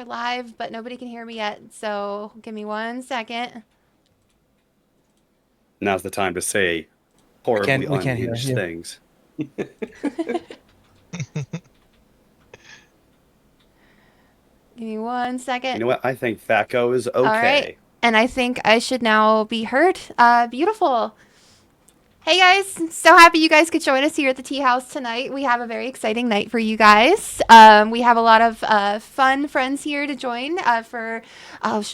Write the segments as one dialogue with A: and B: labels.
A: live, but nobody can hear me yet. So give me 1 second.
B: Now's the time to say horribly
C: We can't hear
B: unhinged
C: you.
B: things.
A: Give me 1 second.
B: You know what? I think Thaco is okay.
A: All right. And I think I should now be heard. Beautiful. Hey guys, so happy you guys could join us here at the Teahouse tonight. We have a very exciting night for you guys. We have a lot of fun friends here to join for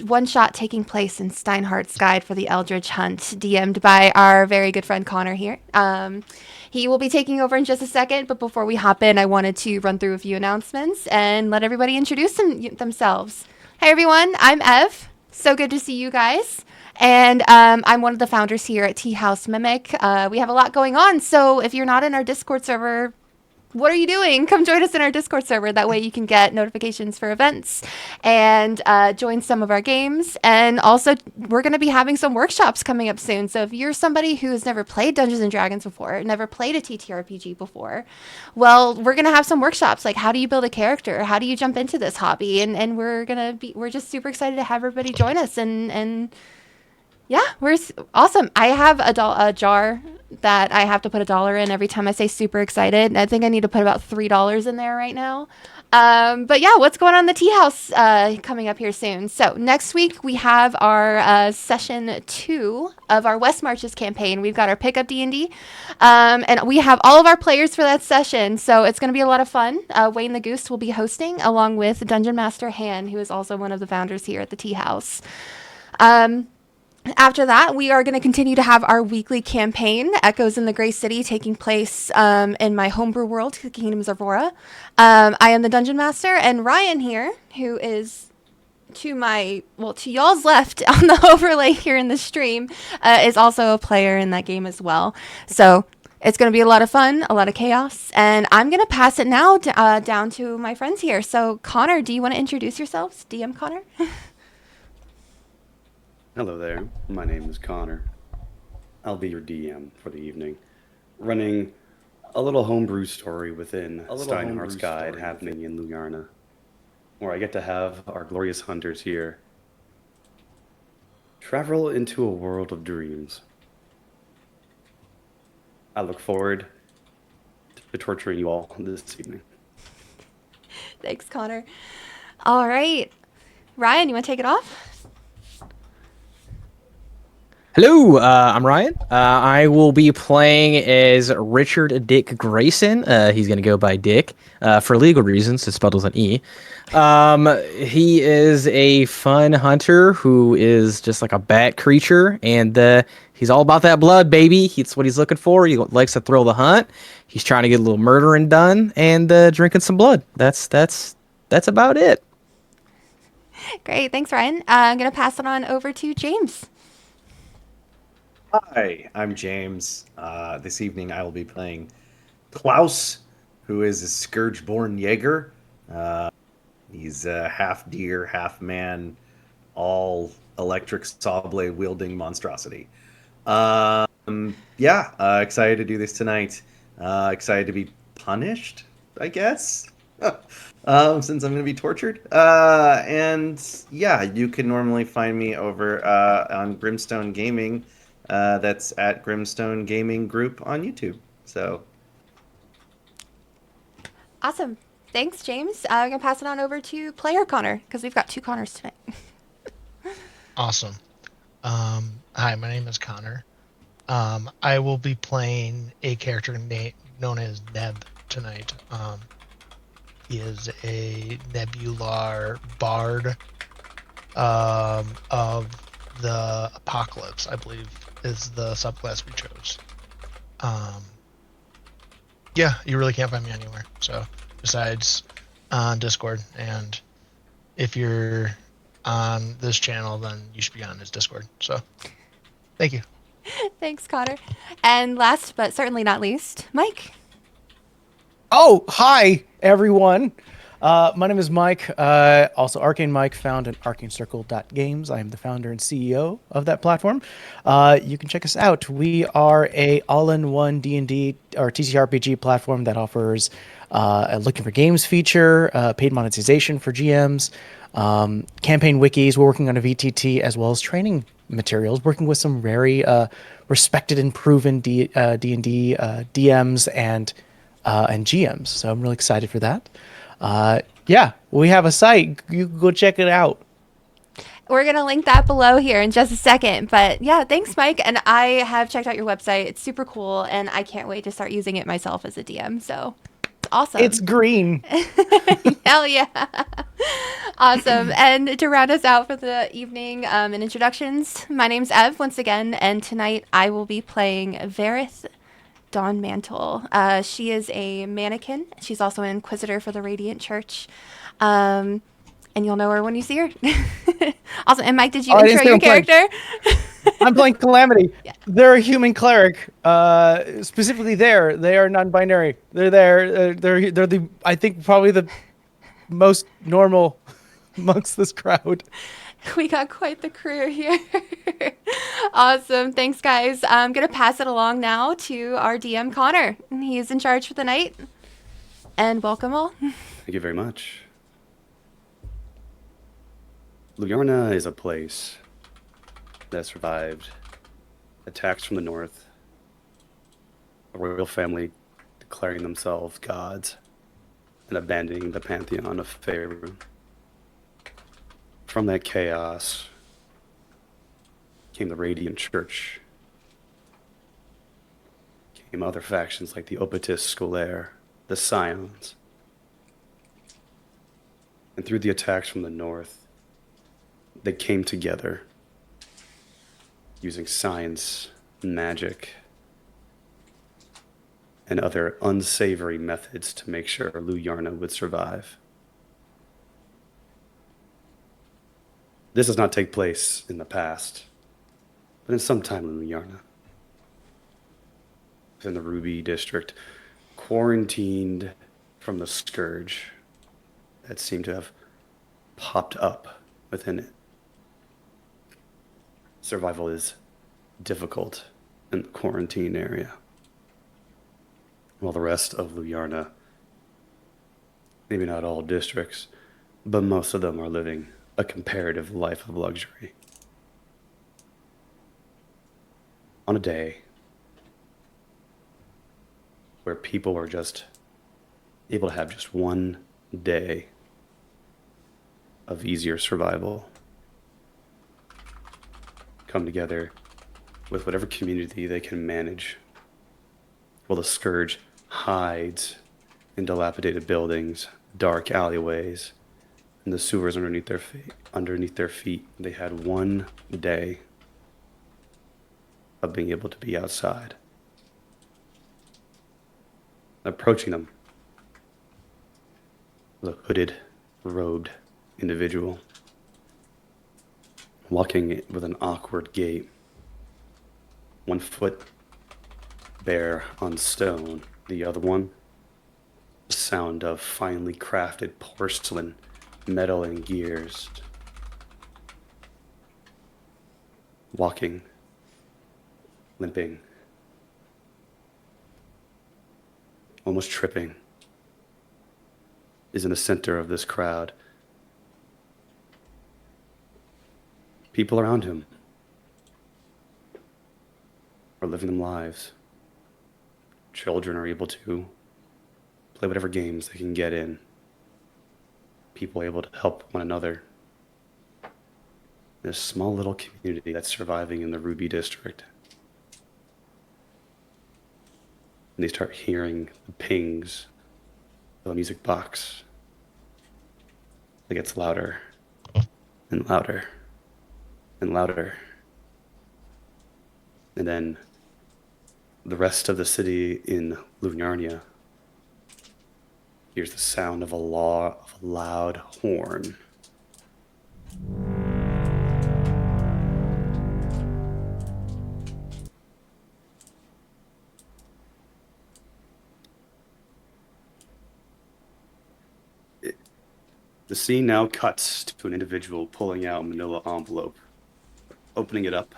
A: one shot taking place in Steinhardt's Guide for the Eldritch Hunt, DM'd by our very good friend Connor here. He will be taking over in just a second, but before we hop in, I wanted to run through a few announcements and let everybody introduce themselves. Hey everyone, I'm Ev. So good to see you guys. And I'm one of the founders here at Teahouse Mimic. We have a lot going on, so if you're not in our Discord server, what are you doing? Come join us in our Discord server. That way you can get notifications for events and join some of our games. And also, we're going to be having some workshops coming up soon. So if you're somebody who has never played Dungeons and Dragons before, never played a TTRPG before, well, we're going to have some workshops. Like, how do you build a character? How do you jump into this hobby? And we're just super excited to have everybody join us and yeah, awesome. I have a jar that I have to put $1 in every time I say super excited. I think I need to put about $3 in there right now. But yeah, what's going on in the Tea House coming up here soon? So next week we have our session 2 of our West Marches campaign. We've got our pickup D&D, and we have all of our players for that session. So it's going to be a lot of fun. Wayne the Goose will be hosting along with Dungeon Master Han, who is also one of the founders here at the Tea House. After that, we are going to continue to have our weekly campaign, Echoes in the Grey City, taking place in my homebrew world, the Kingdoms of Aurora. I am the Dungeon Master, and Ryan here, who is to y'all's left on the overlay here in the stream, is also a player in that game as well. So it's going to be a lot of fun, a lot of chaos, and I'm going to pass it now down to my friends here. So Connor, do you want to introduce yourselves? DM Connor?
B: Hello there. My name is Connor. I'll be your DM for the evening, running a little homebrew story within Steinhardt's Guide happening in Luyarnha, where I get to have our glorious hunters here travel into a world of dreams. I look forward to torturing you all this evening.
A: Thanks, Connor. All right. Ryan, you want to take it off?
C: Hello, I'm Ryan. I will be playing as Richard Dick Grayson. He's going to go by Dick for legal reasons. It's spelled with an E. He is a fun hunter who is just like a bat creature, and he's all about that blood, baby. It's what he's looking for. He likes to thrill the hunt. He's trying to get a little murdering done and drinking some blood. That's about it.
A: Great. Thanks, Ryan. I'm going to pass it on over to James.
D: Hi, I'm James. This evening I will be playing Klaus, who is a scourge-born Jaeger. He's a half deer, half man, all electric saw blade wielding monstrosity. Excited to do this tonight. Excited to be punished, I guess, since I'm going to be tortured. You can normally find me over on Brimstone Gaming. That's at Grimstone Gaming Group on YouTube. So
A: Awesome. Thanks, James. I'm going to pass it on over to player Connor, because we've got 2 Connors tonight.
E: Awesome. Hi, my name is Connor. I will be playing a character known as Neb tonight. He is a Nebula bard of the Apocalypse, I believe, is the subclass we chose. You really can't find me anywhere. So, besides on Discord, and if you're on this channel, then you should be on his Discord. So, thank you.
A: Thanks, Connor. And last but certainly not least, Mike.
F: Oh, hi, everyone. My name is Mike, also Arcane Mike, found at arcanecircle.games. I am the founder and CEO of that platform. You can check us out. We are a all-in-one D&D or TCRPG platform that offers a looking for games feature, paid monetization for GMs, campaign wikis. We're working on a VTT as well as training materials, working with some very respected and proven D&D DMs and GMs. So I'm really excited for that. Yeah, we have a site. You can go check it out.
A: We're going to link that below here in just a second. But yeah, thanks, Mike. And I have checked out your website. It's super cool. And I can't wait to start using it myself as a DM. So awesome.
F: It's green.
A: Hell yeah. Awesome. And to round us out for the evening and introductions, my name's Ev once again. And tonight I will be playing Vareth Dawnmantle. She is a mannequin. She's also an inquisitor for the Radiant Church. And you'll know her when you see her. Awesome. And Mike, did you intro your character?
F: I'm playing Calamity.
A: Yeah.
F: They're a human cleric. Specifically, they are non-binary. They're there. They're the I think probably the most normal amongst this crowd.
A: We got quite the crew here. Awesome. Thanks, guys. I'm going to pass it along now to our DM, Connor. He's in charge for the night. And welcome all.
B: Thank you very much. Luyarnha is a place that survived attacks from the north, a royal family declaring themselves gods and abandoning the pantheon of Faerun. From that chaos came the Radiant Church, came other factions like the Opetus Scolaire, the Scions. And through the attacks from the north, they came together using science, magic, and other unsavory methods to make sure Luyarnha would survive. This does not take place in the past, but in some time in Luyarnha. Within the Ruby district, quarantined from the scourge that seemed to have popped up within it. Survival is difficult in the quarantine area, while the rest of Luyarnha, maybe not all districts, but most of them are living a comparative life of luxury. On a day where people are just able to have just one day of easier survival, come together with whatever community they can manage, while the scourge hides in dilapidated buildings, dark alleyways, and the sewers underneath their feet. They had one day of being able to be outside. Approaching them was a hooded, robed individual, walking with an awkward gait, one foot bare on stone, the other one, the sound of finely crafted porcelain, metal and gears. Walking, limping, almost tripping, is in the center of this crowd. People around him are living their lives. Children are able to play whatever games they can get in. People able to help one another. This small little community that's surviving in the Ruby district. And they start hearing the pings of a music box. It gets louder and louder and louder. And then the rest of the city in Luyarnha hears the sound of a loud horn. The scene now cuts to an individual pulling out a manila envelope, opening it up.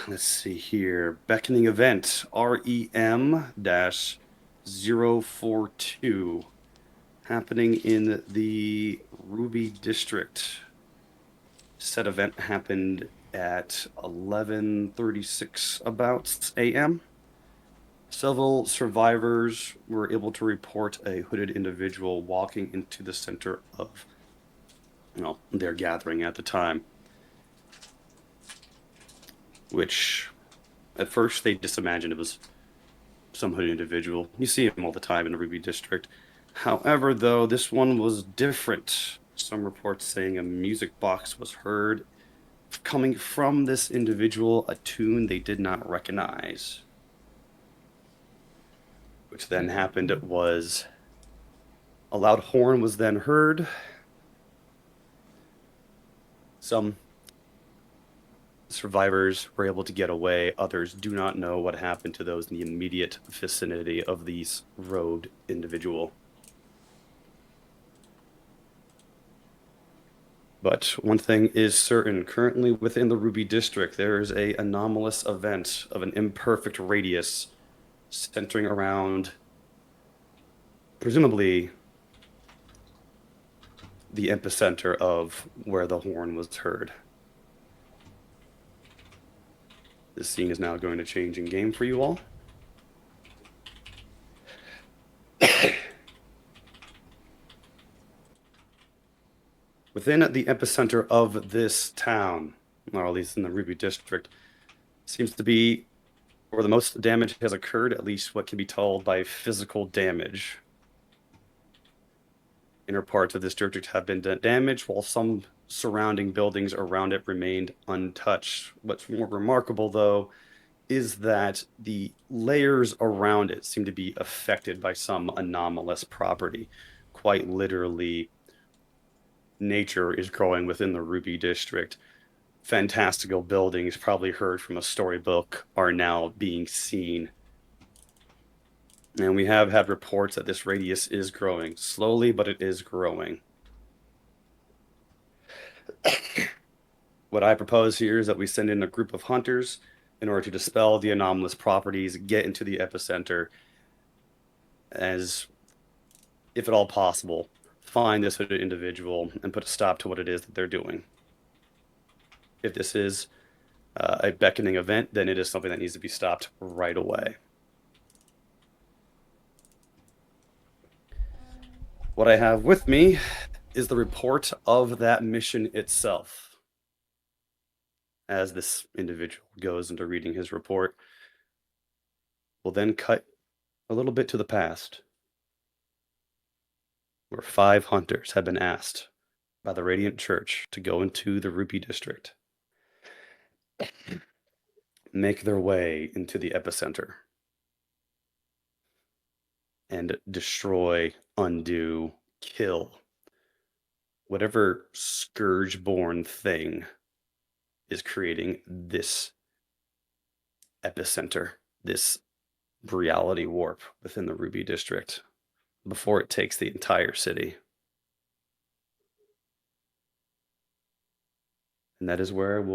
B: Let's see here. Beckoning event REM-042 happening in the Ruby District. Said event happened at 11:36 about a.m. Several survivors were able to report a hooded individual walking into the center of, their gathering at the time, which at first they just imagined it was some hooded individual. You see him all the time in the Ruby District. However, though, this one was different. Some reports saying a music box was heard coming from this individual, a tune they did not recognize. Which then happened was a loud horn was then heard. Some survivors were able to get away. Others do not know what happened to those in the immediate vicinity of this robed individual. But one thing is certain. Currently within the Ruby District, there is an anomalous event of an imperfect radius centering around, presumably, the epicenter of where the horn was heard. This scene is now going to change in game for you all. Within the epicenter of this town, or at least in the Ruby District, seems to be where the most damage has occurred, at least what can be told by physical damage. Inner parts of this district have been damaged, while some surrounding buildings around it remained untouched. What's more remarkable, though, is that the layers around it seem to be affected by some anomalous property. Quite literally, nature is growing within the Ruby District. Fantastical buildings, probably heard from a storybook, are now being seen. And we have had reports that this radius is growing. Slowly, but it is growing. What I propose here is that we send in a group of hunters in order to dispel the anomalous properties, get into the epicenter, as, if at all possible, find this hooded individual and put a stop to what it is that they're doing. If this is a beckoning event, then it is something that needs to be stopped right away. What I have with me is the report of that mission itself. As this individual goes into reading his report, we'll then cut a little bit to the past, where 5 hunters have been asked by the Radiant Church to go into the Ruby District, make their way into the epicenter, and destroy, undo, kill whatever scourge-born thing is creating this epicenter, this reality warp within the Ruby District, before it takes the entire city. And that is where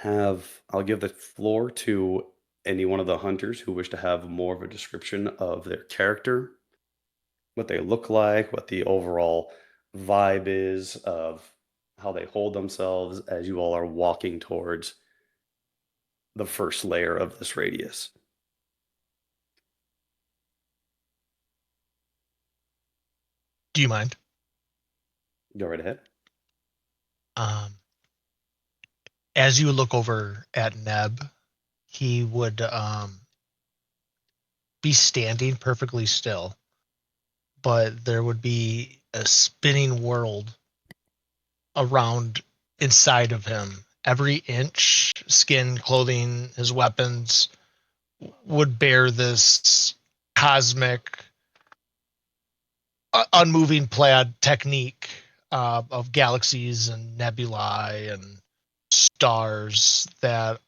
B: I'll give the floor to any one of the hunters who wish to have more of a description of their character, what they look like, what the overall vibe is of how they hold themselves as you all are walking towards the first layer of this radius.
E: Do you mind?
B: Go right ahead.
E: As you look over at Neb, he would be standing perfectly still, but there would be a spinning world around inside of him. Every inch, skin, clothing, his weapons would bear this cosmic, unmoving plaid technique of galaxies and nebulae and stars that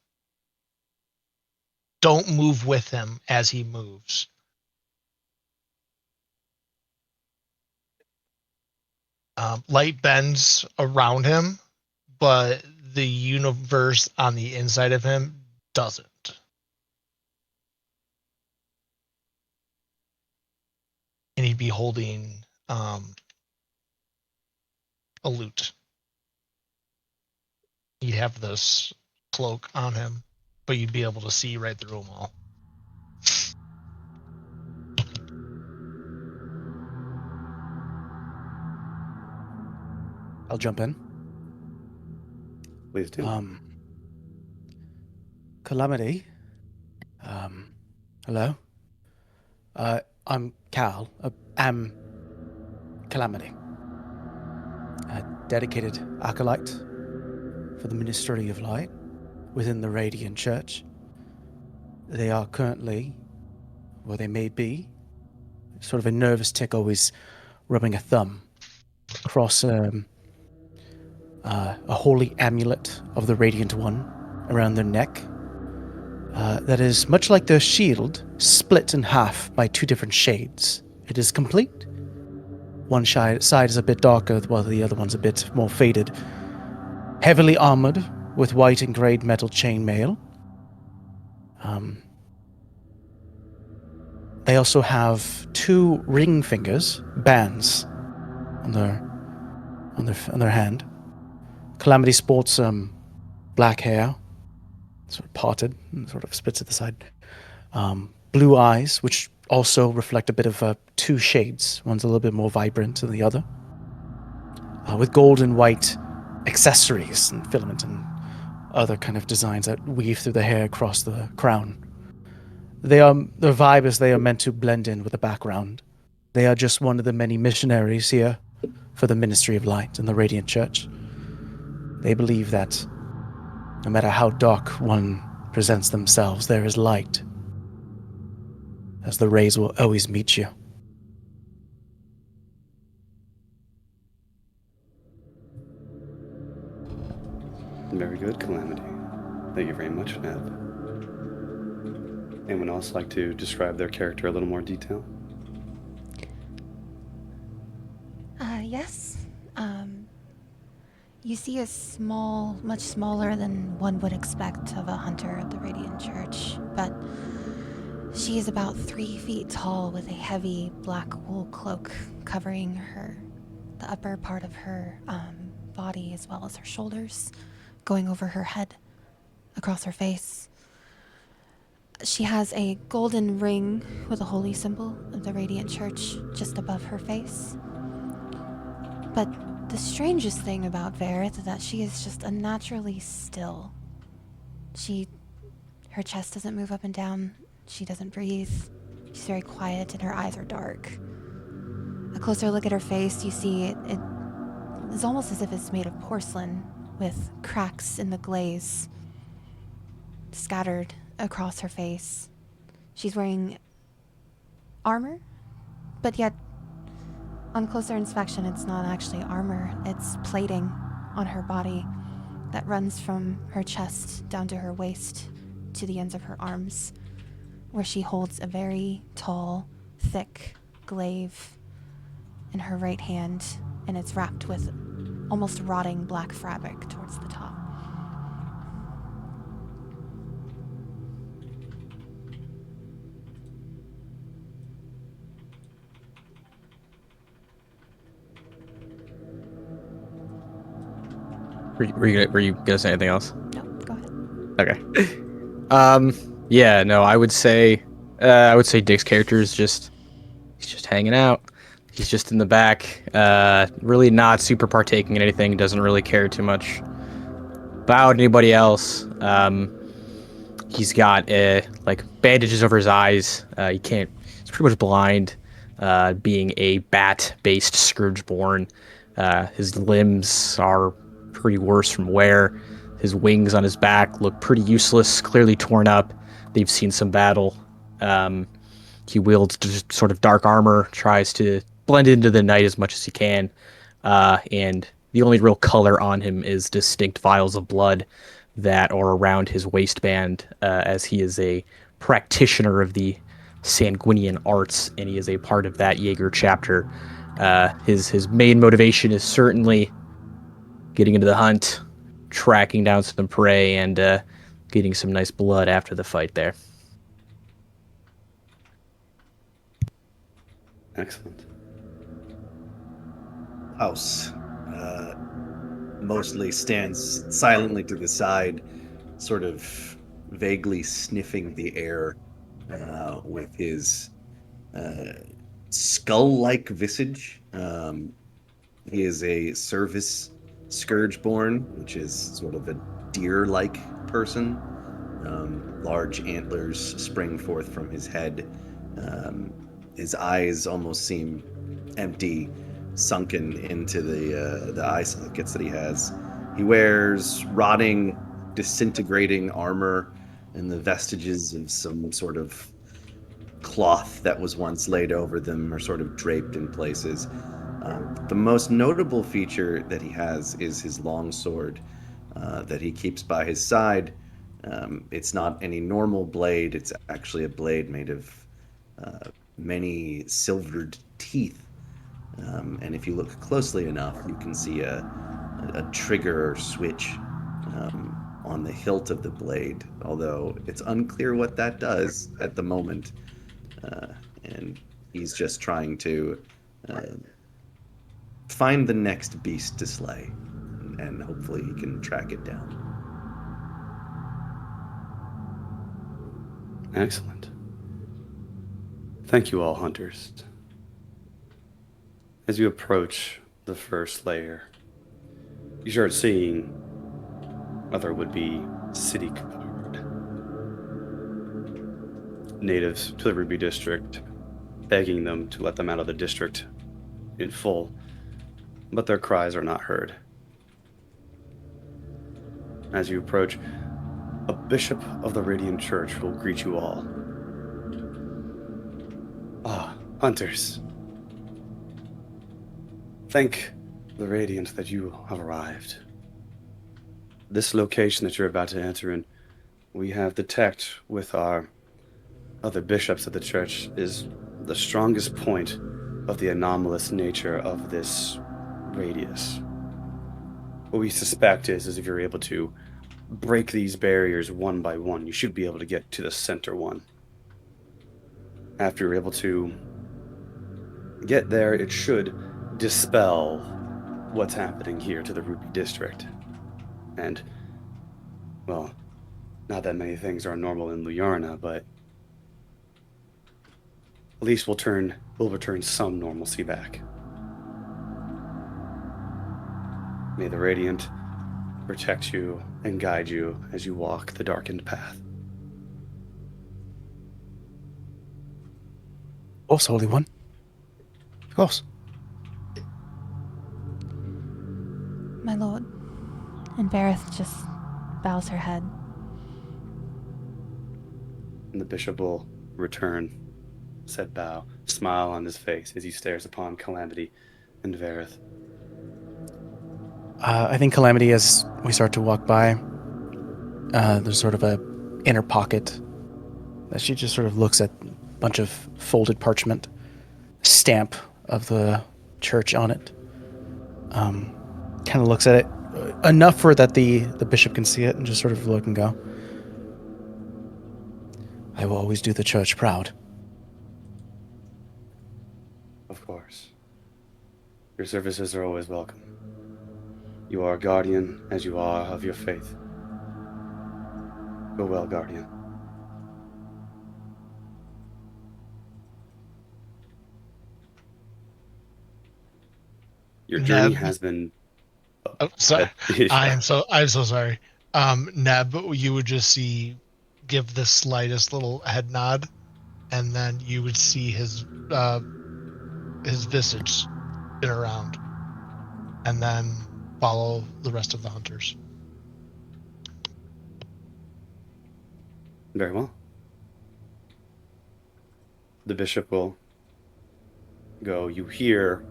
E: don't move with him as he moves. light bends around him, but the universe on the inside of him doesn't. And he'd be holding a lute. He'd have this cloak on him, but you'd be able to see right through them all.
F: I'll jump in.
B: Please do.
F: Calamity. Hello. I'm Cal. Am Calamity. A dedicated acolyte for the Ministry of Light within the Radiant Church. They are currently, or they may be, sort of a nervous tick, always rubbing a thumb across a holy amulet of the Radiant One around their neck. That is much like their shield, split in half by two different shades. It is complete. One side is a bit darker, while the other one's a bit more faded. Heavily armored with white engraved metal chainmail. They also have two ring fingers, bands, on their hand. Calamity sports black hair, sort of parted and sort of splits at the side. Blue eyes, which also reflect a bit of two shades. One's a little bit more vibrant than the other. With gold and white accessories and filament and other kind of designs that weave through the hair across the crown. Their vibe is they are meant to blend in with the background. They are just one of the many missionaries here for the Ministry of Light in the Radiant Church. They believe that no matter how dark one presents themselves, there is light, as the rays will always meet you.
B: Very good, Calamity. Thank you very much, Neb. Anyone else like to describe their character a little more detail?
A: Yes. You see a small, much smaller than one would expect of a hunter of the Radiant Church, but she is about 3 feet tall with a heavy black wool cloak covering the upper part of her body as well as her shoulders, going over her head, across her face. She has a golden ring with a holy symbol of the Radiant Church just above her face. But the strangest thing about Vareth is that she is just unnaturally still. Her chest doesn't move up and down. She doesn't breathe. She's very quiet and her eyes are dark. A closer look at her face, you see it is almost as if it's made of porcelain with cracks in the glaze scattered across her face. She's wearing armor, but yet on closer inspection, it's not actually armor. It's plating on her body that runs from her chest down to her waist to the ends of her arms, where she holds a very tall, thick glaive in her right hand, and it's wrapped with almost rotting black fabric towards the top.
C: Were you gonna say anything else?
A: No, go ahead.
C: Okay. Yeah, no, I would say Dick's character is he's just hanging out. He's just in the back, really not super partaking in anything, doesn't really care too much about anybody else. He's got like bandages over his eyes. He's pretty much blind, being a bat-based Scourge-born. His limbs are pretty worse from wear. His wings on his back look pretty useless, clearly torn up. They've seen some battle. He wields just sort of dark armor, tries to blend into the night as much as he can, and the only real color on him is distinct vials of blood that are around his waistband, as he is a practitioner of the Sanguinian arts, and he is a part of that Jaeger chapter, His main motivation is certainly getting into the hunt, tracking down some prey, and getting some nice blood after the fight there.
B: Excellent.
D: House mostly stands silently to the side, sort of vaguely sniffing the air with his skull-like visage. He is a service scourge-born, which is sort of a deer-like person. Large antlers spring forth from his head. His eyes almost seem empty, sunken into the eye sockets that he has. He wears rotting, disintegrating armor and the vestiges of some sort of cloth that was once laid over them are sort of draped in places. The most notable feature that he has is his long sword that he keeps by his side. It's not any normal blade, it's actually a blade made of many silvered teeth. And if you look closely enough, you can see a trigger or switch on the hilt of the blade, although it's unclear what that does at the moment. And he's just trying to find the next beast to slay, and hopefully he can track it down.
B: Excellent. Thank you all, hunters. As you approach the first layer, you start seeing other would-be city guard natives to the Ruby District, begging them to let them out of the district in full, but their cries are not heard. As you approach, a bishop of the Radiant Church will greet you all. Ah, hunters. Thank the Radiant that you have arrived. This location that you're about to enter in, we have detected with our other bishops of the church, is the strongest point of the anomalous nature of this radius. What we suspect is if you're able to break these barriers one by one, you should be able to get to the center one. After you're able to get there, it should dispel what's happening here to the Ruby District. And, well, not that many things are normal in Luyarnha, but at least we'll return some normalcy back. May the Radiant protect you and guide you as you walk the darkened path.
F: Of course, Holy One. Of course.
A: My lord. And Vareth just bows her head.
B: And the bishop will return said bow, smile on his face as he stares upon Calamity and Vareth.
F: I think Calamity, as we start to walk by, there's sort of a inner pocket that she just sort of looks at a bunch of folded parchment, stamp of the church on it. Kind of looks at it enough for that the bishop can see it and just sort of look and go, I will always do the church proud.
B: Of course. Your services are always welcome. You are a guardian as you are of your faith. Go well, guardian. Your journey has been...
E: Oh, sorry. I'm so sorry. Neb, you would just see, give the slightest little head nod, and then you would see his visage spin around, and then follow the rest of the hunters.
B: Very well. The bishop will go. You hear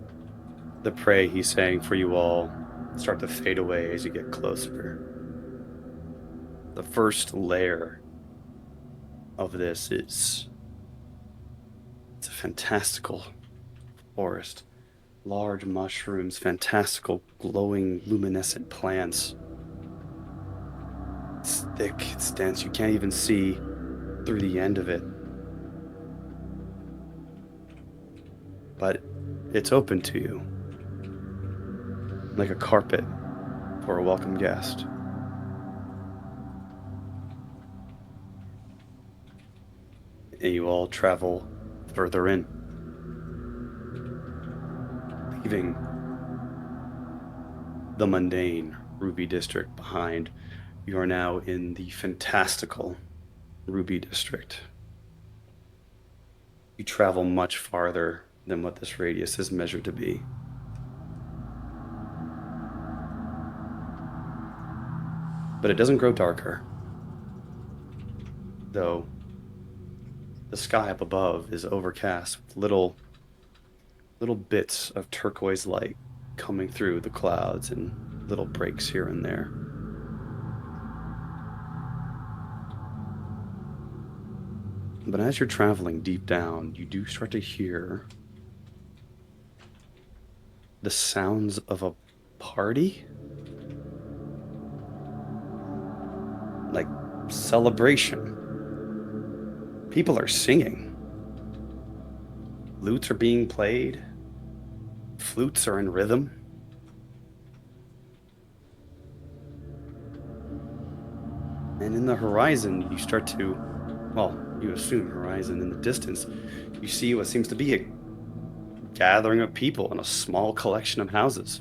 B: the prayer he's saying for you all start to fade away as you get closer. The first layer of this is... it's a fantastical forest. large mushrooms, fantastical, glowing, luminescent plants. It's thick, it's dense, you can't even see through the end of it. But it's open to you, like a carpet for a welcome guest. And you all travel further in, leaving the mundane Ruby District behind. You are now in the fantastical Ruby District. You travel much farther than what this radius is measured to be. But it doesn't grow darker, though the sky up above is overcast with little bits of turquoise light coming through the clouds and little breaks here and there. But as you're traveling deep down, you do start to hear the sounds of a party? Like celebration. People are singing. Lutes are being played. Flutes are in rhythm. And in the horizon, you start to, well, you assume horizon in the distance, you see what seems to be a gathering of people in a small collection of houses.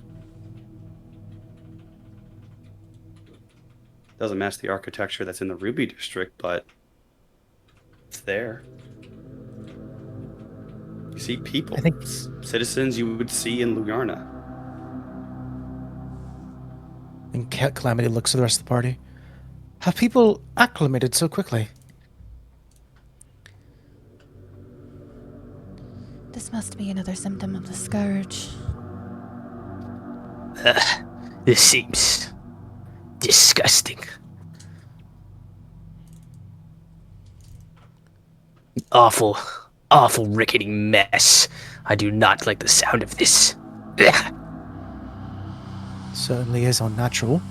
B: Doesn't match the architecture that's in the Ruby District, but it's there. You see people,
F: I think
B: citizens you would see in Luyarnha.
F: And Calamity looks at the rest of the party. Have people acclimated so quickly?
A: This must be another symptom of the scourge.
C: This seems disgusting. Awful, awful rickety mess. I do not like the sound of this. Ugh.
F: Certainly is unnatural.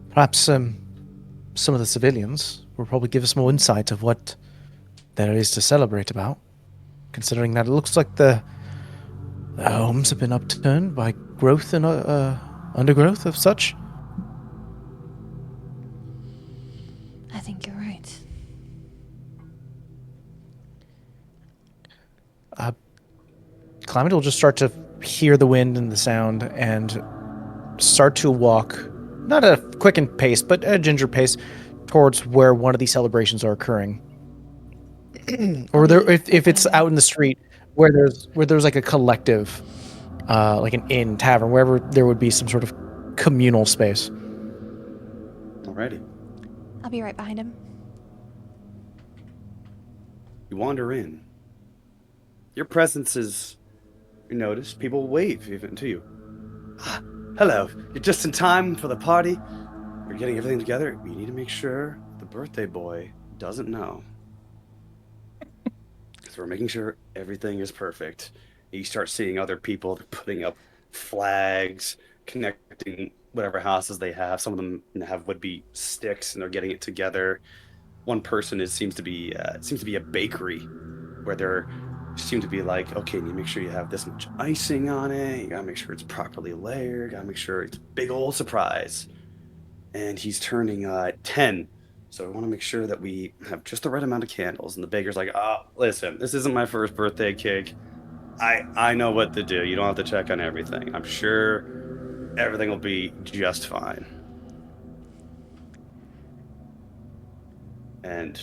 F: Perhaps some of the civilians will probably give us more insight of what there is to celebrate about, considering that it looks like the homes have been upturned by growth and undergrowth of such.
A: I think you're right.
F: Calamity will just start to hear the wind and the sound and start to walk, not at a quickened pace, but at a ginger pace, towards where one of these celebrations are occurring. Or there, if it's out in the street where there's like a collective, like an inn, tavern, wherever there would be some sort of communal space.
B: Alrighty.
A: I'll be right behind him.
B: You wander in. Your presence is noticed. People wave even to you. Ah, hello. You're just in time for the party. You're getting everything together. You need to make sure the birthday boy doesn't know. Because we're making sure everything is perfect. You start seeing other people putting up flags, connecting whatever houses they have. Some of them have would-be sticks, and they're getting it together. One person seems to be a bakery, where they're seem to be like, okay, you make sure you have this much icing on it. You gotta make sure it's properly layered. Gotta make sure it's a big old surprise. And he's turning 10. So I want to make sure that we have just the right amount of candles. And the baker's like, oh, listen, this isn't my first birthday cake. I know what to do. You don't have to check on everything. I'm sure everything will be just fine. And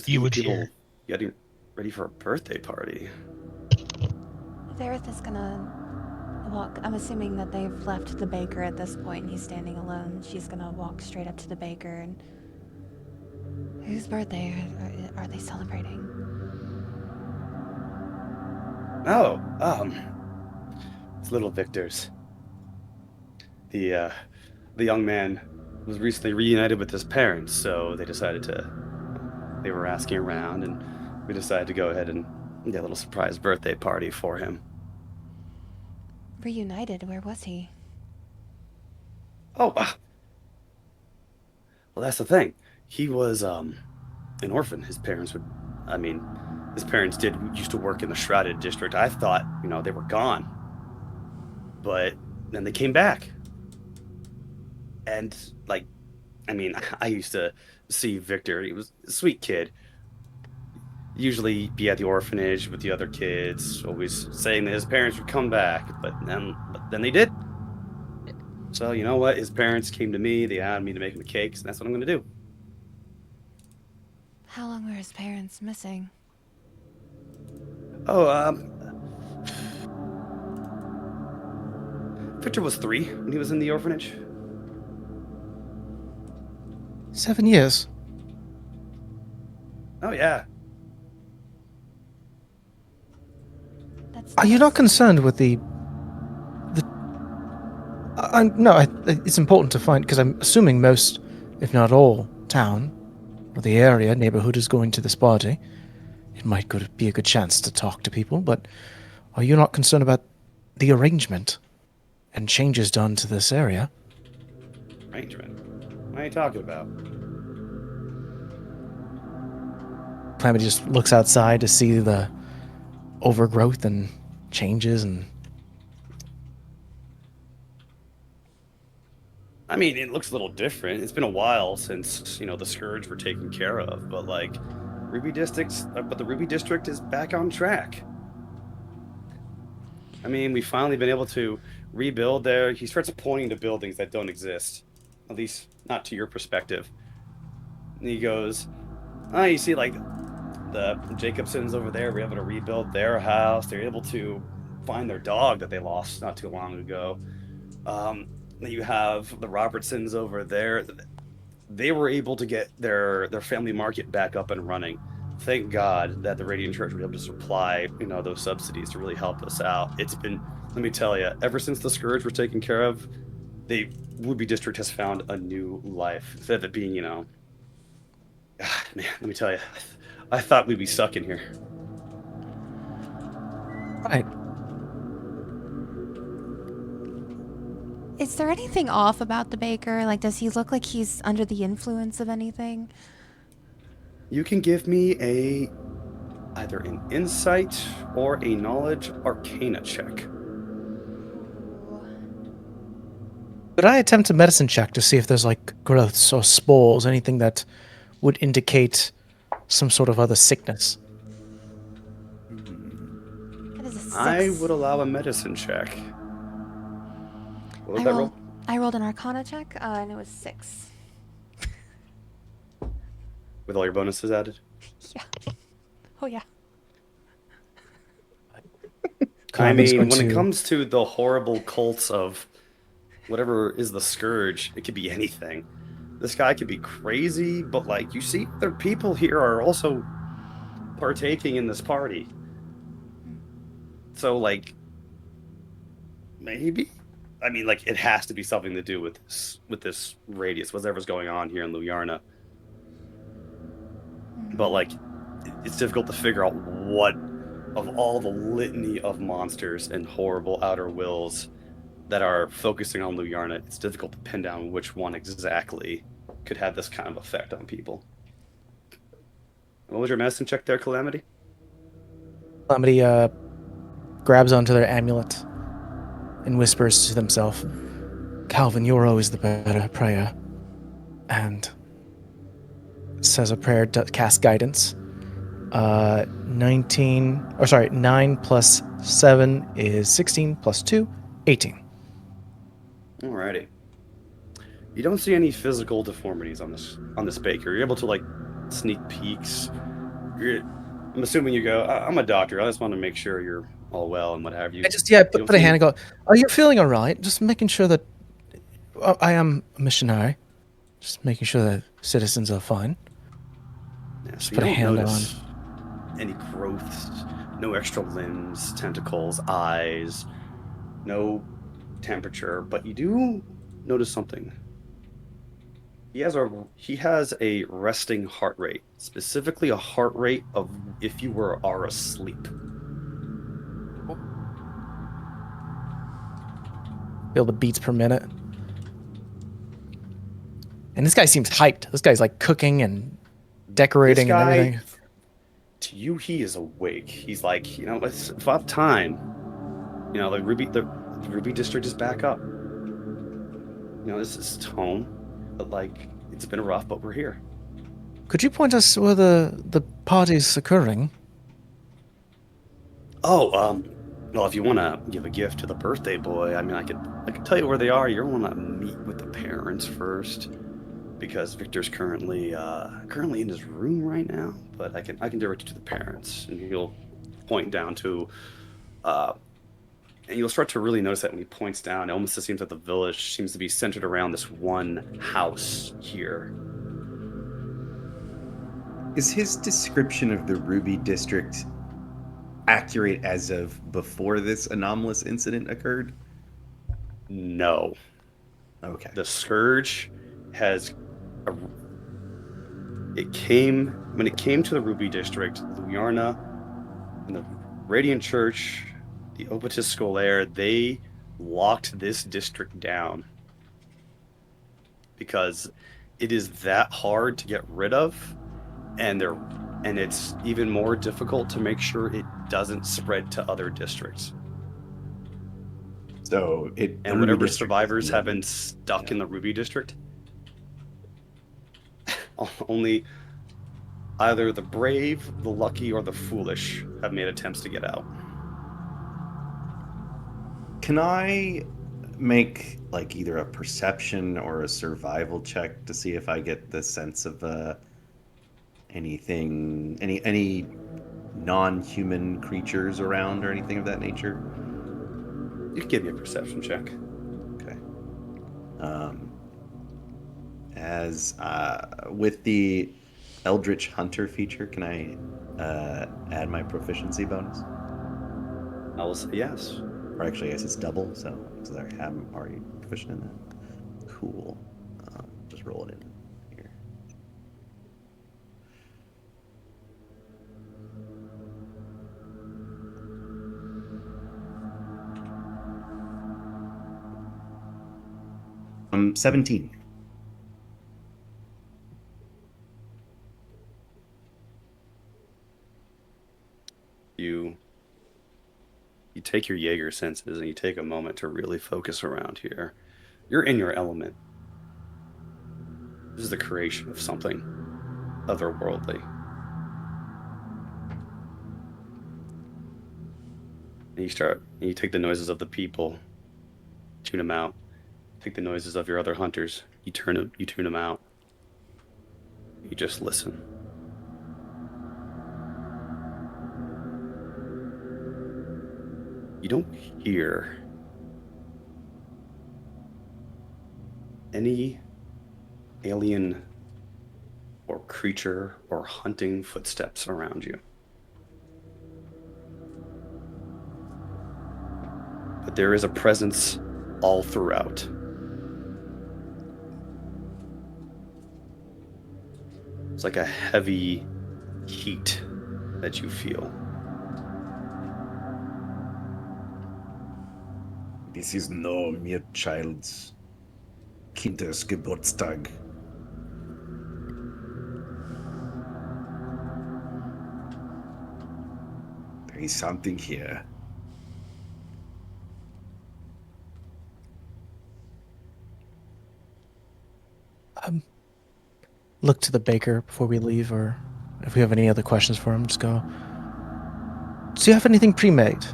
E: You would hear.
B: Getting ready for a birthday party.
A: Vareth is gonna walk. I'm assuming that they've left the baker at this point and he's standing alone. She's gonna walk straight up to the baker and... Whose birthday are they celebrating?
B: Oh, it's little Victor's. The young man was recently reunited with his parents, so they decided to they were asking around, and we decided to go ahead and get a little surprise birthday party for him.
A: Reunited, where was he?
B: Oh, well, that's the thing. He was an orphan. His parents used to work in the Shrouded District. I thought, they were gone. But then they came back. And, I used to see Victor. He was a sweet kid. Usually be at the orphanage with the other kids, always saying that his parents would come back. But then they did. So, you know what? His parents came to me. They asked me to make him cakes, and that's what I'm going to do.
A: How long were his parents missing?
B: Oh, Victor was 3 when he was in the orphanage.
F: 7 years.
B: Oh, yeah.
F: Are you not concerned with no, it's important to find, because I'm assuming most, if not all, town, or the area, neighborhood is going to this party. It might be a good chance to talk to people, but are you not concerned about the arrangement and changes done to this area?
B: Arrangement? What are you talking about?
F: Calamity just looks outside to see the overgrowth and changes and...
B: It looks a little different. It's been a while since, the Scourge were taken care of, but the Ruby District is back on track. We've finally been able to rebuild there. He starts pointing to buildings that don't exist, at least not to your perspective. And he goes, you see, the Jacobsons over there were able to rebuild their house. They're able to find their dog that they lost not too long ago. You have the Robertsons over there. They were able to get their family market back up and running. Thank God that the Radiant Church was able to supply, those subsidies to really help us out. It's been, let me tell you, ever since the Scourge was taken care of, the Ruby District has found a new life. Instead of it being, man, let me tell you, I thought we'd be stuck in here.
F: Right.
A: Is there anything off about the baker? Does he look like he's under the influence of anything?
B: You can give me either an insight or a knowledge arcana check.
F: Could I attempt a medicine check to see if there's growths or spores, anything that would indicate some sort of other sickness?
A: That is a 6.
B: I would allow a medicine check. What was that roll?
A: I rolled an arcana check, and it was 6.
B: With all your bonuses added?
A: Yeah. Oh, yeah.
B: When it comes to the horrible cults of whatever is the Scourge, it could be anything. This guy could be crazy, but you see, other people here are also partaking in this party. So, maybe? It has to be something to do with this radius, whatever's going on here in Luyarnha. But, it's difficult to figure out what, of all the litany of monsters and horrible outer wills that are focusing on Luyarnha, it's difficult to pin down which one exactly could have this kind of effect on people. What was your medicine check there, Calamity?
F: Calamity grabs onto their amulet and whispers to themselves, "Calvin, you're always the better prayer," and says a prayer to cast guidance. 9 plus 7 is 16 plus 2, 18.
B: Alrighty. You don't see any physical deformities on this baker. You're able to sneak peeks. I'm assuming you go, I'm a doctor. I just want to make sure you're all well and what have you.
F: I just put a hand and go, "Are you feeling all right?" Just making sure that I am a missionary. Just making sure that citizens are fine.
B: Yeah,
F: just
B: so
F: put a hand on.
B: Any growths, no extra limbs, tentacles, eyes, no temperature, but you do notice something. He has a resting heart rate, specifically a heart rate of if you are asleep.
F: Feel the beats per minute. And this guy seems hyped. This guy's like cooking and decorating
B: This
F: and
B: guy,
F: everything.
B: to you, he is awake. He's like, it's about time. The Ruby District is back up. This is home, but like it's been rough, but we're here.
F: Could you point us where the party's occurring?
B: Oh, well, if you want to give a gift to the birthday boy, I mean, I could tell you where they are. You're gonna want to meet with the parents first, because Victor's currently in his room right now. But I can direct you to the parents, and he'll point down to, and you'll start to really notice that when he points down, it almost seems that the village seems to be centered around this one house here.
D: Is his description of the Ruby District accurate as of before this anomalous incident occurred?
B: No,
D: Okay.
B: the scourge has. When it came to the Ruby District, Luyarnha and the Radiant Church, the Opetus Scolaire, they locked this district down because it is that hard to get rid of, and it's even more difficult to make sure it doesn't spread to other districts.
D: So
B: And whatever survivors have been stuck in the Ruby District, only either the brave, the lucky, or the foolish have made attempts to get out.
D: Can I make like either a perception or a survival check to see if I get the sense of any non-human creatures around or anything of that nature?
B: You can give me a perception check.
D: Okay. As with the Eldritch Hunter feature, can I add my proficiency bonus?
B: I will say yes.
D: Or actually, I guess it's double, so because I'm already proficient in that. Cool. Just roll it in here. I'm 17.
B: You take your Jaeger senses and you take a moment to really focus around here. You're in your element. This is the creation of something otherworldly. And you take the noises of the people, tune them out. Take the noises of your other hunters, you tune them out. You just listen. You don't hear any alien or creature or hunting footsteps around you. But there is a presence all throughout. It's like a heavy heat that you feel.
D: This is no mere child's Kindergeburtstag. There is something here.
F: Look to the baker before we leave, or if we have any other questions for him, just go. Do you have anything pre-made?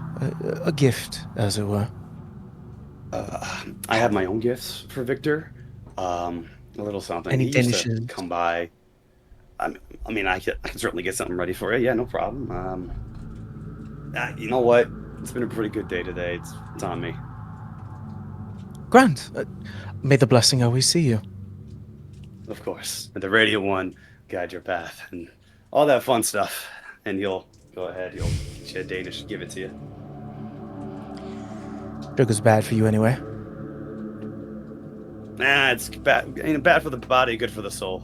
F: A gift, as it were?
B: I have my own gifts for Victor. A little something.
F: Any
B: He used to
F: dishes?
B: come by. I mean, I can certainly get something ready for you. Yeah, no problem. You know what? It's been a pretty good day today. It's on me.
F: Grand. May the blessing always see you.
B: Of course. And the Radiant One guide your path and all that fun stuff. And you'll go ahead. You'll get you a Danish, give it to you.
F: Sugar's bad for you anyway.
B: Nah, it's bad. Ain't bad for the body, good for the soul.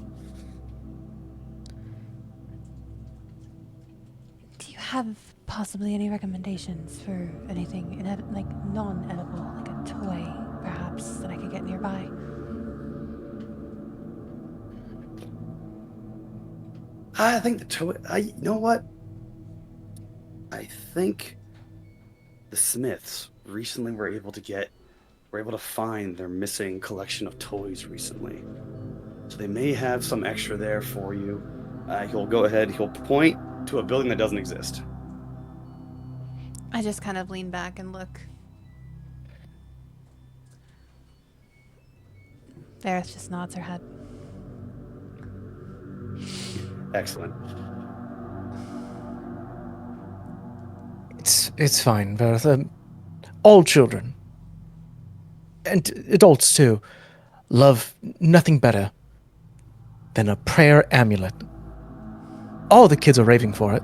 A: Do you have possibly any recommendations for anything like non-edible, like a toy, perhaps, that I could get nearby?
B: I think the toy. You know what? I think the Smiths recently were able to find their missing collection of toys recently. So they may have some extra there for you. He'll go ahead. He'll point to a building that doesn't exist.
A: I just kind of lean back and look. Vareth just nods her head.
B: Excellent.
F: It's fine, Vareth. All children, and adults too, love nothing better than a prayer amulet. All the kids are raving for it.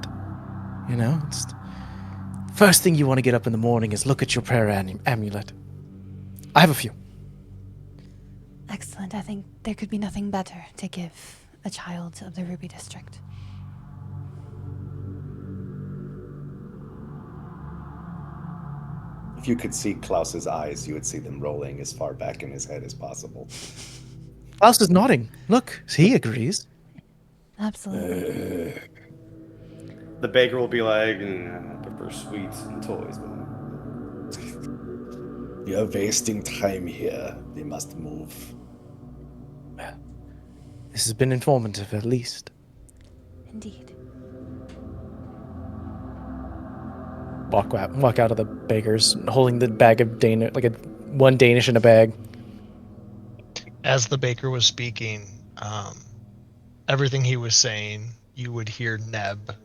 F: You know, it's the first thing you want to get up in the morning is look at your prayer amulet. I have a few.
A: Excellent. I think there could be nothing better to give a child of the Ruby District.
D: If you could see Klaus's eyes, you would see them rolling as far back in his head as possible.
F: Klaus is nodding. Look, he agrees.
A: Absolutely.
B: The baker will be like, I prefer sweets and toys.
D: You're wasting time here. We must move.
F: This has been informative, at least.
A: Indeed.
F: Walk out of the baker's, holding the bag of one Danish in a bag.
E: As the baker was speaking, everything he was saying, you would hear Neb.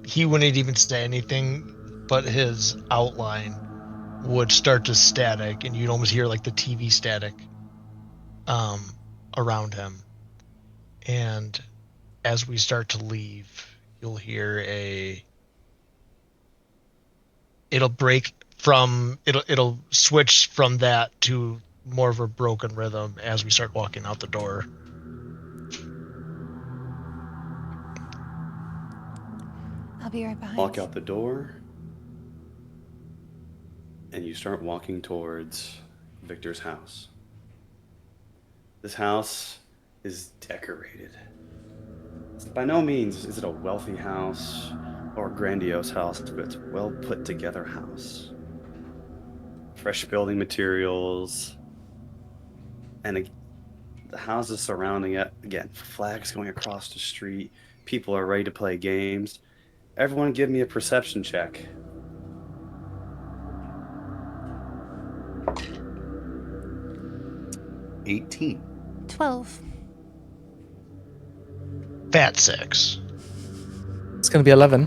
E: He wouldn't even say anything, but his outline would start to static, and you'd almost hear like the TV static around him. And as we start to leave, you'll hear it'll switch from that to more of a broken rhythm as we start walking out the door.
A: I'll be right behind.
B: Walk out the door, and you start walking towards Victor's house. This house is decorated. By no means is it a wealthy house or a grandiose house, but it's a well put together house. Fresh building materials, and the houses surrounding it, again, flags going across the street, people are ready to play games. Everyone give me a perception check.
D: $18.
A: 12.
E: Fat 6.
F: It's going to be 11.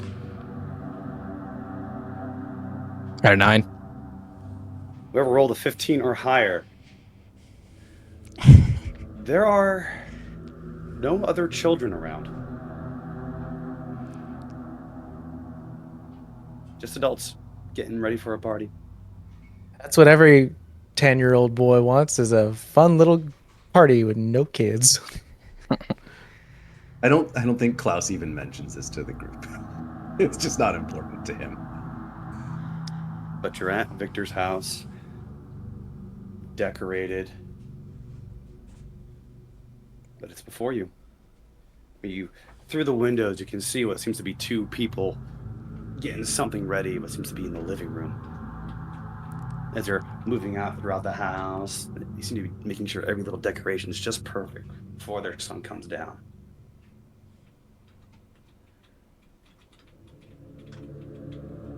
C: Got a 9.
B: Whoever rolled a 15 or higher. There are no other children around. Just adults getting ready for a party.
F: That's what every 10-year-old boy wants, is a fun little party with no kids.
D: I don't think Klaus even mentions this to the group. It's just not important to him.
B: But you're at Victor's house, decorated. But it's before you. Through the windows, you can see what seems to be two people getting something ready, what seems to be in the living room. As they're moving out throughout the house, you seem to be making sure every little decoration is just perfect before their sun comes down.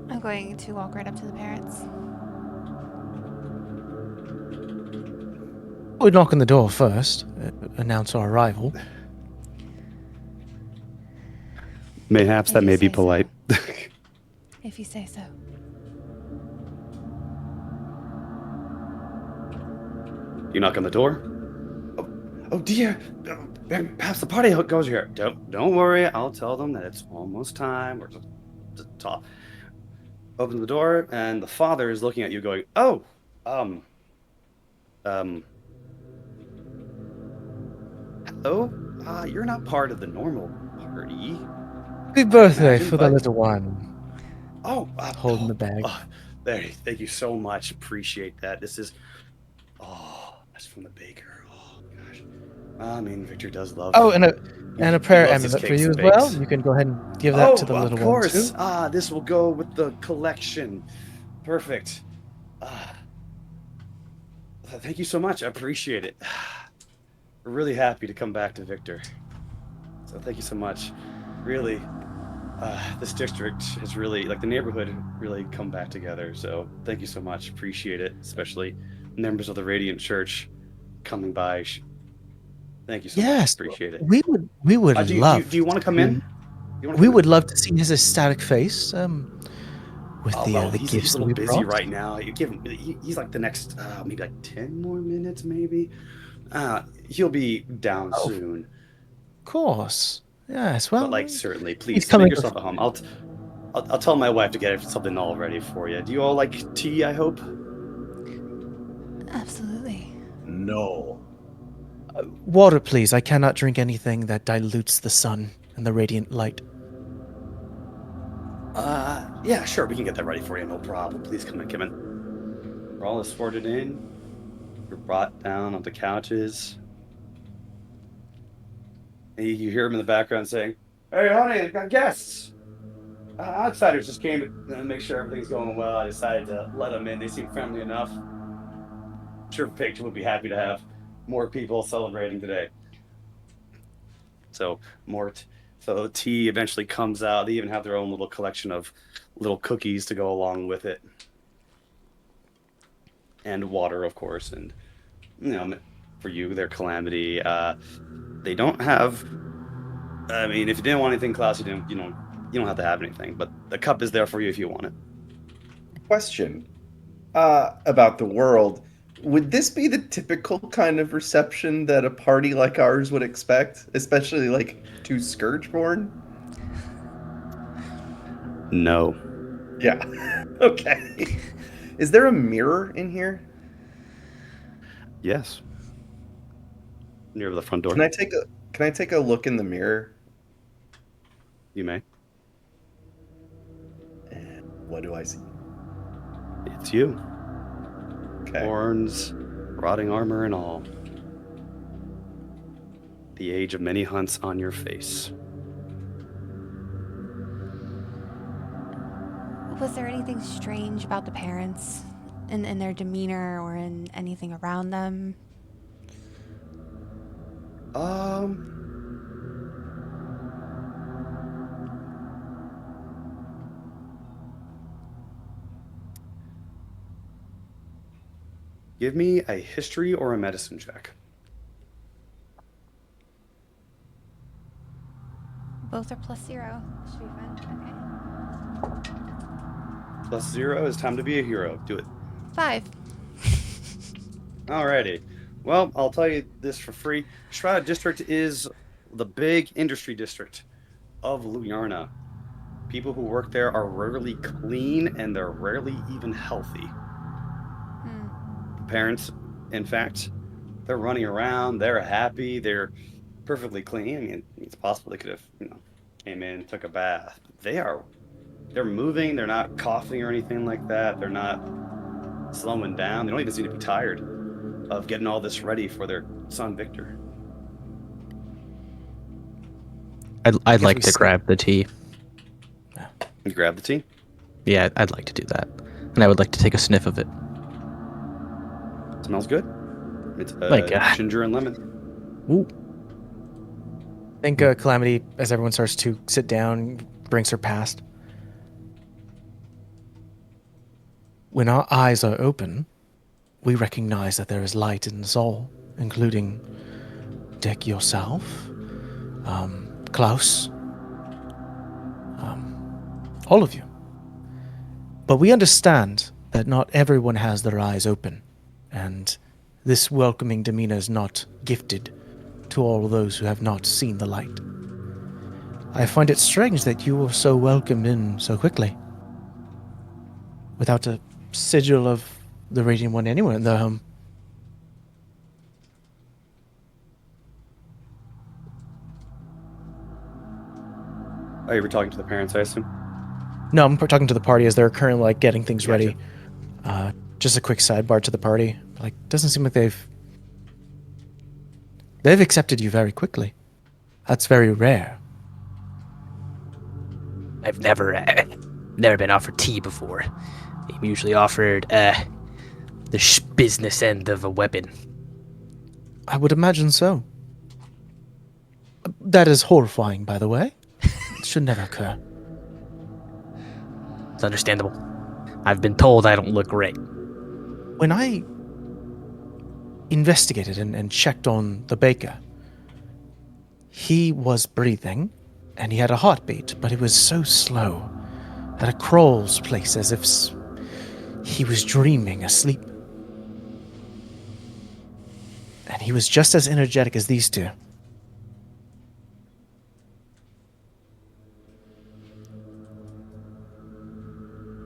A: I'm going to walk right up to the parents.
F: We'd knock on the door first, announce our arrival.
B: Mayhaps that may be
A: If you say so.
B: polite.
A: If you say so.
B: You knock on the door. Oh dear, perhaps the party goes here. Don't worry, I'll tell them that it's almost time. We're just talk. Open the door, and the father is looking at you, going, "Oh, Oh, you're not part of the normal party.
F: Happy
B: I
F: birthday
B: imagine,
F: for the
B: but
F: little one.
B: oh,
F: Holding the bag.
B: there. Thank you so much. Appreciate that. This is that's from the baker. Oh gosh. I mean, Victor does love.
F: Oh, and a
B: He
F: prayer
B: loves his
F: amulet for
B: cakes
F: you
B: and
F: as well.
B: bakes.
F: You can go ahead and give that to
B: Oh,
F: the
B: of
F: little one
B: course.
F: too.
B: This will go with the collection. Perfect. Thank you so much. I appreciate it. We're really happy to come back to Victor. So thank you so much. Really, this district has really, like the neighborhood, really come back together. So thank you so much. Appreciate it, especially members of the Radiant Church coming by. Thank you so much.
F: Yes,
B: Appreciate it.
F: we would
B: Do
F: love.
B: you want to come in?
F: to-
B: You want to
F: We
B: come in?
F: would love to see his ecstatic face. With
B: Oh
F: the
B: well,
F: the
B: he's
F: gifts
B: a
F: that
B: little
F: we
B: busy
F: brought.
B: right now. You give him. He's like the next maybe like 10 more minutes, maybe. He'll be down
F: Oh,
B: soon.
F: of course. Yes.
B: But
F: Well,
B: like certainly,
F: he's
B: please make
F: coming.
B: yourself at home. I'll tell my wife to get something all ready for you. Do you all like tea? I hope.
A: Absolutely.
D: No.
F: Water, please. I cannot drink anything that dilutes the sun and the radiant light.
B: Yeah, sure. We can get that ready for you. No problem. Please come in, Kevin. We're all escorted in. We're brought down onto couches. And you hear him in the background saying, "Hey, honey, I've got guests. Outsiders just came to make sure everything's going well. I decided to let them in. They seem friendly enough. I'm sure Victor would be happy to have more people celebrating today." So so the tea eventually comes out. They even have their own little collection of little cookies to go along with it, and water, of course. And for you, their Calamity. They don't have. I mean, if you didn't want anything, Klaus, you don't have to have anything. But the cup is there for you if you want it.
D: Question about the world. Would this be the typical kind of reception that a party like ours would expect, especially like to Scourgeborn?
B: No.
D: Yeah. Okay. Is there a mirror in here?
B: Yes. Near the front door.
D: Can I take a look in the mirror?
B: You may.
D: And what do I see?
B: It's you.
D: Okay.
B: Horns, rotting armor, and all. The age of many hunts on your face.
A: Was there anything strange about the parents in their demeanor or in anything around them?
B: Give me a history or a medicine check.
A: Both are +0. Should be fun. Okay.
B: +0 is time to be a hero. Do it.
A: 5.
B: Alrighty. Well, I'll tell you this for free. Shroud District is the big industry district of Luyarnha. People who work there are rarely clean and they're rarely even healthy. Parents, in fact, they're running around, they're happy, they're perfectly clean. I mean, it's possible they could have, came in, took a bath. They're moving, they're not coughing or anything like that. They're not slowing down. They don't even seem to be tired of getting all this ready for their son Victor.
C: I'd like to grab the tea.
B: You grab the tea?
C: Yeah, I'd like to do that. And I would like to take a sniff of it.
B: Smells good. It's ginger and lemon.
C: Ooh.
F: I think Calamity, as everyone starts to sit down, brings her past. When our eyes are open, we recognize that there is light in us all, including Dicke, yourself, Klaus, all of you. But we understand that not everyone has their eyes open, and this welcoming demeanor is not gifted to all those who have not seen the light. I find it strange that you were so welcomed in so quickly, without a sigil of the Radiant One anywhere in their home.
B: Oh, you were talking to the parents, I assume?
F: No, I'm talking to the party as they're currently like getting things
B: Gotcha.
F: ready. Just a quick sidebar to the party. Like, doesn't seem like they've accepted you very quickly. That's very rare.
C: I've never been offered tea before. I'm usually offered the business end of a weapon.
F: I would imagine so. That is horrifying, by the way. It should never occur.
C: It's understandable. I've been told I don't look great.
F: When I investigated and checked on the baker, he was breathing, and he had a heartbeat, but it was so slow, at a crawl's pace, as if he was dreaming asleep. And he was just as energetic as these two.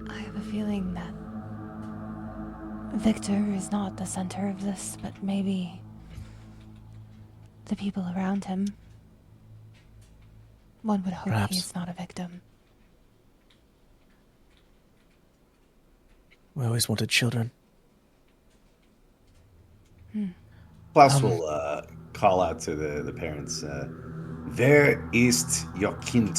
A: I have a feeling that Victor is not the center of this, but maybe the people around him. One would hope
F: Perhaps.
A: he's not a victim.
F: We always wanted children.
D: Klaus will call out to the parents. Where is your kind?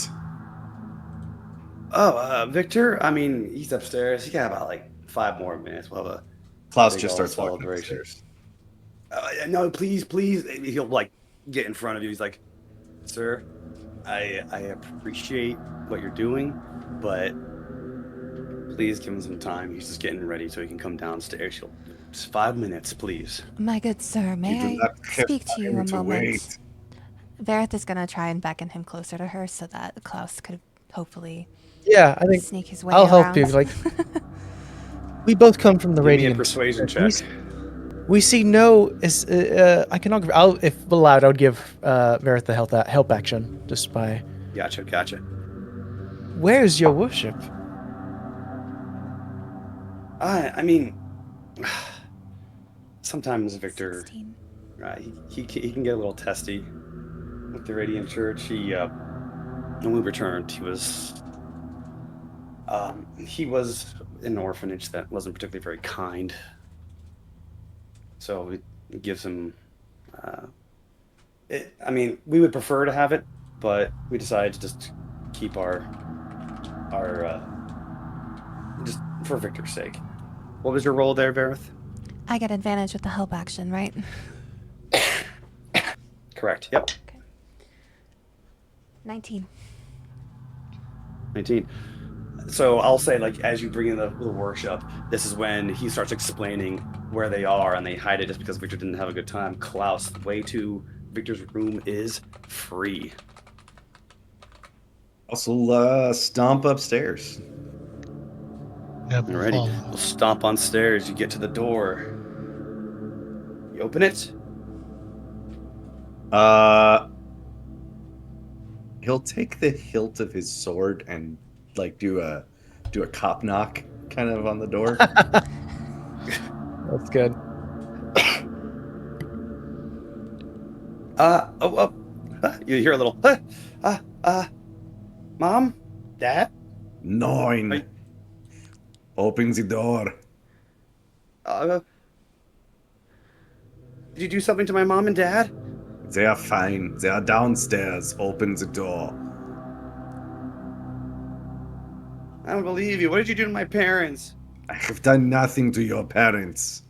B: Oh, Victor? I mean, he's upstairs. He got about like 5 more minutes. We'll have a
D: Klaus
B: big
D: just
B: old
D: starts walking
B: celebration.
D: upstairs.
B: No, please. He'll like get in front of you. He's like, sir, I appreciate what you're doing, but please give him some time. He's just getting ready so he can come downstairs. Just 5 minutes, please.
A: My good sir,
D: You
A: may
D: do
A: I
D: not have
A: speak to you
D: time
A: a
D: to
A: moment?
D: wait.
A: Vareth is going to try and beckon him closer to her so that Klaus could hopefully
F: Yeah, I think
A: sneak his way
F: I'll help
A: around.
F: you. Like, we both come from the
B: Give me a
F: Radiant.
B: persuasion
F: We-
B: check.
F: We see no iconography. If allowed, I would give Vareth the help action just by.
B: Gotcha.
F: Where's your worship?
B: I mean, sometimes Victor,
A: 16.
B: he can get a little testy with the Radiant Church. When we returned, he was in an orphanage that wasn't particularly very kind. So it gives him. I mean, we would prefer to have it, but we decided to just keep our just for Victor's sake. What was your role there, Vareth?
A: I get advantage with the help action, right?
B: Correct. Yep.
A: Okay. 19.
B: 19. So I'll say, like, as you bring in the workshop, this is when he starts explaining where they are, and they hide it just because Victor didn't have a good time. Klaus, the way to Victor's room is free.
D: Also, stomp upstairs.
E: Yep,
B: Alrighty.
E: follow.
B: We'll stomp on stairs. You get to the door. You open it.
D: He'll take the hilt of his sword and like do a cop knock kind of on the door.
F: That's good.
B: You hear a little, Mom? Dad?
D: 9.
B: Hey.
D: Open the door.
B: Did you do something to my mom and dad?
D: They are fine. They are downstairs. Open the door.
B: I don't believe you. What did you do to my parents?
D: I have done nothing to your parents.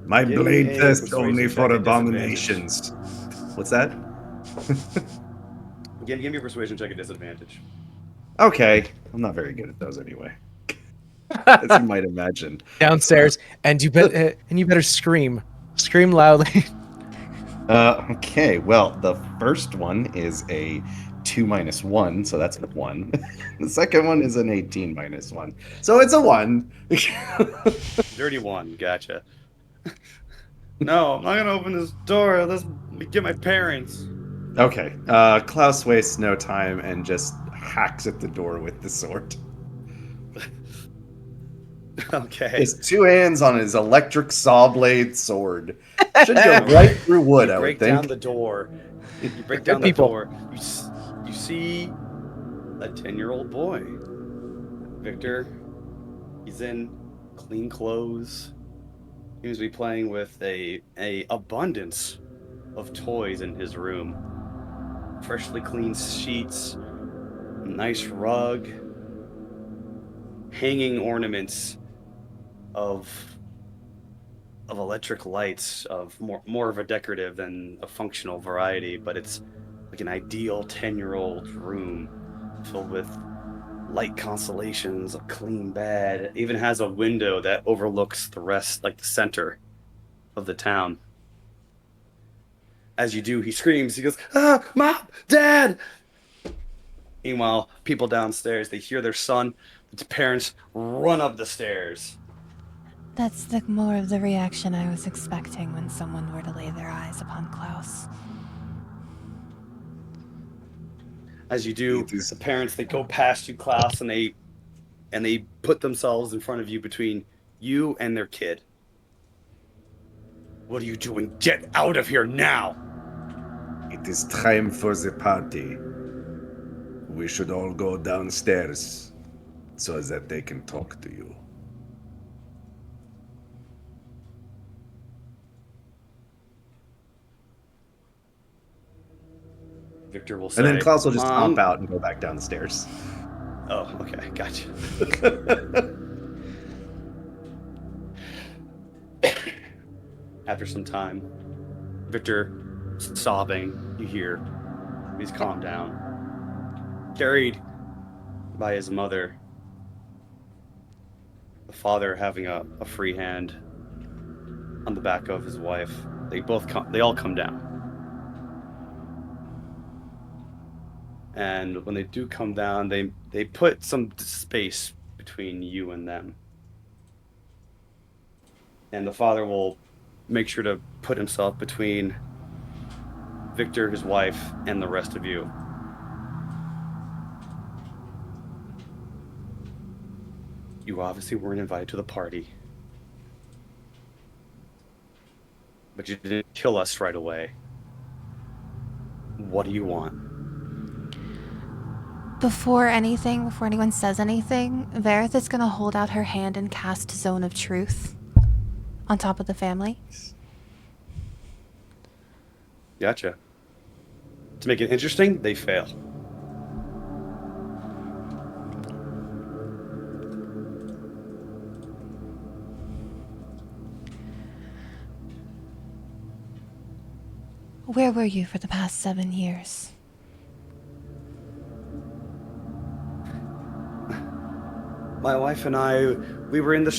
D: My
B: Give me
D: blade
B: a
D: tests
B: persuasion
D: only
B: check
D: for
B: at
D: abominations. What's that?
B: Give me a persuasion check at disadvantage.
D: Okay. I'm not very good at those anyway. As you might imagine.
F: Downstairs, and you better scream loudly.
D: Okay, well, the first one is a 2 minus 1, so that's a 1. The second one is an 18 minus 1, so it's a 1.
B: Dirty one. Gotcha. No, I'm not gonna open this door. Let's get my parents.
D: Okay, Klaus wastes no time and just hacks at the door with the sword.
B: Okay.
D: His two hands on his electric saw blade sword. Should go right through wood,
B: You
D: I would
B: break
D: think.
B: down the door. You break
F: Good
B: down the
F: people.
B: door. You see a 10-year-old boy. Victor, he's in clean clothes. He was be playing with a abundance of toys in his room. Freshly cleaned sheets, nice rug, hanging ornaments of electric lights of more of a decorative than a functional variety, but it's like an ideal 10-year-old room filled with light constellations, a clean bed. It even has a window that overlooks the rest, like the center of the town. As you do, he screams. He goes, "Ah, Mom, Dad!" Meanwhile, people downstairs, they hear their son. The parents run up the stairs.
A: That's more of the reaction I was expecting when someone were to lay their eyes upon Klaus.
B: As you do, the parents, they go past you, Klaus, and they put themselves in front of you between you and their kid. What are you doing? Get out of here now!
G: It is time for the party. We should all go downstairs so that they can talk to you.
B: Victor will say.
D: And then Klaus will just
B: Mom.
D: hop out and go back down the stairs.
B: Oh, okay, gotcha. After some time, Victor sobbing, you hear he's calmed down. Carried by his mother, the father having a free hand on the back of his wife. They all come down. And when they do come down, they put some space between you and them. And the father will make sure to put himself between Victor, his wife, and the rest of you. You obviously weren't invited to the party. But you didn't kill us right away. What do you want?
A: Before anyone says anything, Vareth is going to hold out her hand and cast Zone of Truth on top of the family.
B: Gotcha. To make it interesting, they fail.
A: Where were you for the past 7 years?
B: My wife and I, we were in the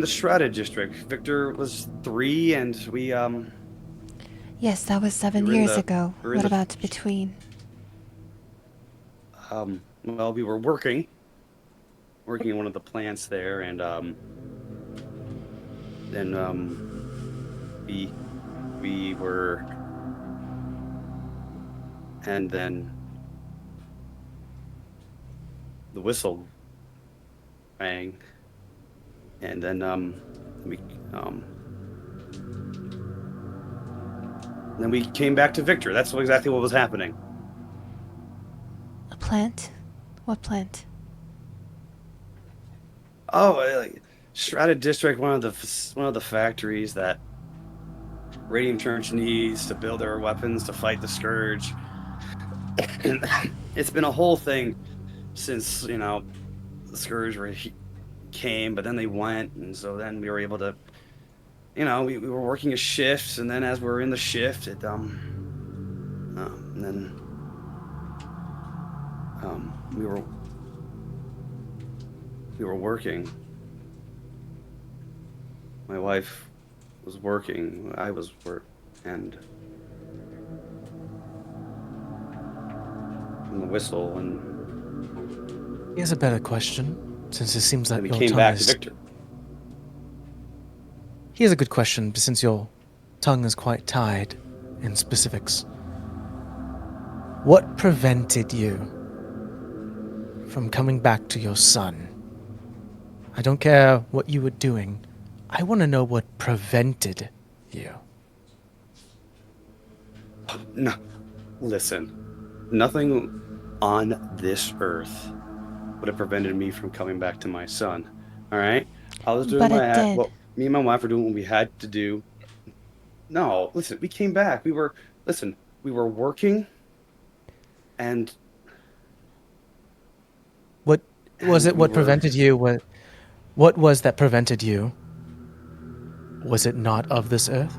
B: Shrouded district. Victor was 3, and we
A: Yes, that was 7
B: We were in
A: years
B: the-
A: ago.
B: we were in
A: What
B: the-
A: about between?
B: well, we were working in one of the plants there, and then we were, and then the whistle rang, and then we came back to Victor. That's exactly what was happening.
A: A plant? What plant?
B: Oh, Shrouded District, one of the factories that Radiant Church needs to build their weapons to fight the scourge. It's been a whole thing since the scourge came, but then they went, and so then we were able to. We were working a shift, and then as we were in the shift, and then we were working. My wife was working. I was and the whistle, and
F: Here's a better question, since it seems that
B: then we
F: your
B: came
F: tongue
B: back to
F: is...
B: Victor.
F: Here's a good question, since your tongue is quite tied in specifics. What prevented you from coming back to your son I don't care what you were doing. I want to know what prevented you.
B: No, listen. Nothing on this earth would have prevented me from coming back to my son. All right? I was doing
A: But it did.
B: well, me and my wife were doing what we had to do. No, listen, we came back. We were working and
F: What was it?
B: we
F: What
B: were
F: prevented you? What was that prevented you? Was it not of this earth?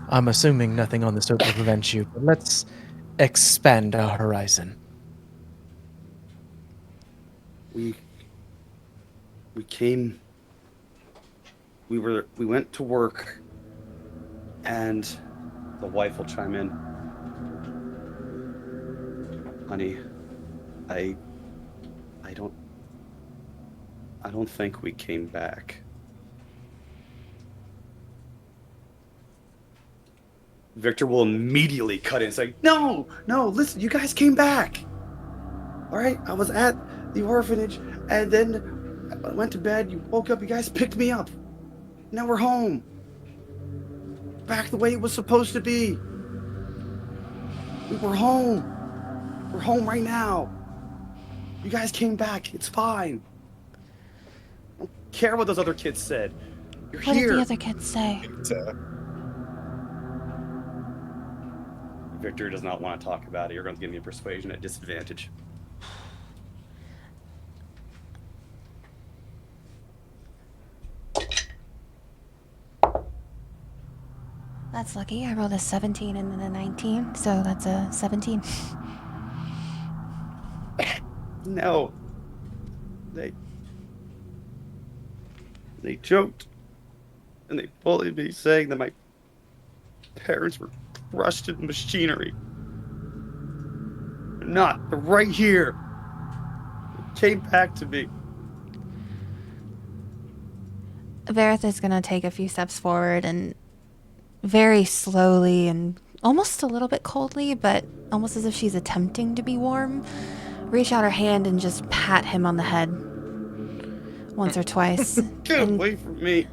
F: I'm assuming nothing on this earth will prevent you, but let's expand our horizon.
B: we came we went to work and the wife will chime in. Honey, I I don't think we came back. Victor will immediately cut in and say, no, listen, you guys came back. All right, I was at the orphanage and then I went to bed, you woke up, you guys picked me up. Now we're home. Back the way it was supposed to be. We were home. We're home right now. You guys came back. It's fine. I don't care what those other kids said. You're
A: What
B: here.
A: did the other kids say?
B: Victor does not want to talk about it. You're going to give me a persuasion at disadvantage.
A: That's lucky. I rolled a 17 and then a 19, so that's a 17.
B: No. They joked and they bullied me, saying that my parents were crushed in machinery. They're not. They're right here. They came back to me.
A: Vareth is going to take a few steps forward and very slowly and almost a little bit coldly, but almost as if she's attempting to be warm, reach out her hand and just pat him on the head once or twice.
B: Get away from me.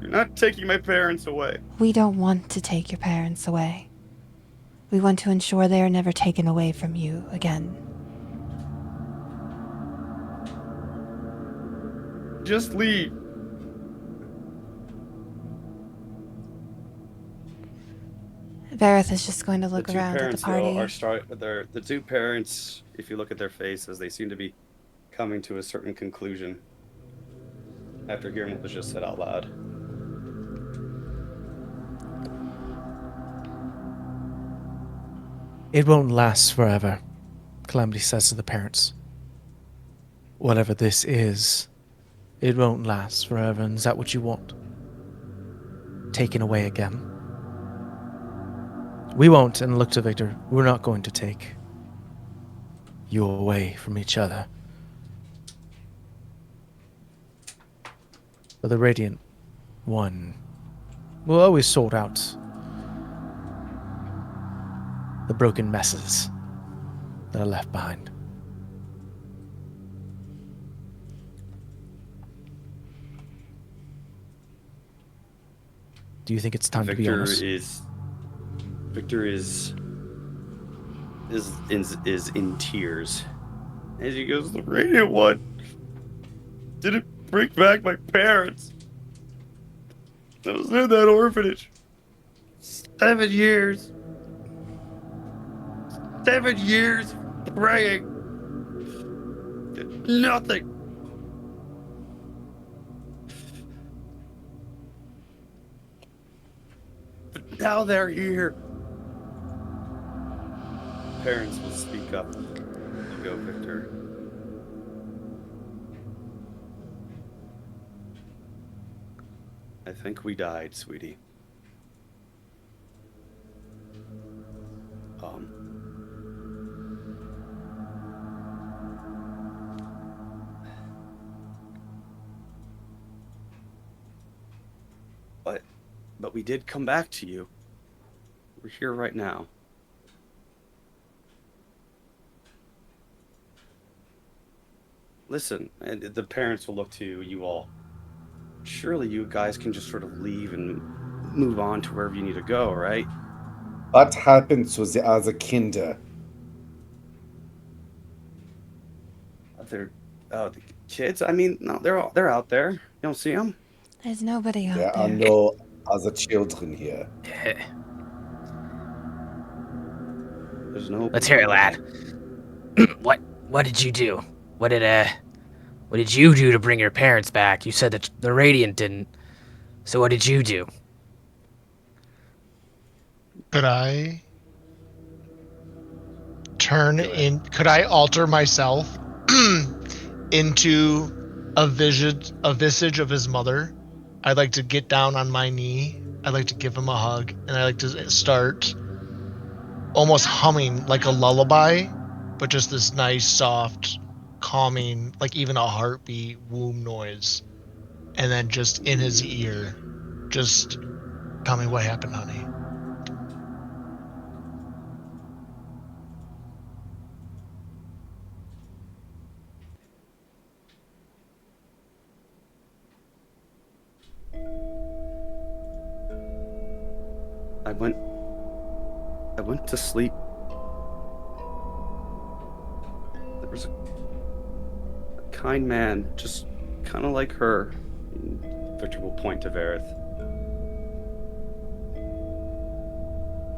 B: You're not taking my parents away.
A: We don't want to take your parents away. We want to ensure they are never taken away from you again.
B: Just leave.
A: Vareth is just going to look
B: The two
A: around at the
B: parents,
A: party.
B: though, the two parents, if you look at their faces, they seem to be coming to a certain conclusion after hearing what was just said out loud.
F: It won't last forever, Calamity says to the parents. Whatever this is, it won't last forever, and is that what you want? Taken away again? We won't, and look to Victor, we're not going to take you away from each other. But the Radiant One will always sort out the broken messes that are left behind. Do you think it's time to be honest?
B: Victor is in tears as he goes, the Radiant One didn't bring back my parents. I was in that orphanage 7 years. 7 years praying. Did nothing. But now they're here. Parents will speak up. You go, Victor. I think we died, sweetie. But we did come back to you. We're here right now. listen, the parents will look to you all. Surely you guys can just sort of leave and move on to wherever you need to go, right?
G: What happened to the other kinder?
B: The kids? I mean, no, they're out there. You don't see them?
A: There's nobody out
G: There are
A: there.
G: no other children here.
B: There's no.
C: Let's hear it, lad. What did you do? What did you do to bring your parents back? You said that the Radiant didn't. So what did you do?
E: Could I could I alter myself into a visage of his mother? I'd like to get down on my knee. I'd like to give him a hug, and I like to start almost humming like a lullaby, but just this nice, soft, calming, like even a heartbeat womb noise. And then just in his ear, just tell me what happened, honey.
B: I went to sleep. There was a kind man, just kind of like her. Victor will point to Vareth.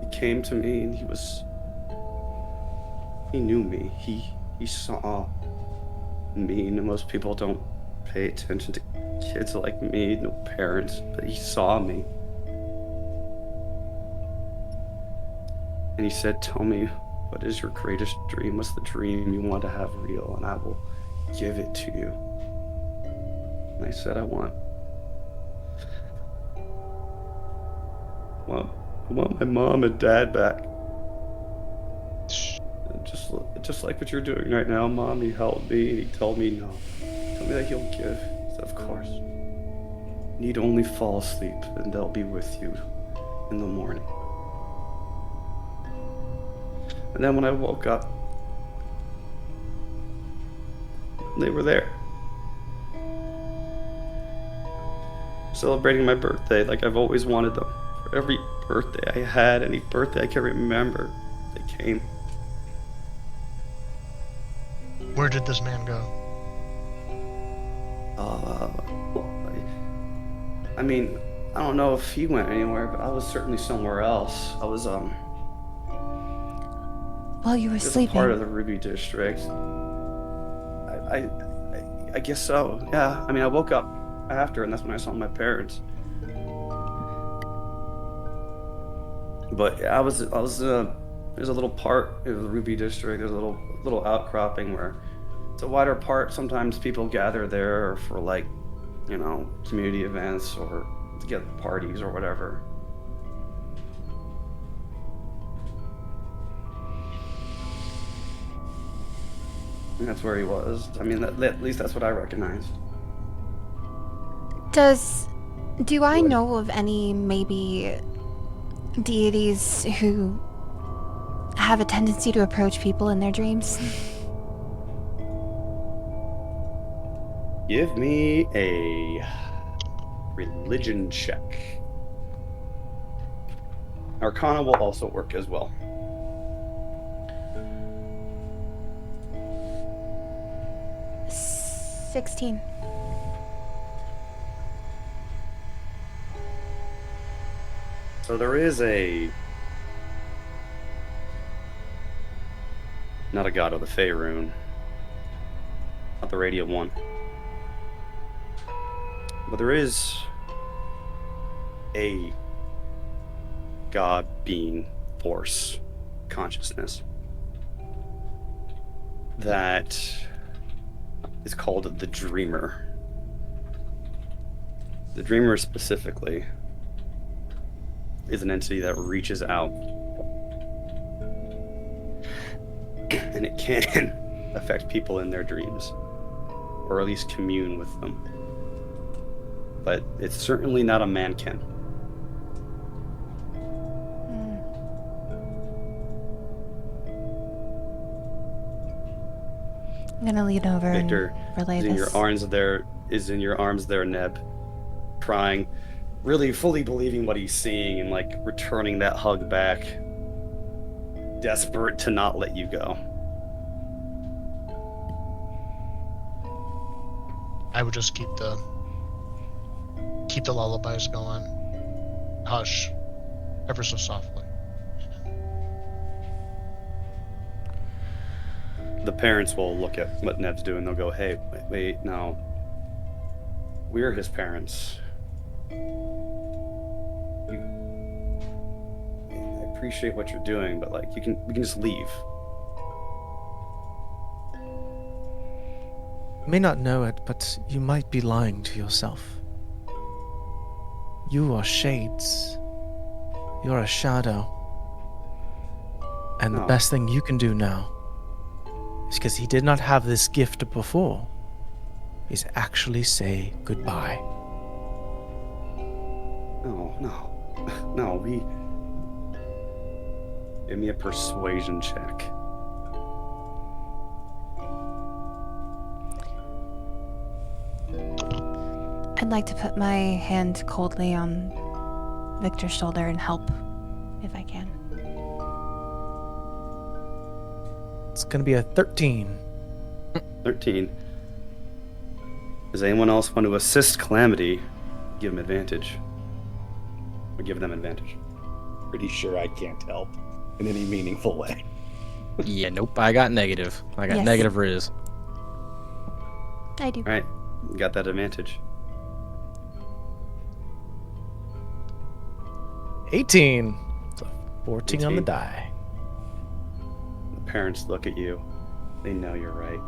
B: He came to me and he knew me. He saw me. And most people don't pay attention to kids like me, no parents, but he saw me. And he said, tell me, what is your greatest dream? What's the dream you want to have real? And I will give it to you. And I said, I want my mom and dad back. Just like what you're doing right now, Mom. He held me and he told me no. Told me that he'll give. I said, of course. You need only fall asleep and they'll be with you in the morning. And then when I woke up, they were there. Celebrating my birthday like I've always wanted them. For every birthday I had, any birthday I can remember, they came.
E: Where did this man go?
B: I mean, I don't know if he went anywhere, but I was certainly somewhere else. I was,
A: While you were sleeping.
B: Part of the Ruby District. I guess so. Yeah. I mean, I woke up after, and that's when I saw my parents. But yeah, there's a little part of the Ruby District. There's a little outcropping where it's a wider part. Sometimes people gather there for community events or to get parties or whatever. And that's where he was. I mean, at least that's what I recognized.
A: Do I know of any, maybe, deities who have a tendency to approach people in their dreams?
B: Give me a religion check. Arcana will also work as well.
A: 16.
B: So there is not a god of the Faerun, not the Radiant One, but there is a god, being, force, consciousness that is called the Dreamer. The Dreamer specifically is an entity that reaches out and it can affect people in their dreams, or at least commune with them. But it's certainly not a mankin.
A: I'm gonna lean over
B: Victor
A: and relay
B: is in
A: this.
B: your arms there, Neb, crying, really fully believing what he's seeing and like returning that hug back, desperate to not let you go.
E: I would just keep the lullabies going. Hush, ever so softly.
B: The parents will look at what Neb's doing. They'll go, "Hey, wait, no. We're his parents. I appreciate what you're doing, but like, we can just leave."
F: You may not know it, but you might be lying to yourself. You are shades. You're a shadow. And the
B: No.
F: best thing you can do now is, because he did not have this gift before, is actually say goodbye.
B: No, we... Give me a persuasion check.
A: I'd like to put my hand coldly on Victor's shoulder and help, if I can.
F: It's going to be a 13.
B: 13. Does anyone else want to assist Calamity? Give him advantage. Or give them advantage.
D: Pretty sure I can't help in any meaningful way.
C: Yeah, nope. I got negative. I got
A: Yes.
C: negative riz.
A: I do.
B: Alright, got that advantage.
F: 18. So 14 on the
B: 18.
F: die.
B: The parents look at you. They know you're right.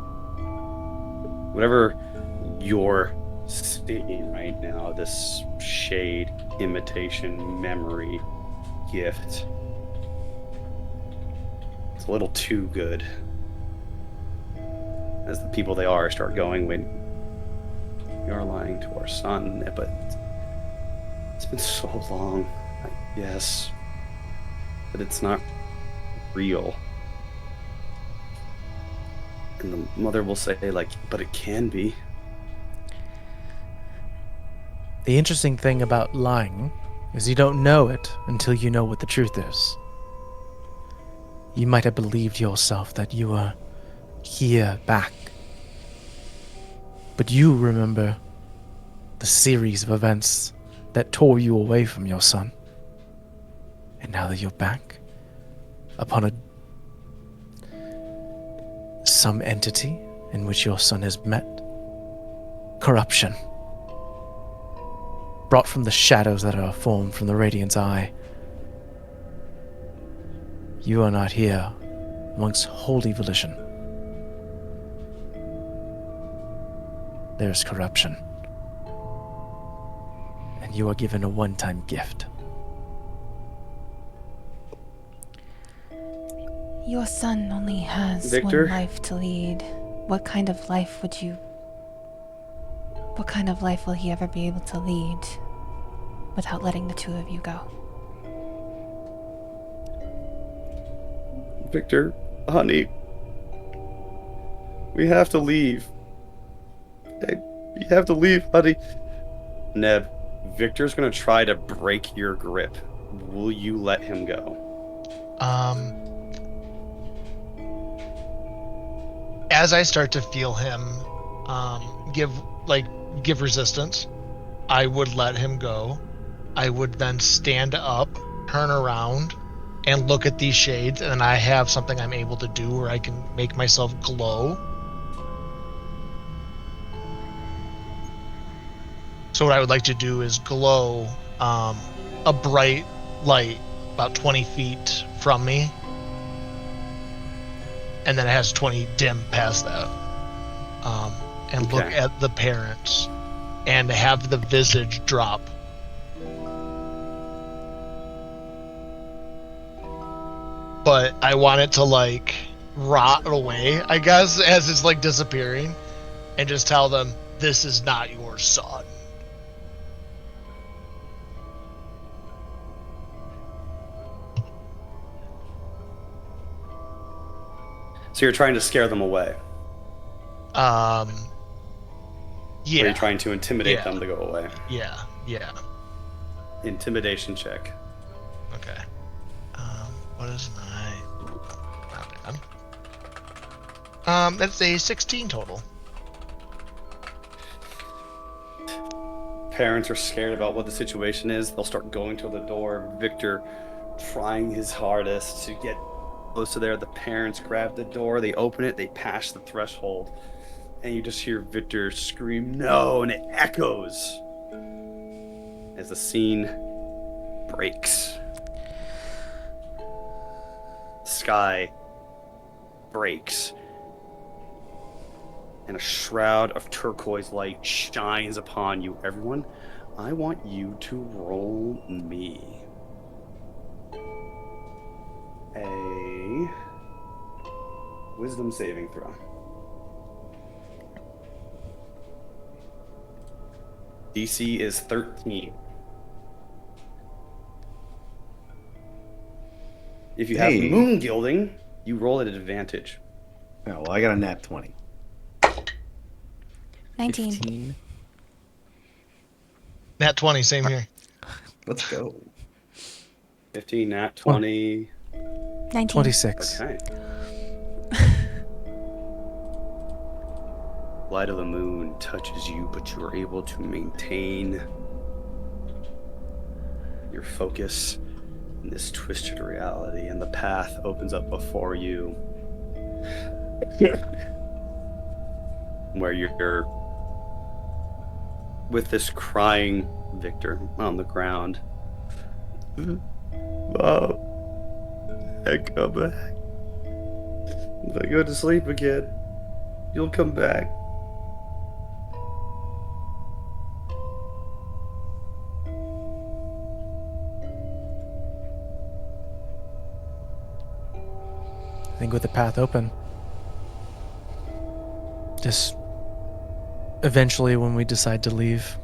B: Whatever you're seeing right now, this shade, imitation, memory, gift, it's a little too good. As the people they are start going, when we are lying to our son, but it's been so long. Yes, but it's not real. And the mother will say, like, but it can be.
F: The interesting thing about lying is you don't know it until you know what the truth is. You might have believed yourself that you were here back, but you remember the series of events that tore you away from your son. And now that you're back upon some entity in which your son has met, corruption, brought from the shadows that are formed from the Radiant's eye. You are not here amongst holy volition. There is corruption. And you are given a one-time gift.
A: Your son only has
B: Victor?
A: one life to lead. What kind of life will he ever be able to lead without letting the two of you go?
B: Victor, honey, we have to leave. You have to leave, honey. Neb, Victor's gonna try to break your grip. Will you let him go?
E: As I start to feel him give resistance, I would let him go. I would then stand up, turn around, and look at these shades, and I have something I'm able to do where I can make myself glow. So what I would like to do is glow a bright light about 20 feet from me, and then it has 20 dim past that, and
B: Okay.
E: look at the parents and have the visage drop. But I want it to like rot away, I guess, as it's like disappearing, and just tell them, this is not your son.
B: So you're trying to scare them away.
E: Yeah.
B: Or you're trying to intimidate
E: Yeah.
B: them to go away.
E: Yeah.
B: Intimidation check.
E: Okay. What is my... Not bad. That's a 16 total.
B: Parents are scared about what the situation is. They'll start going to the door. Victor trying his hardest to get close to there. The parents grab the door. They open it. They pass the threshold. And you just hear Victor scream, "No!" And it echoes as the scene breaks. The sky breaks. And a shroud of turquoise light shines upon you. Everyone, I want you to roll me a wisdom saving throw. DC is 13. If you have
D: Hey.
B: moon gilding, you roll at advantage.
D: Oh, well, I got a nat 20.
A: 19.
C: 15.
E: Nat 20, same here.
D: Let's go.
B: 15, nat 20.
A: 19.
F: 26.
B: Okay. Light of the moon touches you, but you are able to maintain your focus in this twisted reality, and the path opens up before you where you're with this crying Victor on the ground. Mom, I come back. If I go to sleep again, you'll come back.
F: I think with the path open, just eventually when we decide to leave,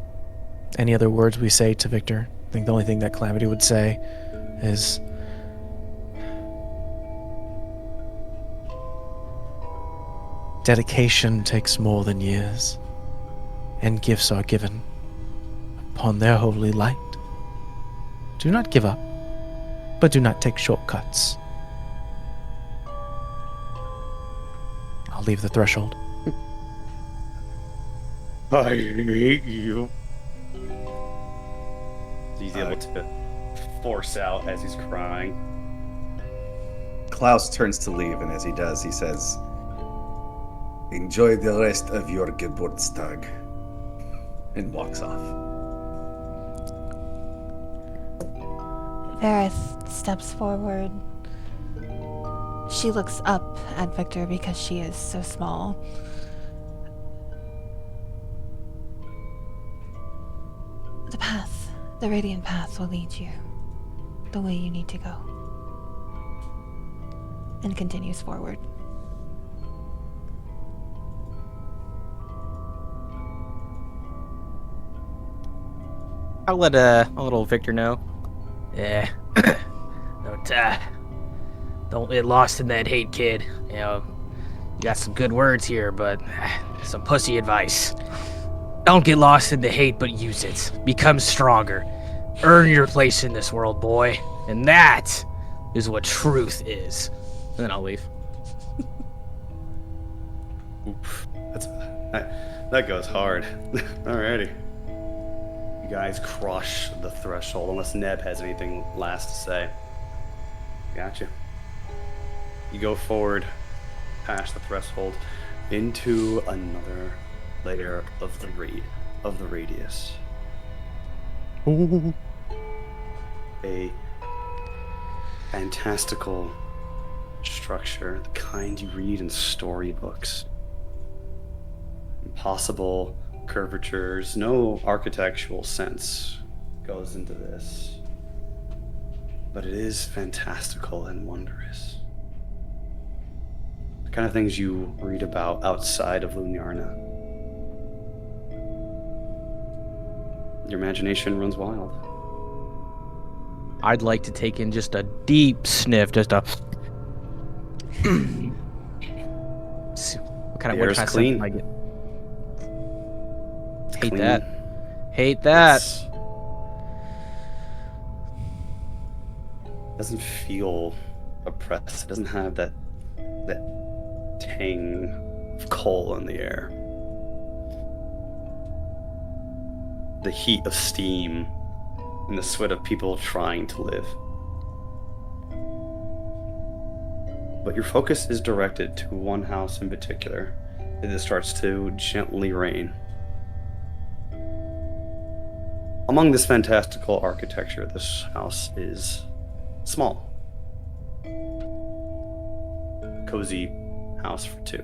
F: any other words we say to Victor, I think the only thing that Calamity would say is, dedication takes more than years, and gifts are given upon their holy light. Do not give up, but do not take shortcuts. I'll leave the threshold.
B: I hate you. He's able to force out as he's crying.
D: Klaus turns to leave, and as he does, he says, "Enjoy the rest of your Geburtstag," and walks off.
A: Vareth steps forward. She looks up at Victor because she is so small. The path, the radiant path will lead you the way you need to go. And continues forward.
C: I'll let little Victor know. Yeah. Don't get lost in that hate, kid. You know, you got some good words here, but some pussy advice. Don't get lost in the hate, but use it. Become stronger. Earn your place in this world, boy. And that is what truth is. And then I'll leave.
B: Oof. That goes hard. Alrighty. You guys crush the threshold, unless Neb has anything last to say. Gotcha. You go forward, past the threshold, into another layer of the radius. A fantastical structure, the kind you read in storybooks. Impossible curvatures, no architectural sense goes into this. But it is fantastical and wondrous. The kind of things you read about outside of Luyarnha. Your imagination runs wild.
C: I'd like to take in just a deep sniff, just a... What kind
B: The air's
C: of
B: clean.
C: I get?
B: It's
C: Hate
B: clean.
C: that. Hate that.
B: It doesn't feel oppressed. It doesn't have that tang of coal in the air. The heat of steam and the sweat of people trying to live. But your focus is directed to one house in particular. It starts to gently rain. Among this fantastical architecture, this house is small. Cozy house for two.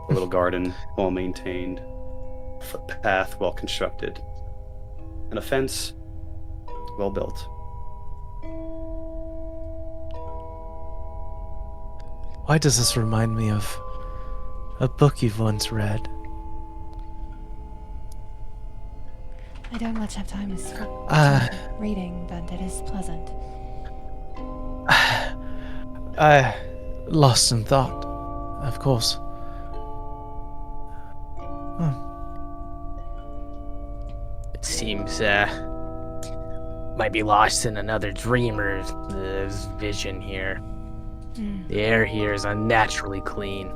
B: A little garden, well maintained. Footpath, well constructed. And a fence, well built.
F: Why does this remind me of a book you've once read?
A: I don't much have time for reading, but it is pleasant.
F: Lost in thought, of course.
C: It seems might be lost in another dreamer's vision here. The air here is unnaturally clean.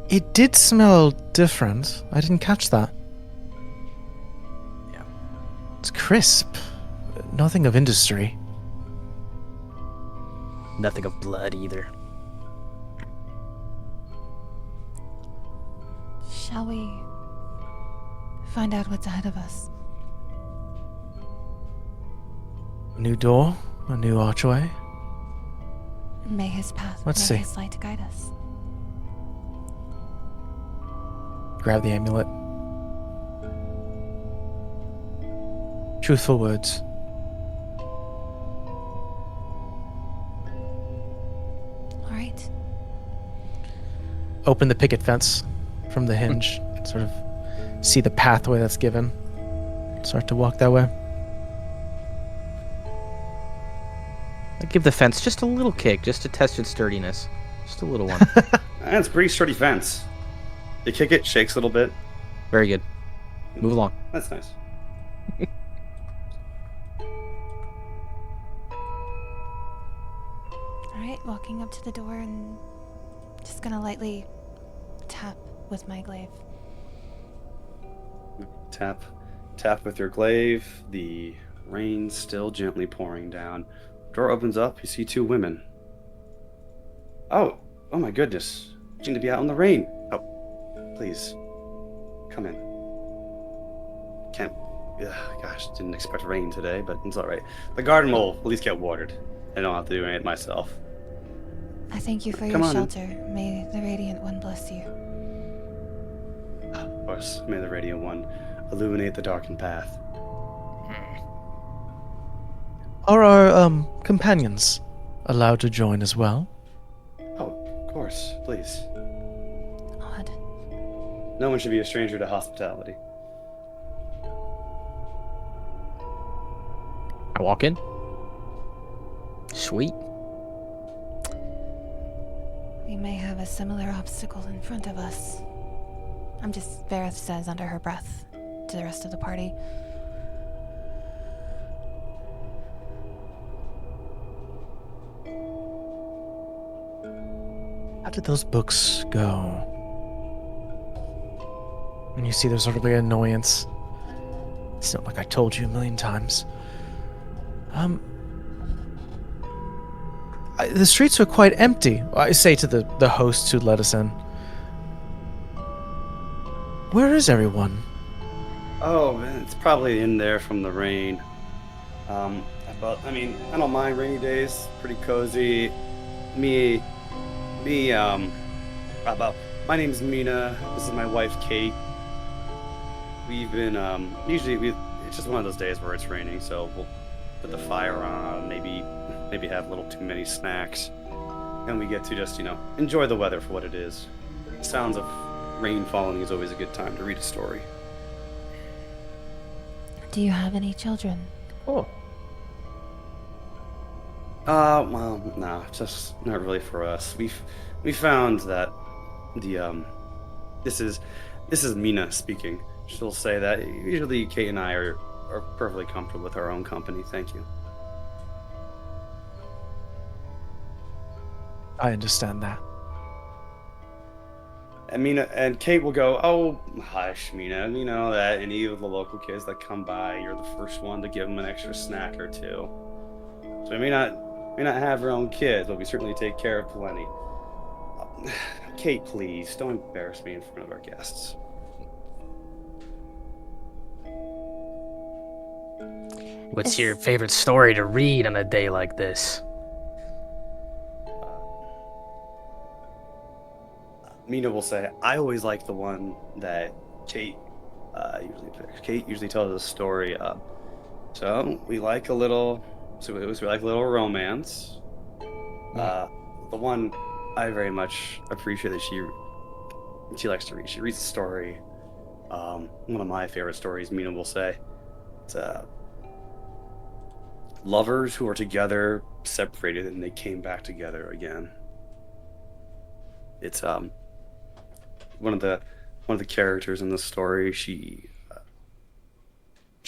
F: It did smell different. I didn't catch that.
C: Yeah.
F: It's crisp. Nothing of industry.
C: Nothing of blood either.
A: Shall we find out what's ahead of us?
F: A new door, a new archway.
A: May his path,
F: Let's
A: may
F: see.
A: his light guide us.
F: Grab the amulet. Truthful words.
A: All right.
F: Open the picket fence from the hinge. Sort of see the pathway that's given. Start to walk that way.
C: I give the fence just a little kick, just to test its sturdiness. Just a little one.
B: It's a pretty sturdy fence. You kick it, shakes a little bit.
C: Very good. Move along.
B: That's nice.
A: All right, walking up to the door and just gonna lightly tap with my glaive.
B: Tap with your glaive. The rain still gently pouring down. Door opens up. You see two women. Oh my goodness. You seem to be out in the rain. Oh, please, come in. Can't. Gosh, didn't expect rain today, but it's all right. The garden will at least get watered. I don't have to do any of it myself.
A: I thank you for
B: Come
A: your
B: on.
A: shelter. May the Radiant One bless you.
B: Of course, may the Radiant One illuminate the darkened path.
F: Are our companions allowed to join as well?
B: Oh, of course, please.
A: Odd.
B: No one should be a stranger to hospitality.
C: I walk in. Sweet.
A: We may have a similar obstacle in front of us. Vareth says under her breath to the rest of the party.
F: How did those books go? And you see there's sort of like annoyance. It's not like I told you a million times. The streets are quite empty, I say to the hosts who let us in. Where is everyone?
B: Oh, man, it's probably in there from the rain. But I mean, I don't mind rainy days. Pretty cozy. My name's Mina. This is my wife, Kate. We've been, it's just one of those days where it's raining, so we'll put the fire on, maybe have a little too many snacks, and we get to just, enjoy the weather for what it is. Sounds of rain falling is always a good time to read a story.
A: Do you have any children?
C: Oh.
B: Well, no, just not really for us. We found that the this is Mina speaking. She'll say that usually Kate and I are perfectly comfortable with our own company. Thank you.
F: I understand that.
B: And Mina and Kate will go, "Oh, hush, Mina. You know that any of the local kids that come by, you're the first one to give them an extra snack or two. So we may not have our own kids, but we certainly take care of plenty. Kate, please don't embarrass me in front of our guests."
C: What's your favorite story to read on a day like this?
B: Mina will say, "I always like the one that Kate usually picks. Kate usually tells a story. So we like a little romance. The one I very much appreciate that she likes to read. She reads a story. One of my favorite stories, Mina will say, it's lovers who are together, separated, and they came back together again. It's one of the characters in the story. She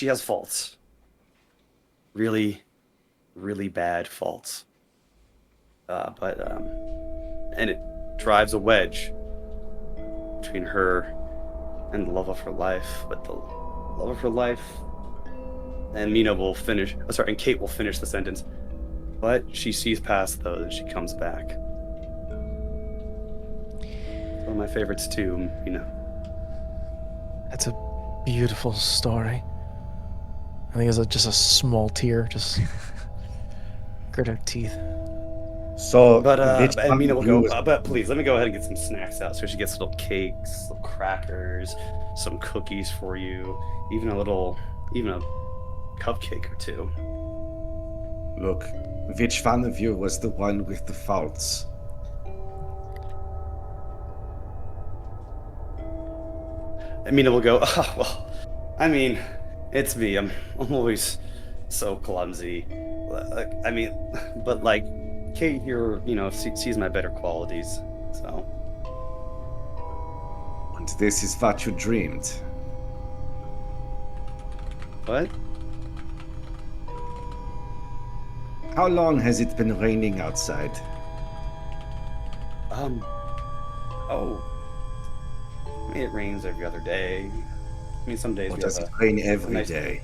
B: has faults, really, really bad faults. But it drives a wedge between her and the love of her life. But the love of her life, and Mina will finish. Oh, sorry, and Kate will finish the sentence. But she sees past those and she comes back. One of my favorites too, Mina.
F: That's a beautiful story. I think it's just a small tear, just grit her teeth.
D: So,
B: But
D: which
B: and
D: one
B: Mina
D: of
B: will
D: you
B: go.
D: is-
B: But please, let me go ahead and get some snacks out. So she gets little cakes, little crackers, some cookies for you, even a cupcake or two.
G: Look, which one of you was the one with the faults?
B: And Mina will go, "Oh, well, I mean, it's me. I'm always so clumsy. I mean, but like, Kate here, sees my better qualities. So,
G: And this is what you dreamed.
B: what?
G: How long has it been raining outside?
B: Oh, I mean, it rains every other day. I mean, some days
G: Or
B: we
G: does
B: have
G: it rain every
B: nice-
G: day?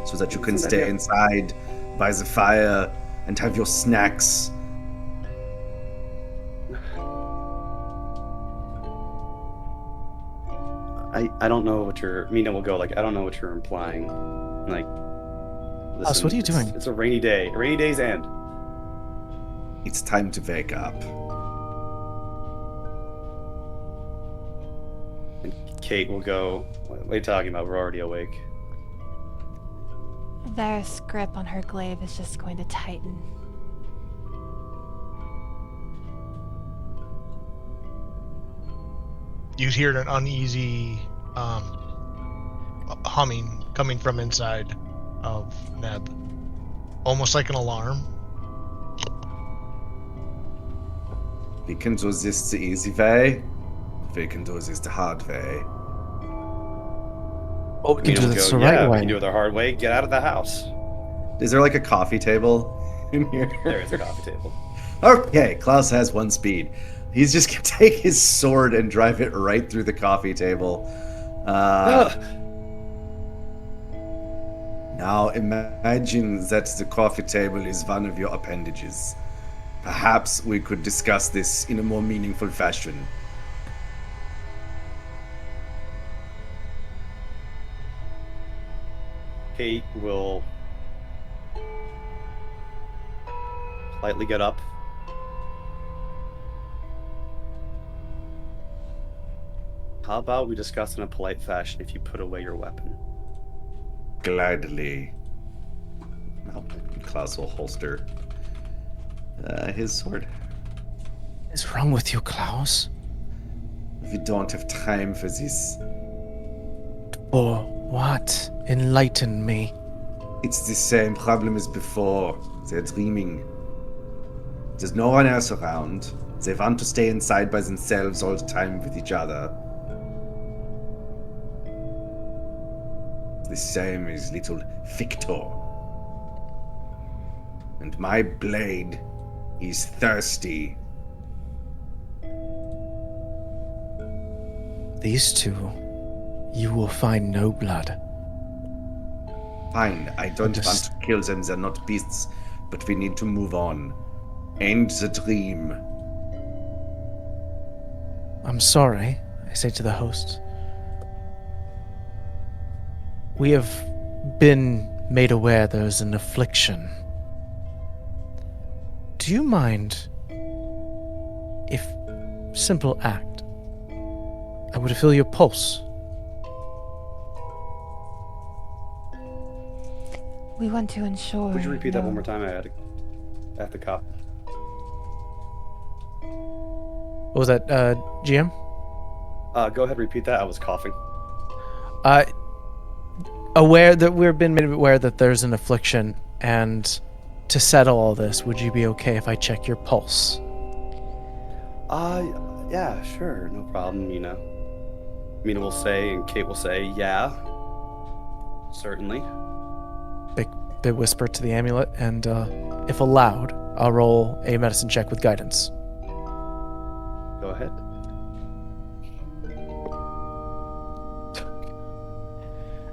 G: So that you can
B: Sometimes
G: stay
B: we have-
G: inside by the fire and have your snacks.
B: I don't know what Mina will go like, I don't know what you're implying. Like, listen,
F: what are you doing?
B: It's a rainy day. A rainy day's end.
G: It's time to wake up.
B: And Kate will go, what are you talking about? We're already awake.
A: Vareth's grip on her glaive is just going to tighten.
E: You hear an uneasy humming coming from inside of Neb, almost like an alarm.
G: We can do this the easy way. We can do this the hard way.
F: Oh, we can
B: Mina
F: do
B: will
F: this
B: go,
F: the right
B: yeah, we
F: way.
B: can do it the hard way. Get out of the house.
D: Is there like a coffee table in here?
B: There is a coffee table.
D: Okay, Klaus has one speed. He's just gonna take his sword and drive it right through the coffee table.
G: Now imagine that the coffee table is one of your appendages. Perhaps we could discuss this in a more meaningful fashion.
B: Kate will slightly get up. How about we discuss in a polite fashion if you put away your weapon?
G: Gladly.
D: Well, Klaus will holster his sword.
F: What is wrong with you, Klaus?
G: We don't have time for this.
F: Or what? Enlighten me.
G: It's the same problem as before. They're dreaming. There's no one else around. They want to stay inside by themselves all the time with each other. The same as little Victor. And my blade is thirsty.
F: These two, you will find no blood.
G: Fine, I don't want to kill them, they're not beasts, but we need to move on. End the dream.
F: I'm sorry, I say to the host. We have been made aware there's an affliction. Do you mind if, simple act, I would feel your pulse?
A: We want to ensure.
B: Would you repeat that one more time? I have to cop.
F: What was that, GM?
B: Go ahead, repeat that. I was coughing.
F: Aware that we've been made aware that there's an affliction, and to settle all this, would you be okay if I check your pulse?
B: Yeah, sure, no problem, Mina. Mina will say, and Kate will say, yeah, certainly.
F: They whisper to the amulet, and if allowed, I'll roll a medicine check with guidance.
B: Go ahead.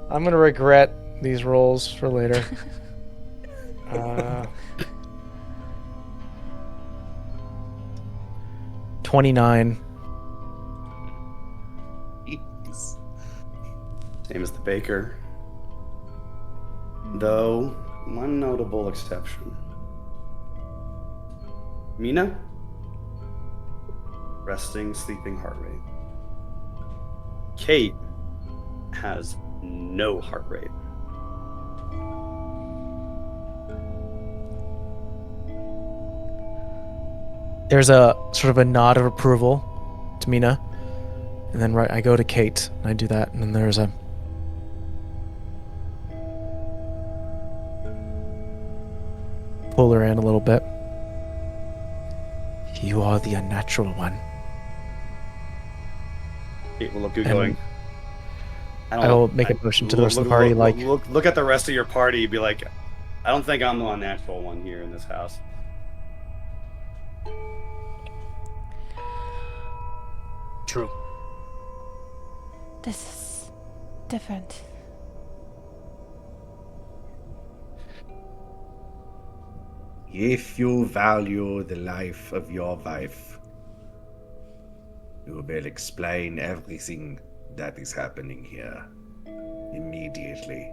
F: I'm gonna regret these rolls for later. 29.
B: Same as the baker. Though, one notable exception. Mina? Resting, sleeping heart rate. Kate has no heart rate.
F: There's a sort of a nod of approval to Mina, and then I go to Kate and I do that, and then there's a pull her in a little bit. You are the unnatural one.
B: Kate will look good
F: And
B: going.
F: I will make a motion to the rest of the party, like...
B: Look at the rest of your party, be like, I don't think I'm the unnatural one here in this house.
E: True.
A: This is different.
G: If you value the life of your wife, you will explain everything that is happening here immediately.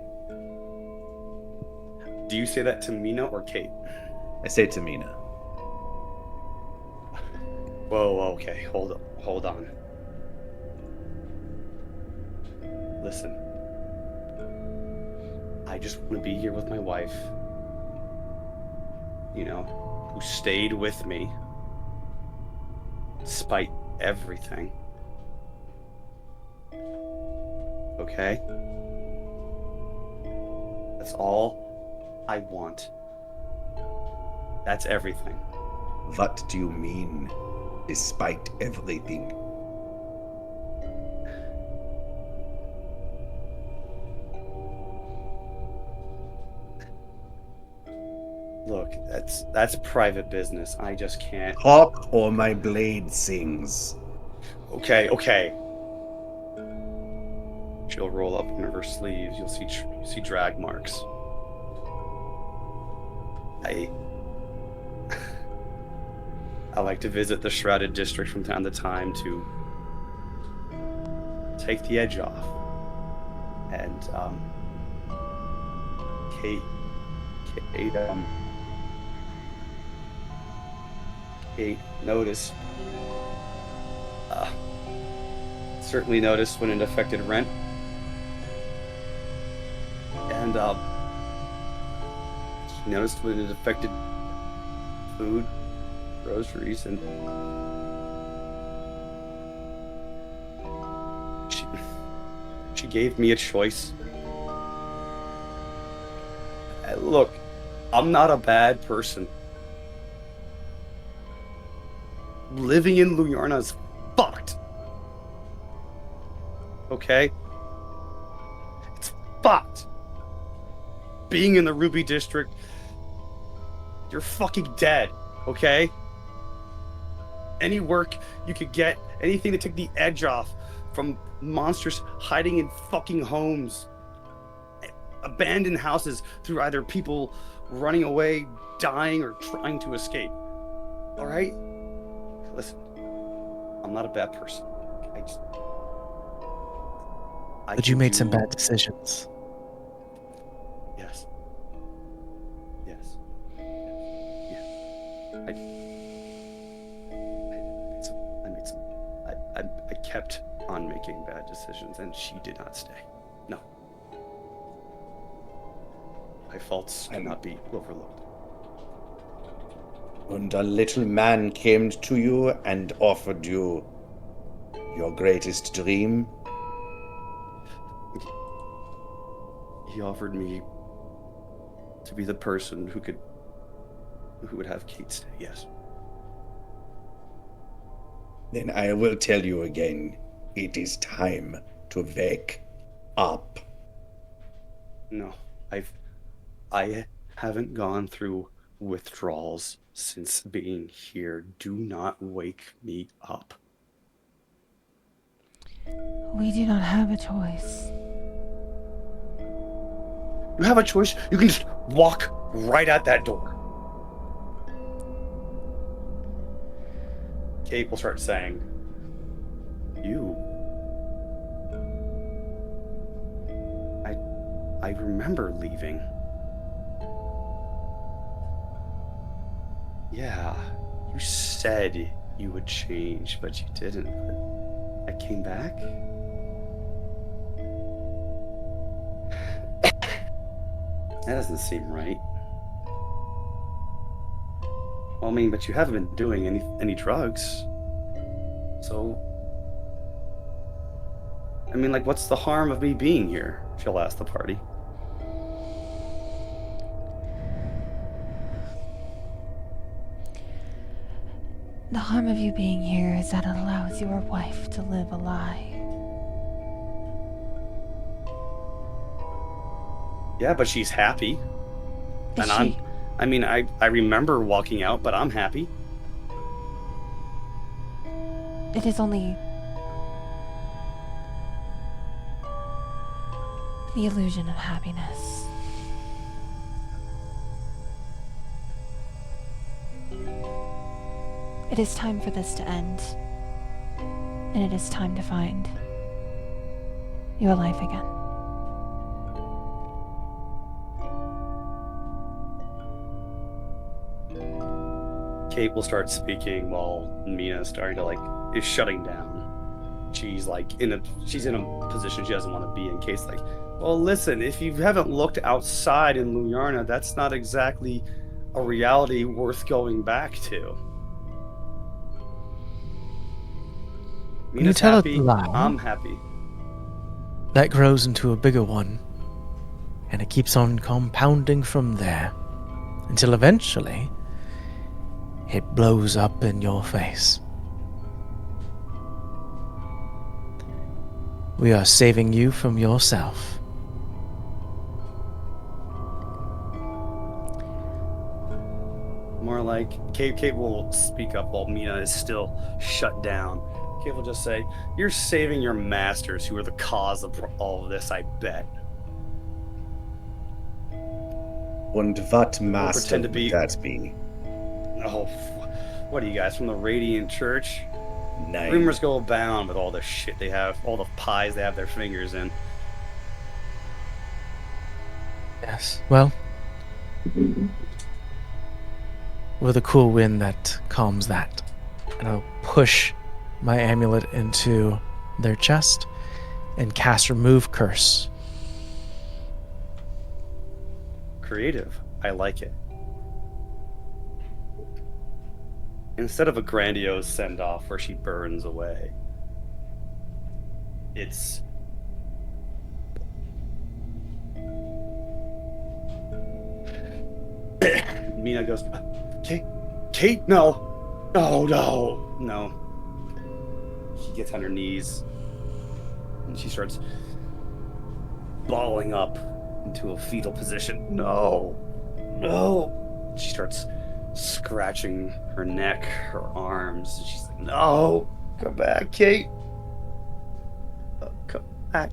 B: Do you say that to Mina or Kate?
G: I say to Mina.
B: Whoa, okay, hold on. Listen. I just want to be here with my wife. You know, who stayed with me despite everything. Okay? That's all I want. That's everything.
G: What do you mean, despite everything?
B: Look, that's private business. I just can't.
G: Talk or my blade sings.
B: Okay. She'll roll up one of her sleeves. You'll see drag marks. I like to visit the Shrouded District from time to time to take the edge off. And Kate noticed. Certainly noticed when it affected rent. And she noticed when it affected food, groceries, and she gave me a choice. Look, I'm not a bad person. Living in Luyarnha is fucked. Okay? It's fucked. Being in the Ruby District, you're fucking dead, okay? Any work you could get, anything to take the edge off from monsters hiding in fucking homes, abandoned houses through either people running away, dying, or trying to escape. All right? Listen, I'm not a bad person.
F: But you made some bad decisions.
B: Yes. Yes. Yeah. I made some. I kept on making bad decisions, and she did not stay. No. My faults cannot be overlooked.
G: And a little man came to you and offered you your greatest dream.
B: He offered me to be the person who would have Kate stay, yes.
G: Then I will tell you again, it is time to wake up.
B: No, I haven't gone through withdrawals since being here. Do not wake me up.
A: We do not have a choice.
B: You have a choice. You can just walk right at that door. Kate will start saying, I remember leaving. Yeah, you said you would change, but you didn't. But I came back? That doesn't seem right. Well, I mean, but you haven't been doing any drugs. So, I mean, like, what's the harm of me being here? She'll ask the party.
A: The harm of you being here is that it allows your wife to live a lie.
B: Yeah, but she's happy.
A: Is
B: And
A: she?
B: I remember walking out, but I'm happy.
A: It is only the illusion of happiness. It is time for this to end, and it is time to find your life again.
B: Kate will start speaking while Mina's starting to is shutting down. She's in a position she doesn't want to be in. Kate's like, well, listen, if you haven't looked outside in Luyarnha, that's not exactly a reality worth going back to.
F: When you
B: Mina's
F: tell
B: happy.
F: a lie,
B: I'm happy.
F: that grows into a bigger one, and it keeps on compounding from there, until eventually it blows up in your face. We are saving you from yourself.
B: More like Kate will speak up while Mina is still shut down. Kate will just say, you're saving your masters who are the cause of all of this, I bet.
G: And what master
B: pretend to
G: would
B: be-
G: that be?
B: Oh, what are you guys, from the Radiant Church?
G: Nine.
B: Rumors go abound with all the shit they have, all the pies they have their fingers in.
F: Yes. Well, with a cool wind that calms that, and I'll push my amulet into their chest and cast Remove Curse.
B: Creative. I like it. Instead of a grandiose send-off where she burns away, it's Mina goes, Kate, Kate, no, no. She gets on her knees and she starts balling up into a fetal position. No. She starts scratching her neck, her arms, and she's like, no, come back, Kate. Come back.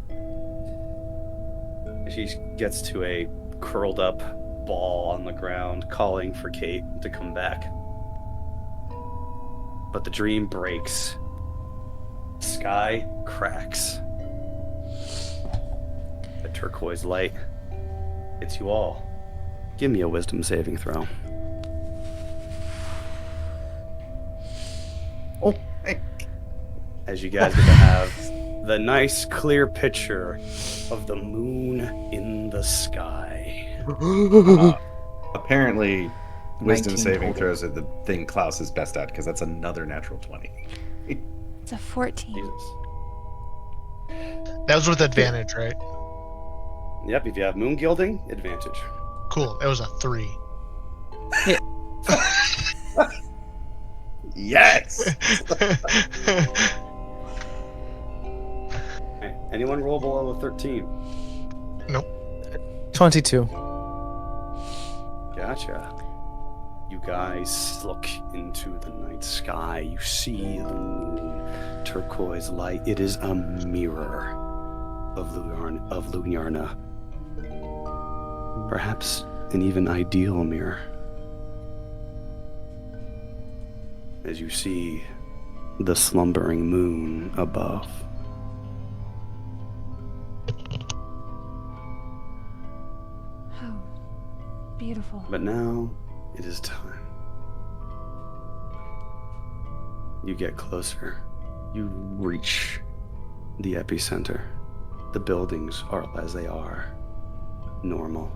B: And she gets to a curled up ball on the ground, calling for Kate to come back. But the dream breaks. The sky cracks. The turquoise light hits you all. Give me a wisdom saving throw.
D: Oh, hey.
B: As you guys get to have the nice, clear picture of the moon in the sky.
D: Apparently, wisdom
F: 19
D: saving
F: total.
D: throws are the thing Klaus is best at, because that's another natural 20.
A: It's a 14.
B: Jesus.
E: That was with advantage, right?
B: Yep, if you have moon gilding, advantage.
E: Cool. It was a 3.
D: Yes!
B: Right. Anyone roll below a 13?
E: Nope.
F: 22.
B: Gotcha. You guys look into the night sky. You see the moon, turquoise light. It is a mirror of Luyarnha. Perhaps an even ideal mirror. As you see the slumbering moon above.
A: Oh, beautiful.
B: But now it is time. You get closer. You reach the epicenter. The buildings are as they are. Normal.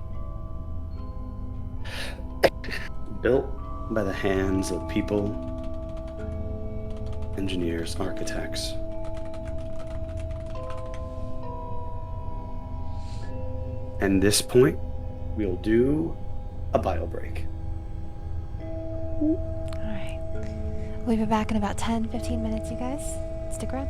B: Built by the hands of people, engineers, architects. And this point, we'll do a bio break.
A: All right. We'll be back in about 10, 15 minutes, you guys. Stick around.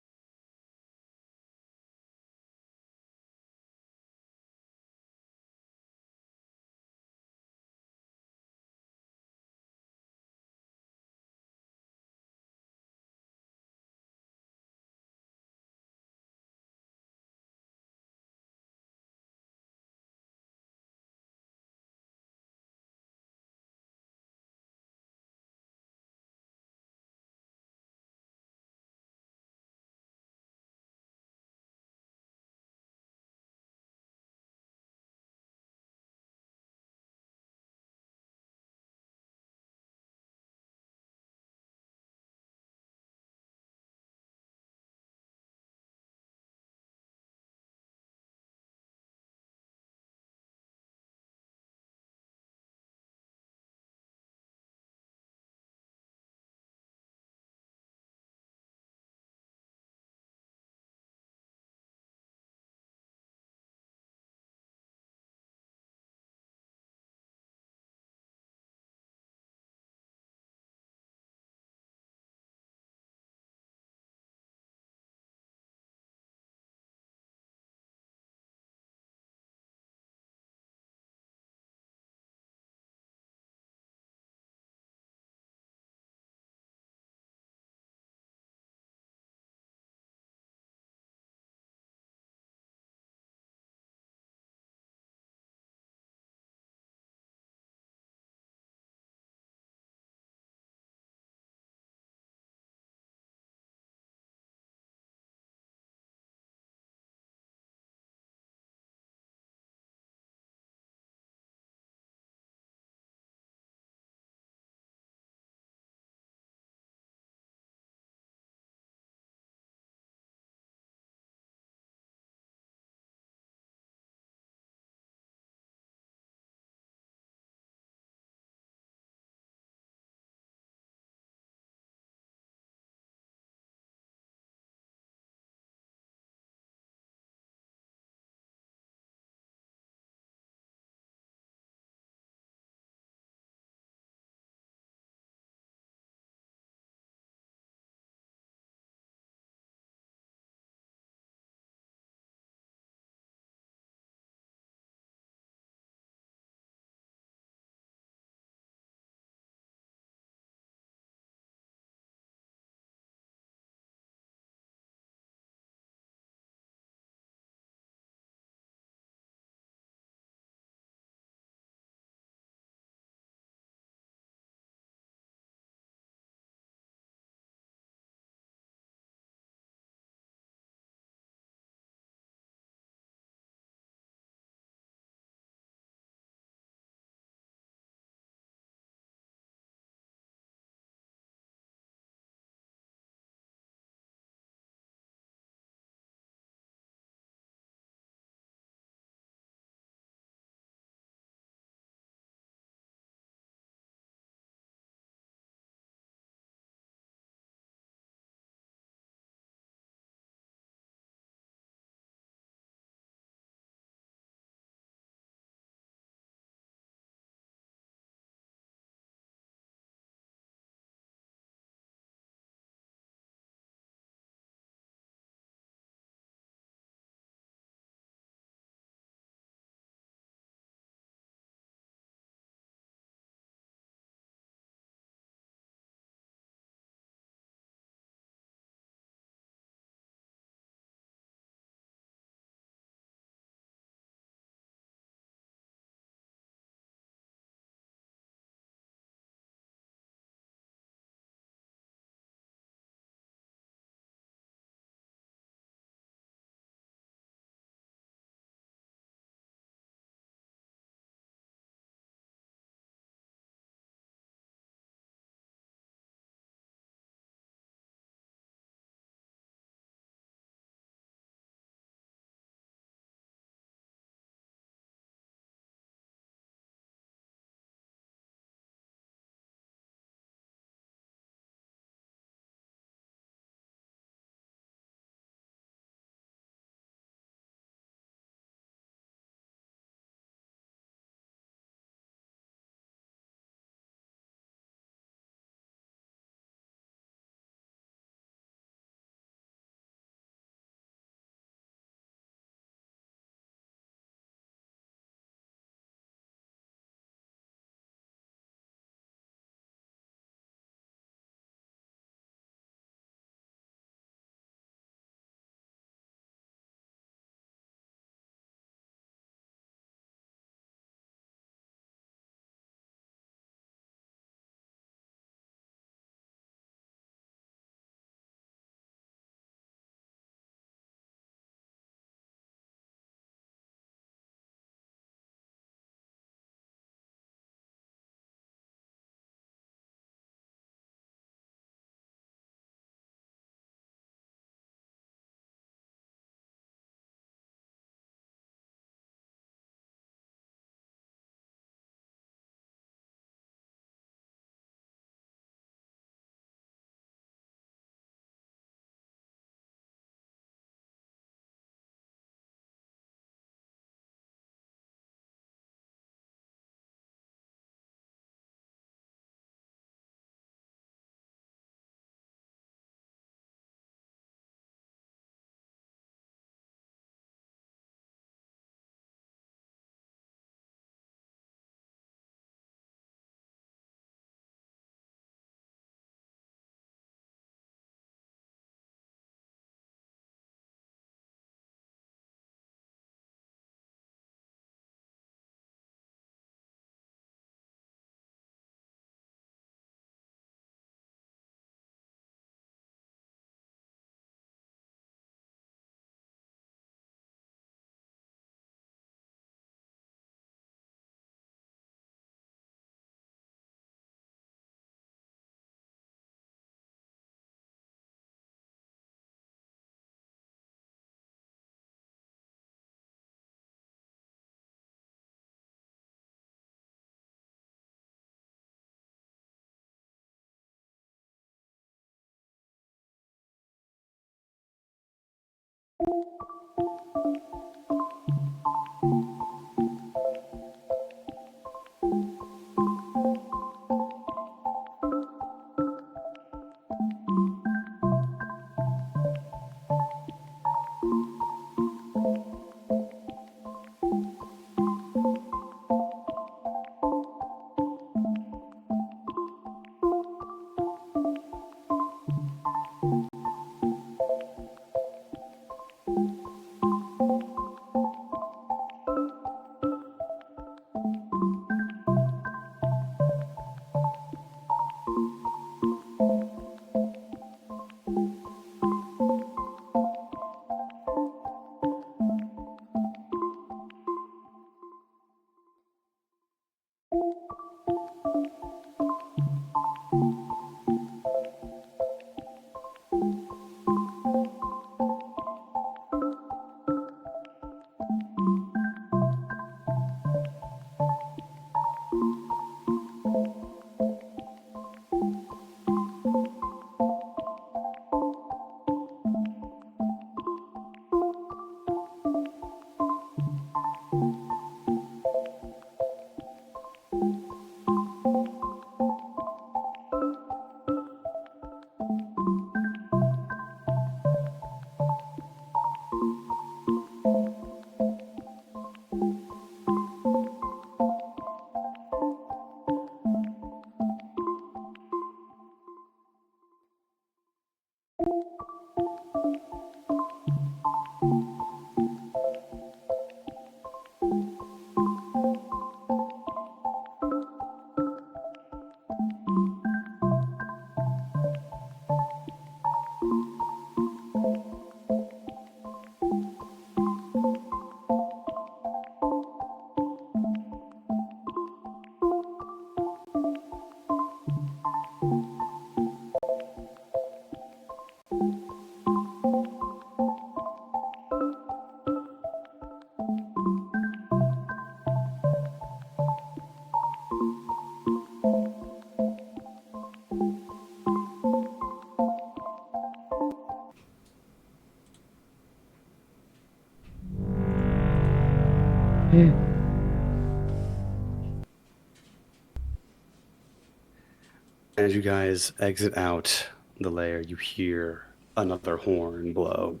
B: As you guys exit out the lair, you hear another horn blow.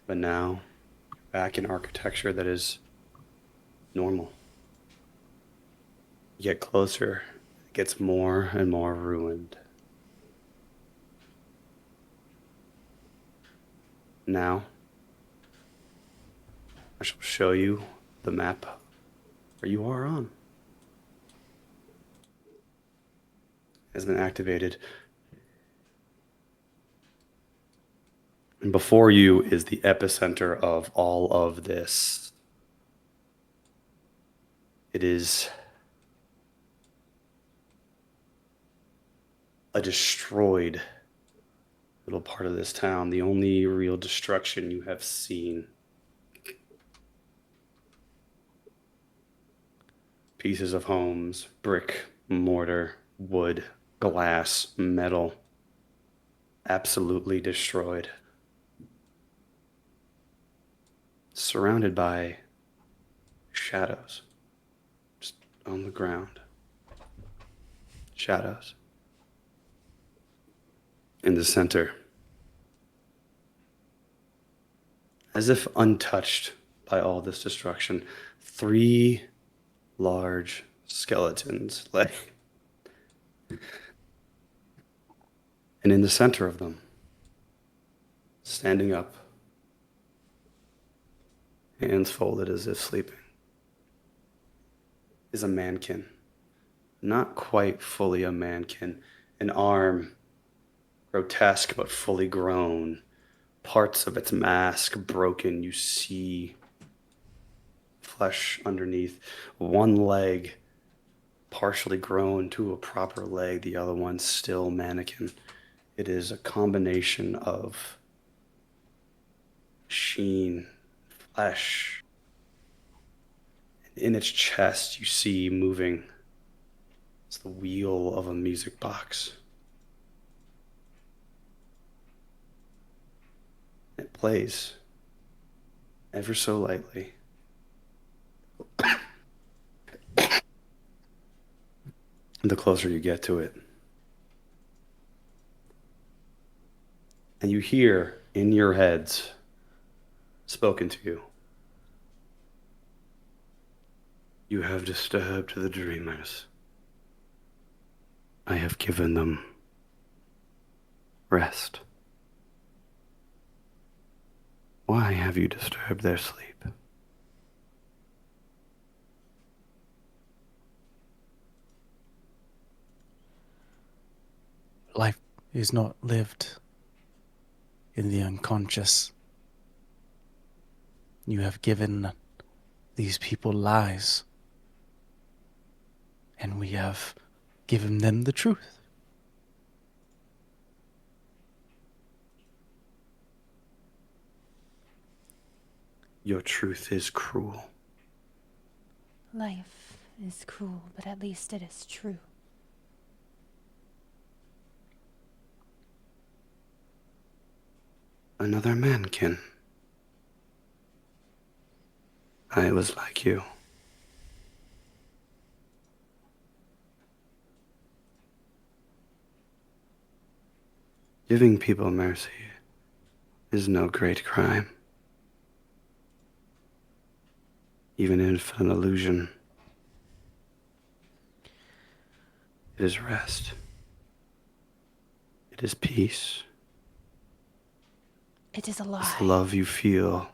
B: But now, back in architecture that is normal. You get closer, it gets more and more ruined. Now, I shall show you the map where you are on. It has been activated. And before you is the epicenter of all of this. It is a destroyed little part of this town, the only real destruction you have seen. Pieces of homes, brick, mortar, wood, glass, metal, absolutely destroyed. Surrounded by shadows, just on the ground. Shadows. In the center, as if untouched by all this destruction, 3 large skeletons lay. And in the center of them, standing up, hands folded as if sleeping, is a mannequin. Not quite fully a mannequin. An arm, grotesque but fully grown. Parts of its mask broken. You see flesh underneath. One leg partially grown to a proper leg. The other one still mannequin. It is a combination of sheen, flesh. In its chest, you see moving. It's the wheel of a music box. It plays ever so lightly. The closer you get to it. And you hear in your heads spoken to you. You have disturbed the dreamers. I have given them rest. Why have you disturbed their sleep?
F: Life is not lived in the unconscious. You have given these people lies, and we have given them the truth.
B: Your truth is cruel.
A: Life is cruel, but at least it is true.
B: Another mannequin. I was like you. Giving people mercy is no great crime. Even if an illusion. It is rest. It is peace.
A: It is a lie.
B: It's the love you feel.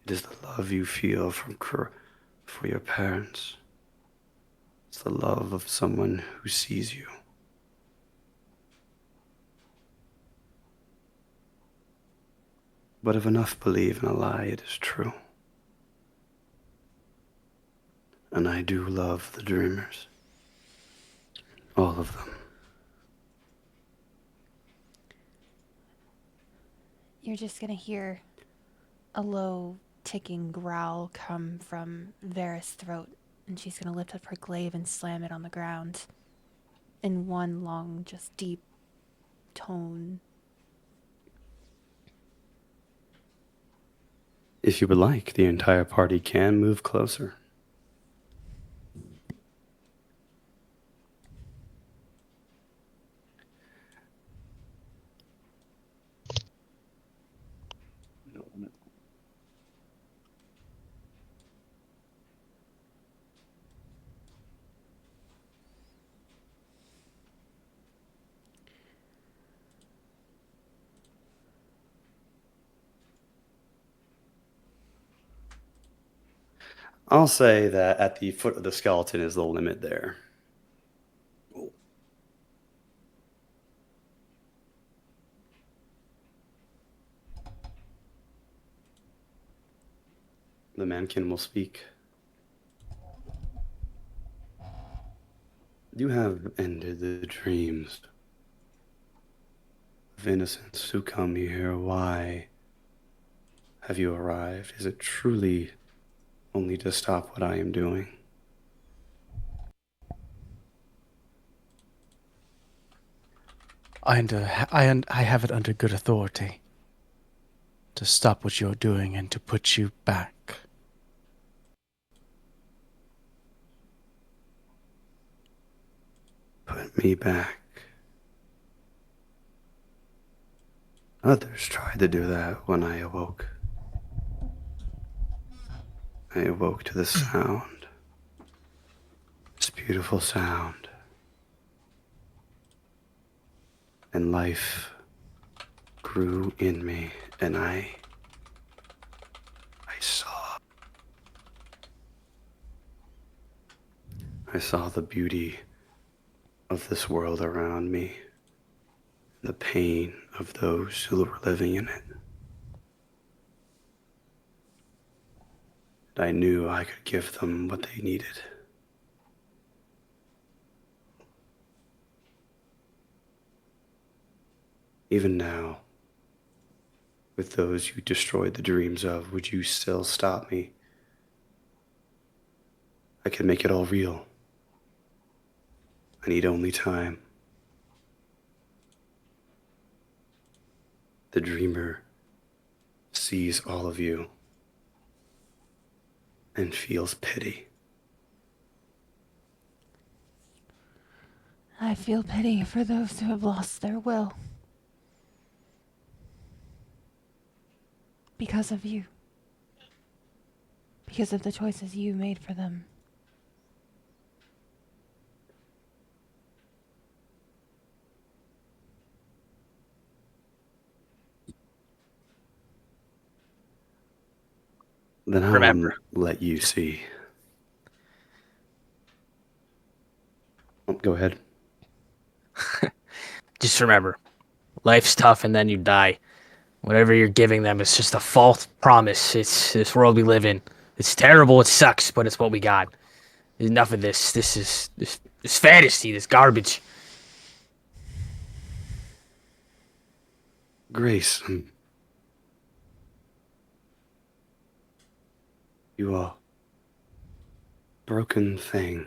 B: It is the love you feel for your parents. It's the love of someone who sees you. But if enough believe in a lie, it is true. And I do love the dreamers. All of them.
A: You're just gonna hear a low ticking growl come from Vareth's throat, and she's gonna lift up her glaive and slam it on the ground in one long, just deep tone.
B: If you would like, the entire party can move closer. I'll say that at the foot of the skeleton is the limit there. The mannequin will speak. You have ended the dreams of innocents who come here. Why have you arrived? Is it truly only to stop what I am doing?
F: I have it under good authority to stop what you're doing and to put you back.
B: Put me back. Others tried to do that when I awoke. I awoke to the sound. This beautiful sound. And life grew in me, and I saw the beauty of this world around me, the pain of those who were living in it. And I knew I could give them what they needed. Even now, with those you destroyed the dreams of, would you still stop me? I can make it all real. I need only time. The dreamer sees all of you and feels pity.
A: I feel pity for those who have lost their will. Because of you. Because of the choices you made for them.
B: Then I'll
C: Remember.
B: let you see. Oh, go ahead.
C: Just remember, life's tough and then you die. Whatever you're giving them is just a false promise. It's this world we live in. It's terrible, it sucks, but it's what we got. Enough of this. This is this fantasy, this garbage.
B: Grayson. You are broken thing.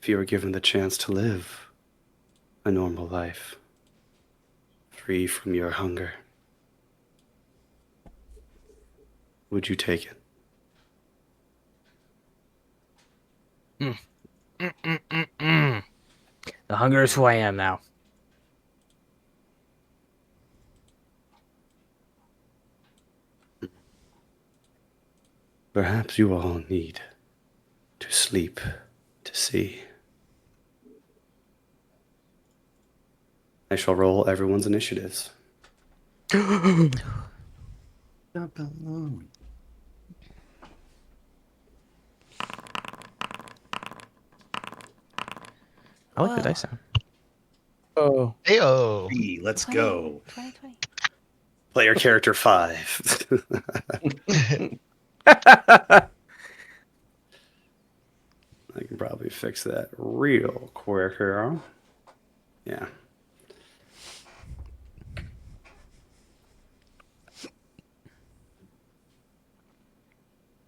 B: If you were given the chance to live a normal life, free from your hunger, would you take it?
C: The hunger is who I am now.
B: Perhaps you all need to sleep to see. I shall roll everyone's initiatives.
D: Not alone.
C: I like the dice sound.
F: Oh,
E: Heyo.
D: Hey, let's go.
A: 20.
B: Player character 5. I can probably fix that real quick here. Yeah.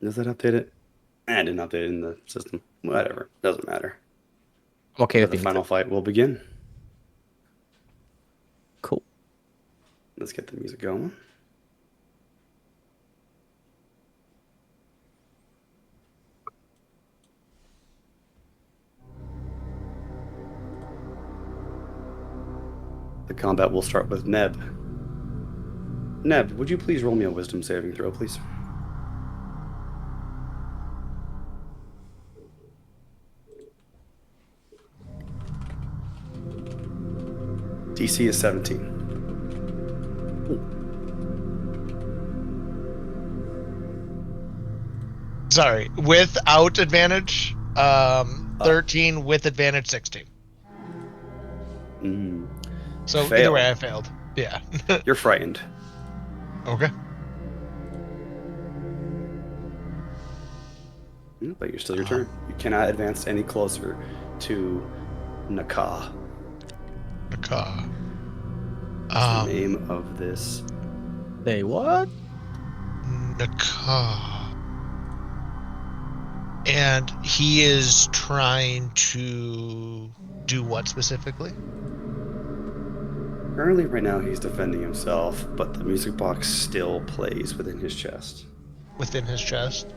B: Does that update it? I didn't update it in the system. Whatever. Doesn't matter.
C: I'm okay with
B: The
C: the
B: final fight will begin.
C: Cool.
B: Let's get the music going. The combat will start with Neb. Neb, would you please roll me a wisdom saving throw, please? DC is 17.
E: Sorry, without advantage, 13 with advantage, 16. So
B: Fail.
E: either way, I failed. Yeah.
B: You're frightened.
E: Okay.
B: But you're still your turn. You cannot advance any closer to Naka.
E: Naka.
B: That's the name of this.
C: They what?
E: Naka. And he is trying to do what specifically?
B: Currently, right now, he's defending himself, but the music box still plays within his chest.
E: Within his chest?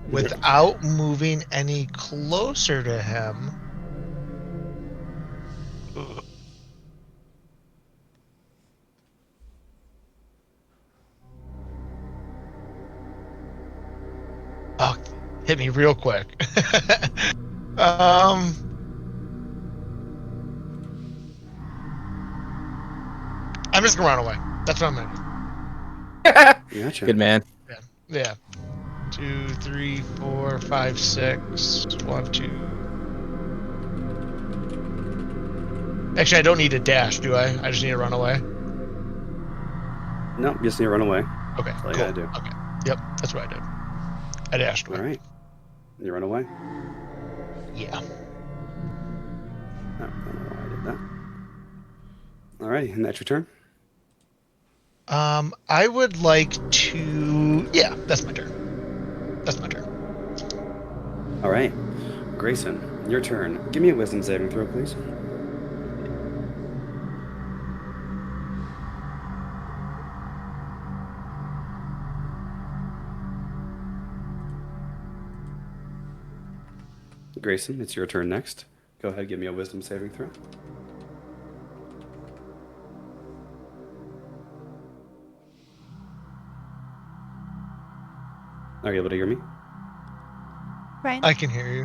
E: Without moving any closer to him. Oh, hit me real quick. I'm just gonna run away. That's what I'm gonna do.
B: Gotcha.
C: Good man.
E: Yeah. 2, 3, 4, 5, 6. 1, 2. Actually, I don't need to dash, do I? I just need to run away.
B: No, you just need to run away.
E: Okay.
B: That's all you
E: cool.
B: gotta do.
E: Okay. Yep, that's what I did. I dashed away.
B: All right. You run away?
E: Yeah.
B: No, I don't know why I did that. Alrighty, and that's your turn?
E: I would like to... Yeah, that's my turn. That's my turn.
B: Alright. Grayson, your turn. Give me a wisdom saving throw, please. Grayson, it's your turn next. Go ahead, give me a wisdom saving throw. Are you able to hear me?
A: Ryan?
E: I can hear you.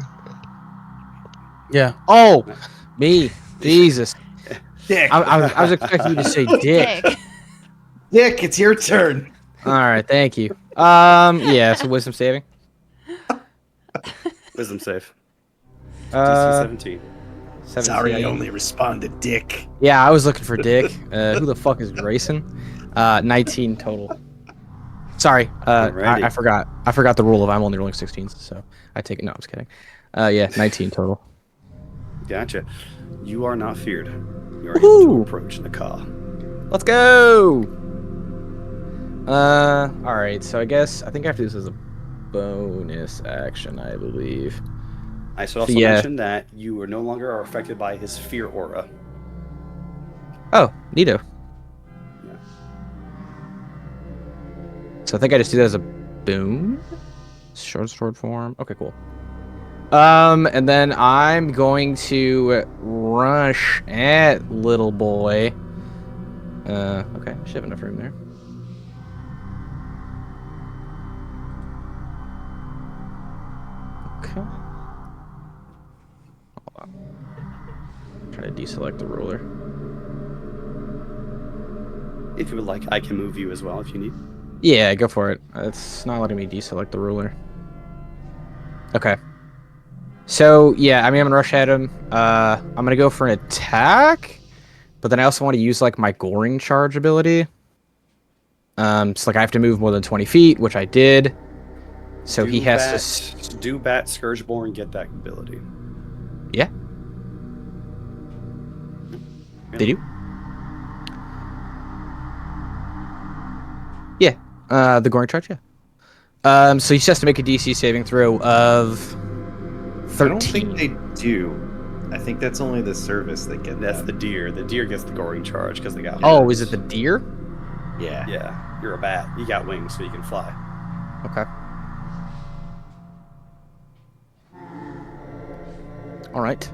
F: Yeah.
C: Oh, me. Jesus.
D: Dick.
C: I was expecting you to say dick.
A: Dick.
D: Dick, it's your turn.
C: All right, thank you. Yeah, so wisdom saving.
B: Wisdom save. DC
C: Uh,
B: 17.
C: 17.
D: Sorry, I only responded, Dick.
C: Yeah, I was looking for Dick. Who the fuck is Grayson? 19 total. Sorry,
B: Alrighty.
C: I forgot. I forgot the rule of I'm only rolling 16s, so I take it. No, I'm just kidding. Yeah, 19 total.
B: Gotcha. You are not feared. You are able to
C: Woohoo!
B: approach Naka.
C: Let's go. All right. So I think I have to do this as a bonus action, I believe.
B: I should also
C: Yeah.
B: mention that you are no longer are affected by his fear aura.
C: Oh, neato.
B: Yeah.
C: So I think I just do that as a boon. Short sword form. Okay, cool. And then I'm going to rush at little boy. Okay, should have enough room there. Okay. Hold on. Try to deselect the ruler.
B: If you would like, I can move you as well if you need.
C: Yeah, go for it. It's not letting me deselect the ruler. Okay. So, yeah, I mean, I'm gonna rush at him. I'm gonna go for an attack, but then I also want to use, like, my goring charge ability. So, like, I have to move more than 20 feet, which I did. So he has to...
B: Do bat Scourgeborn get that ability?
C: Yeah. Did you? Yeah. The goring charge, yeah. So he just has to make a DC saving throw of 13.
D: I don't think they do. I think that's only the service that get
B: That's
D: that.
B: the deer. The deer gets the goring charge because they got
C: Oh,
B: wings.
C: is it the deer?
D: Yeah.
B: Yeah, you're a bat. You got wings, so you can fly.
C: Okay. All right.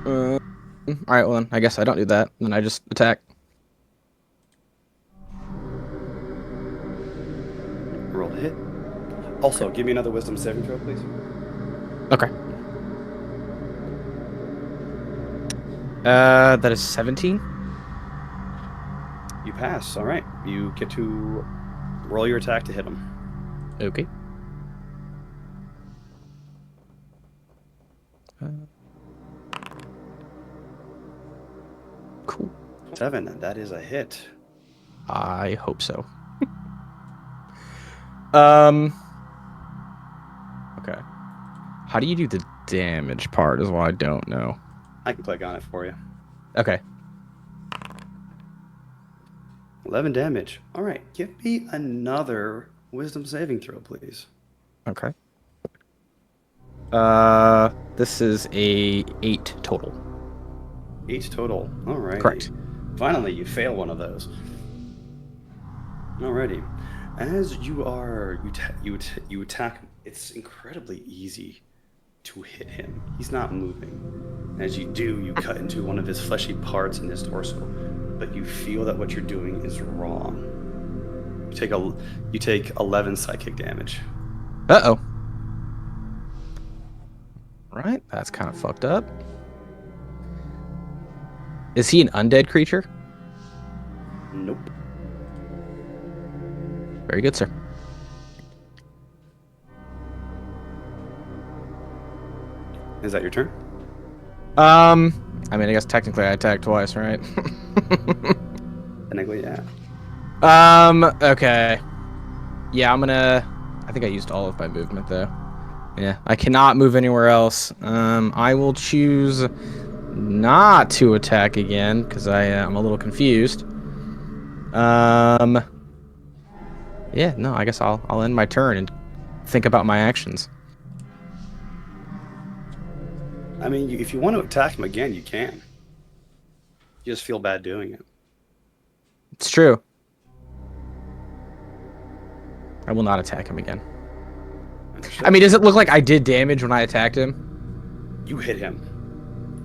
C: All right, well, then I guess I don't do that. Then I just attack.
B: Roll a hit. Also, give me another wisdom saving throw, please.
C: Okay. That is 17.
B: You pass. All right. You get to Roll your attack to hit him.
C: Okay. Cool.
B: 7. That is a hit.
C: I hope so. Okay. How do you do the damage part is what I don't know.
B: I can click on it for you.
C: Okay.
B: 11 damage. All right. Give me another wisdom saving throw, please.
C: Okay. This is a 8 total.
B: 8 total. All right.
C: Correct.
B: Finally, you fail one of those. Alrighty. As you attack, it's incredibly easy to hit him. He's not moving. As you do, you cut into one of his fleshy parts in his torso, but you feel that what you're doing is wrong. You take 11 psychic damage.
C: Uh-oh. Right, that's kind of fucked up. Is he an undead creature?
B: Nope.
C: Very good, sir.
B: Is that your turn?
C: I mean, I guess technically I attacked twice, right?
B: Technically, yeah.
C: Okay. Yeah, I think I used all of my movement, though. Yeah, I cannot move anywhere else. I will choose not to attack again, because I'm a little confused. Yeah, no, I guess I'll end my turn and think about my actions.
B: I mean, if you want to attack him again, you can. You just feel bad doing it.
C: It's true. I will not attack him again.
B: Understood?
C: I mean, does it look like I did damage when I attacked him?
B: You hit him.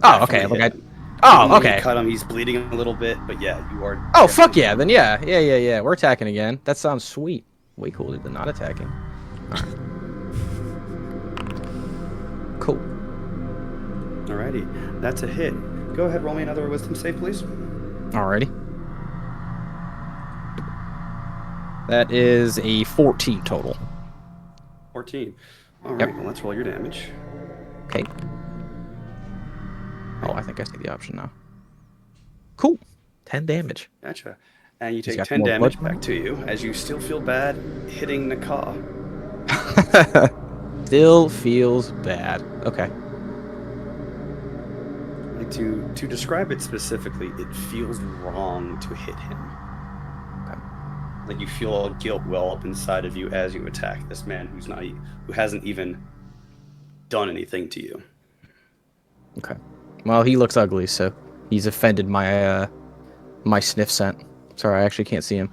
C: Oh, okay.
B: Definitely
C: Like
B: hit him.
C: Oh,
B: Even though
C: okay.
B: You cut him. He's bleeding a little bit, but yeah, you are.
C: Oh, fuck yeah. Then yeah. We're attacking again. That sounds sweet. Way cooler than not attacking. All right. Cool.
B: Alrighty, that's a hit. Go ahead, roll me another wisdom save, please.
C: Alrighty. That is a 14 total.
B: 14. Alright,
C: Yep.
B: well, let's roll your damage.
C: Okay. Oh, I think I see the option now. Cool. 10 damage.
B: Gotcha. And you
C: He's
B: take
C: got
B: 10
C: more
B: damage
C: blood?
B: back to you as you still feel bad hitting Naka.
C: Still feels bad. Okay.
B: Like to describe it specifically, it feels wrong to hit him.
C: Okay.
B: Like you feel all guilt well up inside of you as you attack this man who hasn't even done anything to you.
C: Okay. Well, he looks ugly, so he's offended my my sniff scent. Sorry, I actually can't see him.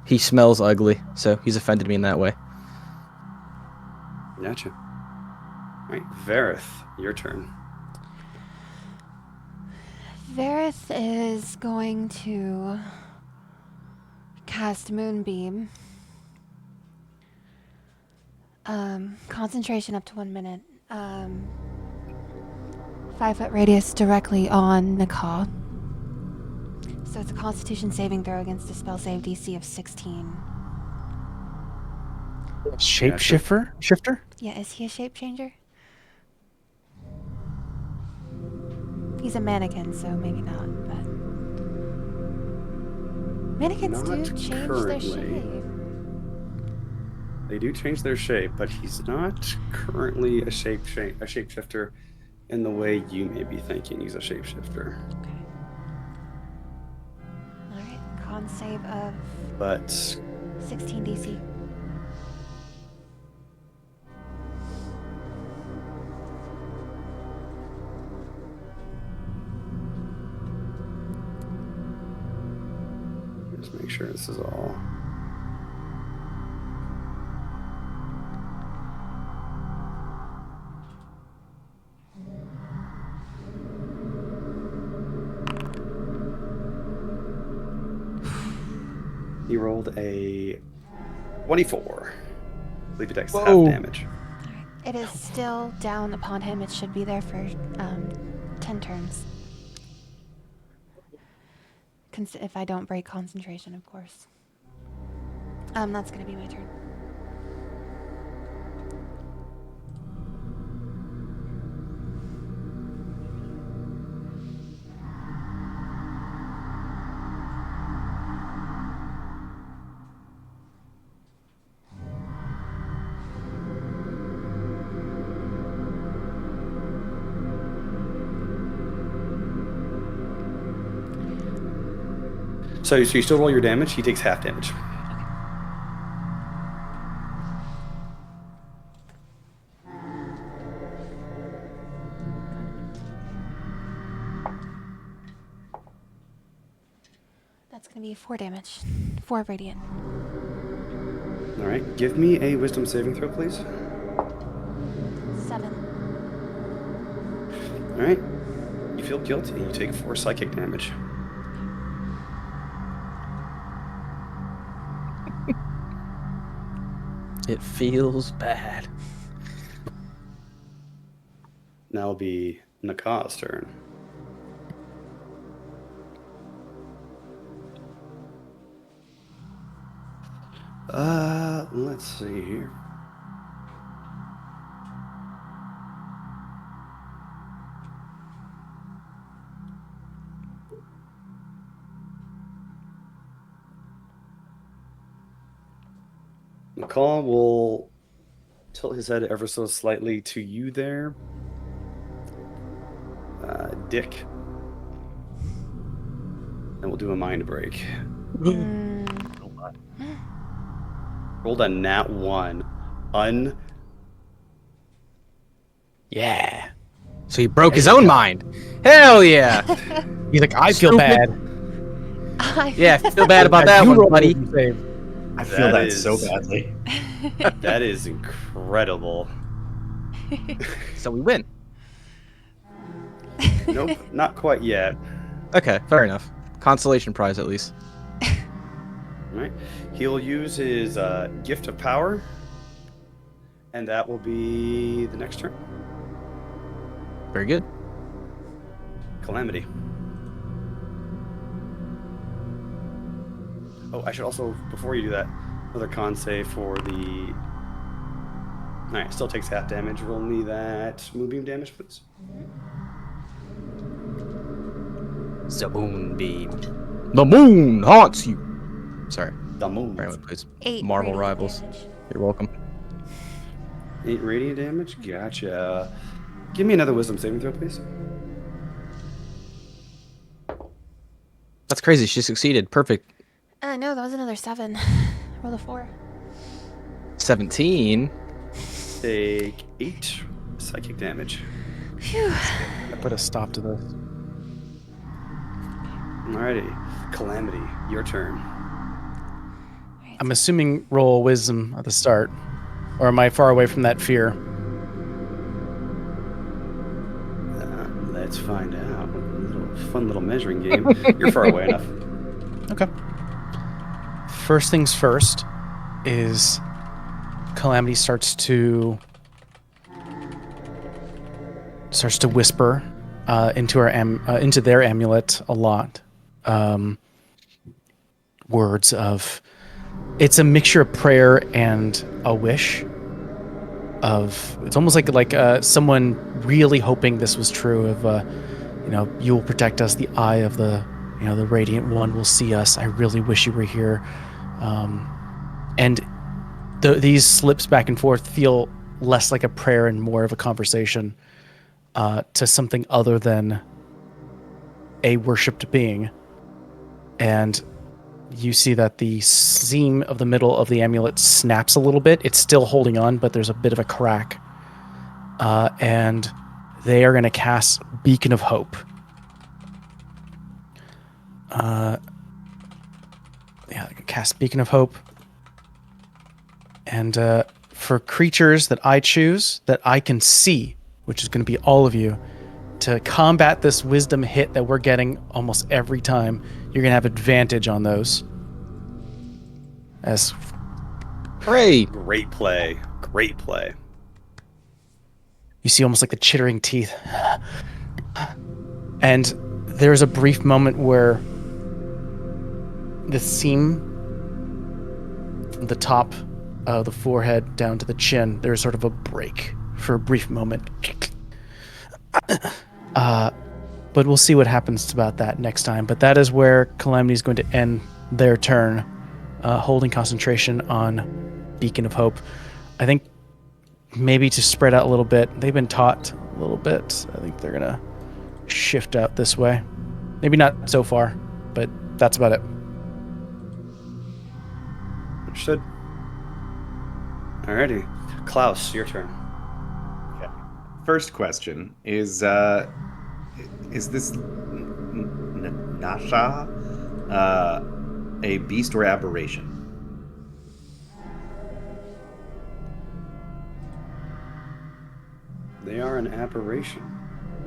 C: He smells ugly, so he's offended me in that way.
B: Gotcha. All right, Vareth, your turn.
A: Vareth is going to cast Moonbeam. Concentration up to 1 minute. 5-foot radius directly on Naka. So it's a Constitution saving throw against a spell save DC of 16.
F: Shifter?
A: Yeah, is he a shape changer? He's a mannequin, so maybe not, but mannequins
B: Not
A: do change their
B: currently.
A: shape.
B: They do change their shape, but he's not currently a shapeshifter in the way you may be thinking he's a shapeshifter.
A: Okay. Alright, con save of
B: But
A: 16 DC.
B: just make sure this is all. He rolled a 24. I believe he takes half
C: Whoa.
B: damage.
A: Alright. It is still down upon him. It should be there for 10 turns. If I don't break concentration, of course. That's gonna be my turn.
B: So you still roll your damage. He takes half damage.
A: That's gonna be 4 damage. 4 radiant.
B: All right. Give me a wisdom saving throw, please.
A: 7.
B: All right. You feel guilty. You take 4 psychic damage.
C: It feels bad.
B: Now will be Naka's turn. Let's see here. Naka will tilt his head ever so slightly to you there. Dick. And we'll do a mind break. Rolled a nat 1.
C: Yeah. So he broke his own mind. Hell yeah.
F: He's like, I feel
C: Stupid.
F: bad.
C: Yeah, feel bad about that
F: You
C: one,
F: rolled
C: buddy.
F: a save.
D: I feel
B: That
D: that
B: is-
D: so badly.
B: That is incredible.
C: So we win.
B: Nope, not quite yet.
C: Okay, fair enough. Consolation prize at least.
B: All right. He'll use his gift of power, and that will be the next turn.
C: Very good.
B: Calamity. Oh, I should also, before you do that, another con save for the... Alright, still takes half damage. Roll me that moonbeam damage, please.
C: The moonbeam. The moon haunts you. Sorry.
B: The moon.
C: Everyone, please.
A: 8
C: Marvel
A: radiant
C: Rivals.
A: damage.
C: You're welcome.
B: 8 radiant damage? Gotcha. Give me another wisdom saving throw, please.
C: That's crazy. She succeeded. Perfect.
A: No, that was another 7. Roll a 4.
C: 17.
B: Take 8 psychic damage.
A: Phew.
F: I put a stop to this.
B: Alrighty. Calamity, your turn.
F: I'm assuming roll wisdom at the start. Or am I far away from that fear?
B: Let's find out. Fun little measuring game. You're far away enough.
F: Okay. First things first is Calamity starts to whisper into their amulet a lot. Words of, it's a mixture of prayer and a wish. It's almost like someone really hoping this was true. You will protect us. The eye of the Radiant One will see us. I really wish you were here. And these slips back and forth feel less like a prayer and more of a conversation to something other than a worshipped being. And you see that the seam of the middle of the amulet snaps a little bit. It's still holding on, but there's a bit of a crack. And they are going to cast Beacon of Hope. Cast Beacon of Hope. And for creatures that I choose, that I can see, which is going to be all of you, to combat this wisdom hit that we're getting almost every time, you're going to have advantage on those. As
C: Hooray!
B: Great play. Great play.
F: you see almost like the chittering teeth. And there's a brief moment where the seam the top of the forehead down to the chin, there's sort of a break for a brief moment. But we'll see what happens about that next time. But that is where Calamity is going to end their turn, holding concentration on Beacon of Hope. I think maybe to spread out a little bit, they've been taught a little bit. I think they're going to shift out this way. Maybe not so far, but that's about it.
B: Understood. Alrighty. Klaus, your turn.
D: Okay. First question is this Nasha a beast or aberration?
B: They are an aberration.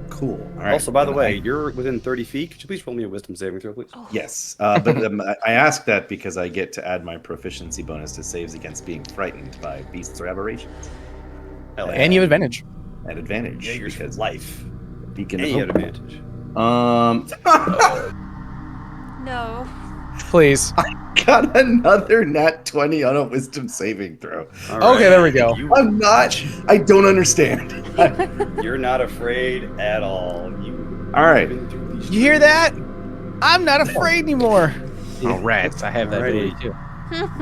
D: Cool. All right.
B: Also, by the way, you're within 30 feet. Could you please roll me a wisdom saving throw, please?
D: Yes, but I ask that because I get to add my proficiency bonus to saves against being frightened by beasts or aberrations.
F: And you have advantage.
D: At advantage.
B: Yeah,
D: because
B: life.
D: Beacon
B: And
D: of
B: you have
D: Hope.
B: advantage.
A: No.
F: Please.
D: Got another nat 20 on a wisdom saving throw.
B: All right.
F: Okay, there we go.
D: I don't understand.
B: You're not afraid at all.
D: All right.
F: You hear that? I'm not afraid anymore.
C: Oh, rats. I have that
B: Alrighty.
C: ability too.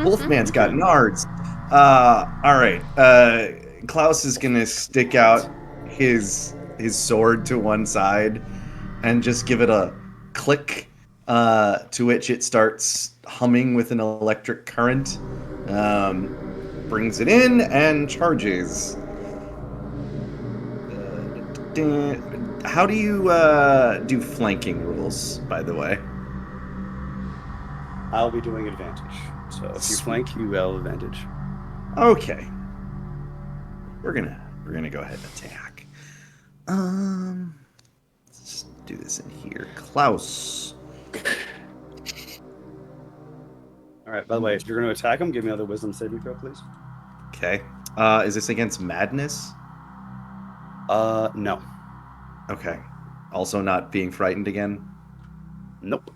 D: Wolfman's got nards. All right. Klaus is gonna stick out his sword to one side and just give it a click, to which it starts humming with an electric current. Brings it in and charges. How do you do flanking rules, by the way?
B: I'll be doing advantage. So if you flank, you have advantage.
D: Okay. We're gonna go ahead and attack. Let's do this in here. Klaus.
B: All right. By the way, if you're going to attack him, give me another wisdom saving throw, please.
D: Okay. Is this against madness?
B: No.
D: Okay. Also not being frightened again?
B: Nope.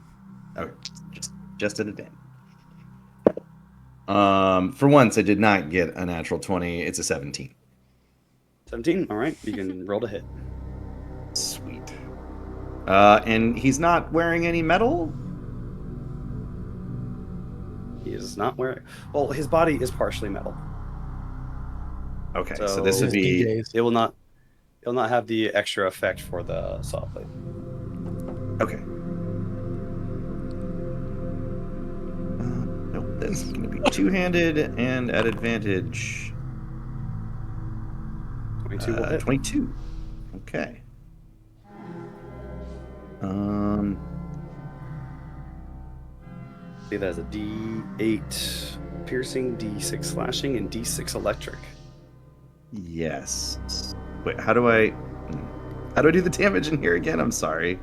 D: Okay. Just an advantage. For once, I did not get a natural 20. It's a 17.
B: 17. All right. You can roll to hit.
D: Sweet. And he's not wearing any metal?
B: He is not wearing. Well, his body is partially metal.
D: Okay, so this would be.
F: DJs.
B: It will not have the extra effect for the saw blade.
D: Okay. Nope, that's going to be two-handed and at advantage.
B: 22 will hit.
D: 22. Okay.
B: See that as a D8 piercing, D6 slashing, and D6 electric.
D: Yes. Wait, how do I do the damage in here again? I'm sorry.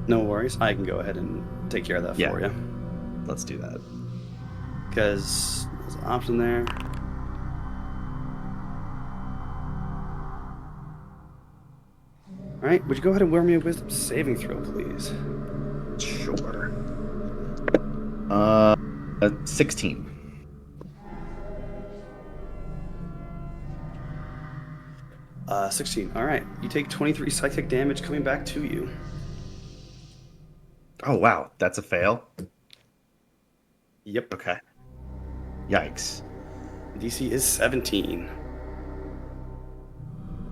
B: No worries. I can go ahead and take care of that for you.
D: Let's do that.
B: Because there's an option there. All right. Would you go ahead and wear me a wisdom saving throw, please?
D: Sure. 16.
B: 16. All right. You take 23 psychic damage coming back to you.
D: Oh, wow. That's a fail?
B: Yep.
D: Okay. Yikes.
B: DC is 17.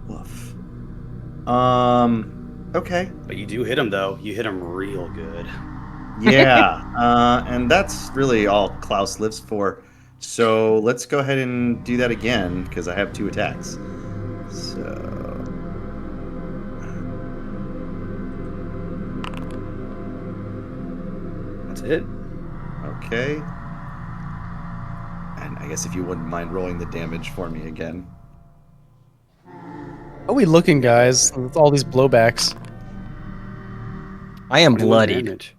D: Woof. Okay.
B: But you do hit him, though. You hit him real good.
D: Yeah. And that's really all Klaus lives for. So let's go ahead and do that again, because I have 2 attacks. So...
B: That's it.
D: Okay. And I guess if you wouldn't mind rolling the damage for me again.
F: How are we looking, guys? With all these blowbacks.
C: I am
B: 21
C: bloodied.
B: damage.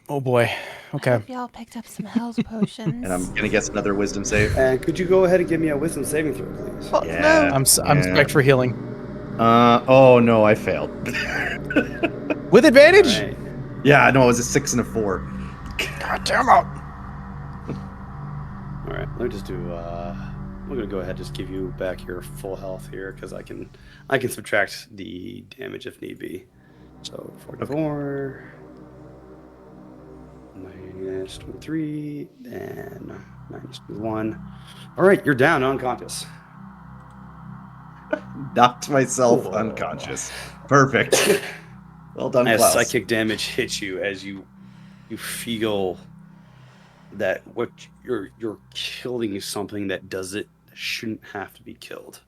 F: Oh boy. Okay.
A: Hope y'all picked up some health potions.
D: And I'm going to guess another wisdom save.
B: And could you go ahead and give me a wisdom saving throw, please?
A: Oh,
D: Yeah.
A: no.
F: I'm spec for healing.
D: Oh no, I failed.
F: With advantage?
B: All right.
D: Yeah, no, it was a 6 and a 4.
F: God damn it.
B: All Let me just do. I'm gonna go ahead and just give you back your full health here because I can subtract the damage if need be. So 44 minus 23, then minus 1. All right, you're down, unconscious.
D: Knocked myself unconscious. Perfect. Well done,
B: As
D: Klaus.
B: psychic damage hits you, as you feel that what you're killing something that shouldn't have to be killed.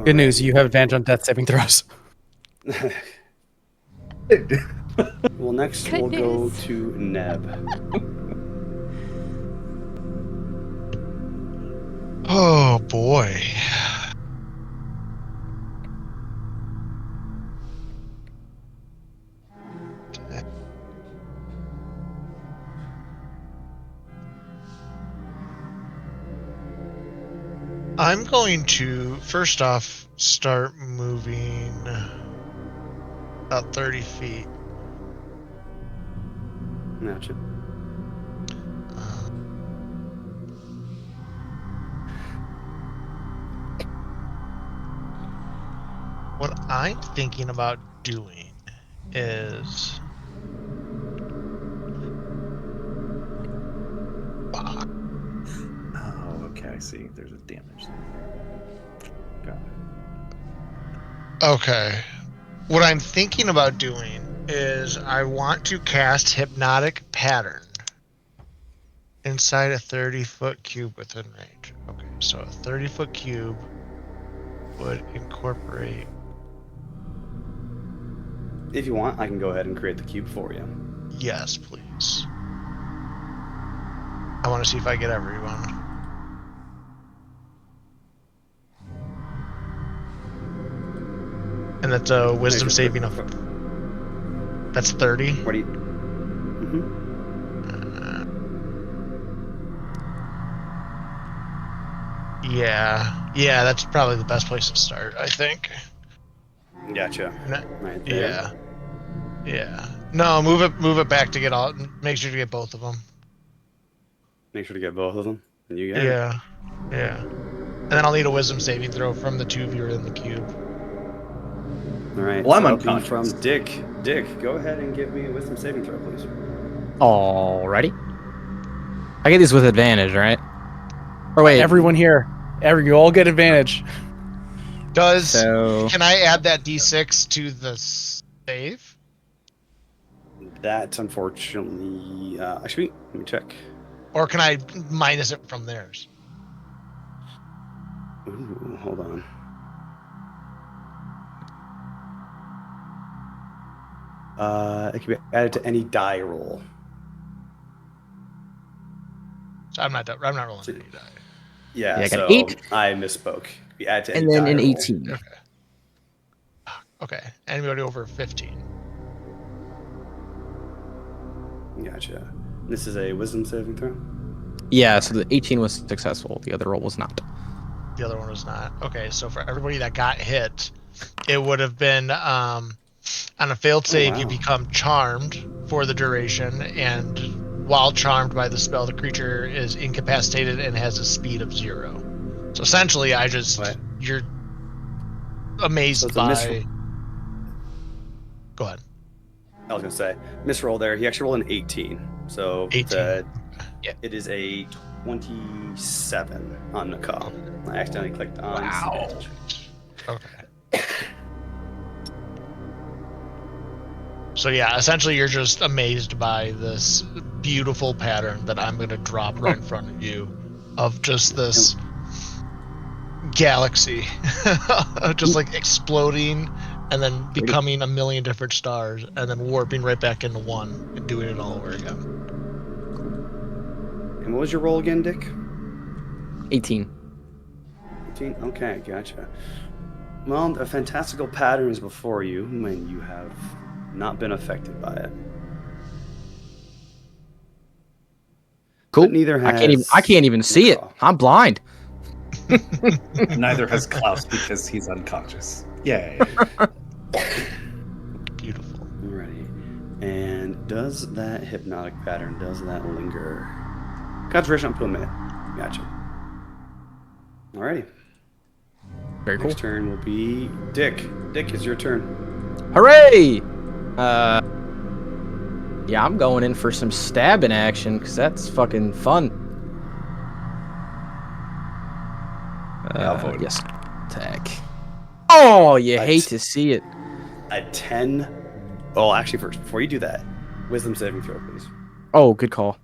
F: Good news, you have advantage on death saving throws.
B: Well, next we'll go to Neb.
E: Oh boy. I'm going to first off start moving about 30 feet.
B: Gotcha.
E: What I'm thinking about doing is
D: Oh, okay, I see. There's a damage there. Got it.
E: okay. What I'm thinking about doing is I want to cast Hypnotic Pattern inside a 30-foot cube within range. Okay, so a 30-foot cube would incorporate.
B: If you want, I can go ahead and create the cube for you.
E: Yes, please. I want to see if I get everyone. And that's a wisdom saving of. That's 30.
B: What do you?
E: Yeah, that's probably the best place to start, I think.
B: Gotcha. Right there.
E: Yeah. No, move it back to get all. Make sure to get both of them.
B: Make sure to get both of them. And you get it.
E: Yeah. And then I'll need a wisdom saving throw from the two of you in the cube.
B: All right.
D: Well, I'm
B: so that'll be
D: unconscious.
B: from Dick. Dick, go ahead and give me a wisdom saving throw, please.
C: Alrighty. I get these with advantage, right? Or wait.
F: Everyone here, you all get advantage.
C: So
E: Can I add that d6 to the save?
B: That unfortunately, actually, let me check.
E: Or can I minus it from theirs?
B: Ooh, hold on. It can be added to any die roll.
E: So I'm not rolling any die.
B: Yeah,
C: I got
B: so
C: 8.
B: I misspoke. You add to any
C: and then
B: die
C: an
B: roll.
C: 18.
E: Okay. Anybody over 15?
B: Gotcha. This is a wisdom saving throw?
C: Yeah, so the 18 was successful. The other roll was not.
E: The other one was not. Okay, so for everybody that got hit, it would have been on a failed save, you become charmed for the duration, and while charmed by the spell, the creature is incapacitated and has a speed of 0. So essentially, you're amazed by. Go ahead.
B: I was gonna say misroll there. He actually rolled an 18, so
E: 18.
B: it is a 27 on the call. I accidentally clicked on.
E: Wow. Okay. So yeah, essentially you're just amazed by this beautiful pattern that I'm going to drop right in front of you of just this galaxy just like exploding and then becoming a million different stars and then warping right back into one and doing it all over again.
B: And what was your roll again, Dick?
C: 18.
B: 18? Okay, gotcha. Well, a fantastical pattern is before you when you have not been affected by it.
C: Cool.
B: But neither has
C: I can't even see it. I'm blind.
D: Neither has Klaus because he's unconscious. Yay.
E: Beautiful.
B: Alrighty. And does that hypnotic pattern, does that linger? Concentration up to a minute. Gotcha. Alrighty.
C: Very cool.
B: Next turn will be Dick. Dick, it's your turn.
C: Hooray! Yeah, I'm going in for some stabbing action because that's fucking fun.
D: I'll vote.
C: Yes. Attack. Oh, you hate to see it.
B: A 10. Well, actually, first, before you do that, wisdom saving throw, please.
C: Oh, good call.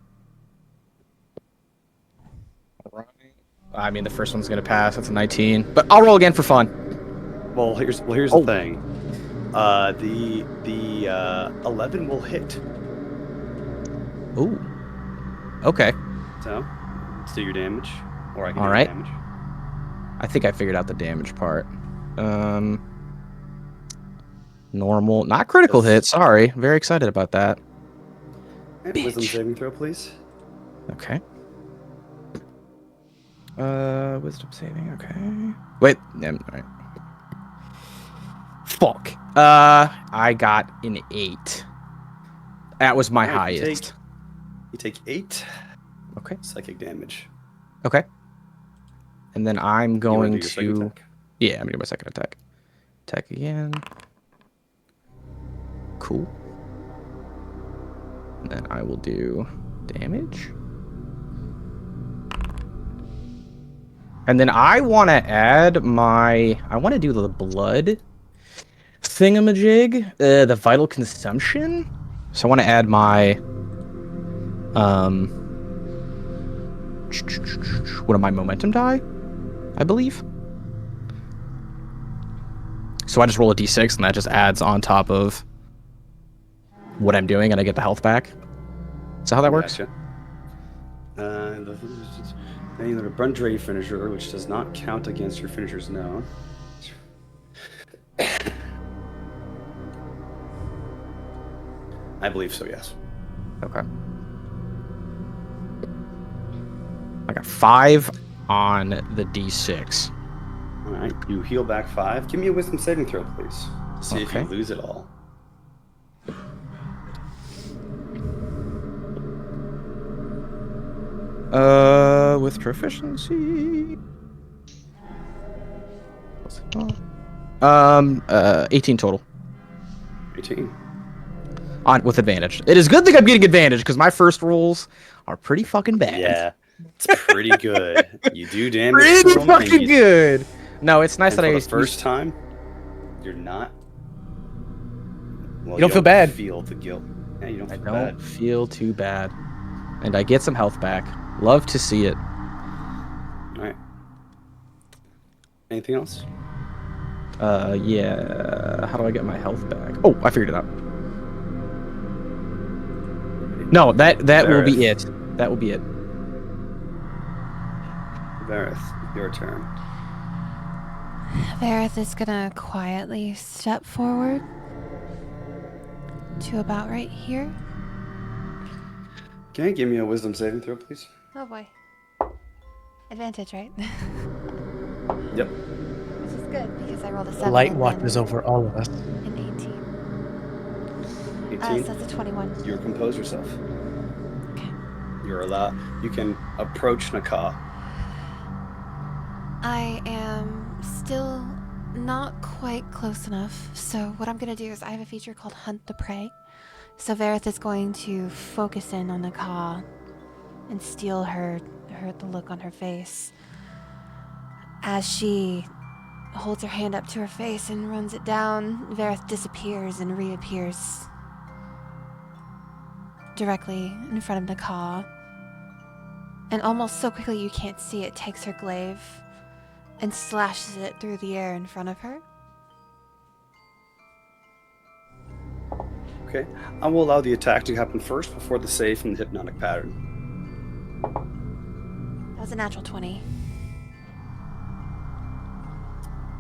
C: I mean, the first one's gonna pass. That's a 19, but I'll roll again for fun.
B: Well, here's the thing. The 11 will hit.
C: Ooh. Okay.
B: So, let's do your damage, or I can
C: All
B: do
C: right.
B: damage.
C: I think I figured out the damage part. Normal, not critical hit. Sorry. Very excited about that.
B: And wisdom saving throw, please.
C: Okay. Wisdom saving. Okay. Wait. All right. Fuck. I got an 8. That was my
B: Alright,
C: highest.
B: You take 8
C: Okay.
B: psychic damage.
C: Okay. And then I'm
B: You wanna
C: going
B: do your second
C: to.
B: attack?
C: Yeah, I'm gonna do my second attack. Attack again. Cool. And then I will do damage. And then I want to add my. I want to do the blood thingamajig, the vital consumption. So I want to add my. What am I? Momentum die, I believe. So I just roll a d6, and that just adds on top of what I'm doing, and I get the health back. Is that how that works?
B: Gotcha. Either a Brundray finisher, which does not count against your finishers now. I believe so, yes.
C: Okay. I got 5 on the d6.
B: All right, you heal back 5. Give me a wisdom saving throw, please. See if you
C: Okay.
B: lose it all.
C: With proficiency. 18 total.
B: 18.
C: On with advantage. It is good thing I'm getting advantage because my first rolls are pretty fucking bad.
B: Yeah, it's pretty good. You do damage.
C: Pretty
B: to 'em, and
C: fucking
B: you-
C: good. No, it's nice
B: And
C: that
B: for
C: I
B: the first time, you're not. Well,
F: You don't feel bad.
B: Feel the guilt. Yeah, you don't
C: I
B: feel
C: don't
B: bad.
C: feel too bad, and I get some health back. Love to see it.
B: All right. Anything else?
C: Yeah. How do I get my health back? Oh, I figured it out. No, that will be
B: Vareth.
C: it. That will be it.
B: Vareth, your turn.
A: Vareth is gonna quietly step forward to about right here.
B: Can you give me a wisdom saving throw, please?
A: Oh boy. Advantage, right?
B: Yep.
A: Which is good because I rolled a 7.
F: The light
A: and
F: watches
A: then
F: over all of us.
A: an 18.
B: 18.
A: So that's a 21.
B: You compose yourself.
A: Okay.
B: You're allowed. You can approach Naka.
A: I am still not quite close enough. So what I'm gonna do is I have a feature called Hunt the Prey. So Vareth is going to focus in on Naka and steal the look on her face. As she holds her hand up to her face and runs it down, Vareth disappears and reappears directly in front of Naka. And almost so quickly you can't see it, takes her glaive and slashes it through the air in front of her.
B: Okay. I will allow the attack to happen first before the save from the hypnotic pattern.
A: That was a natural 20.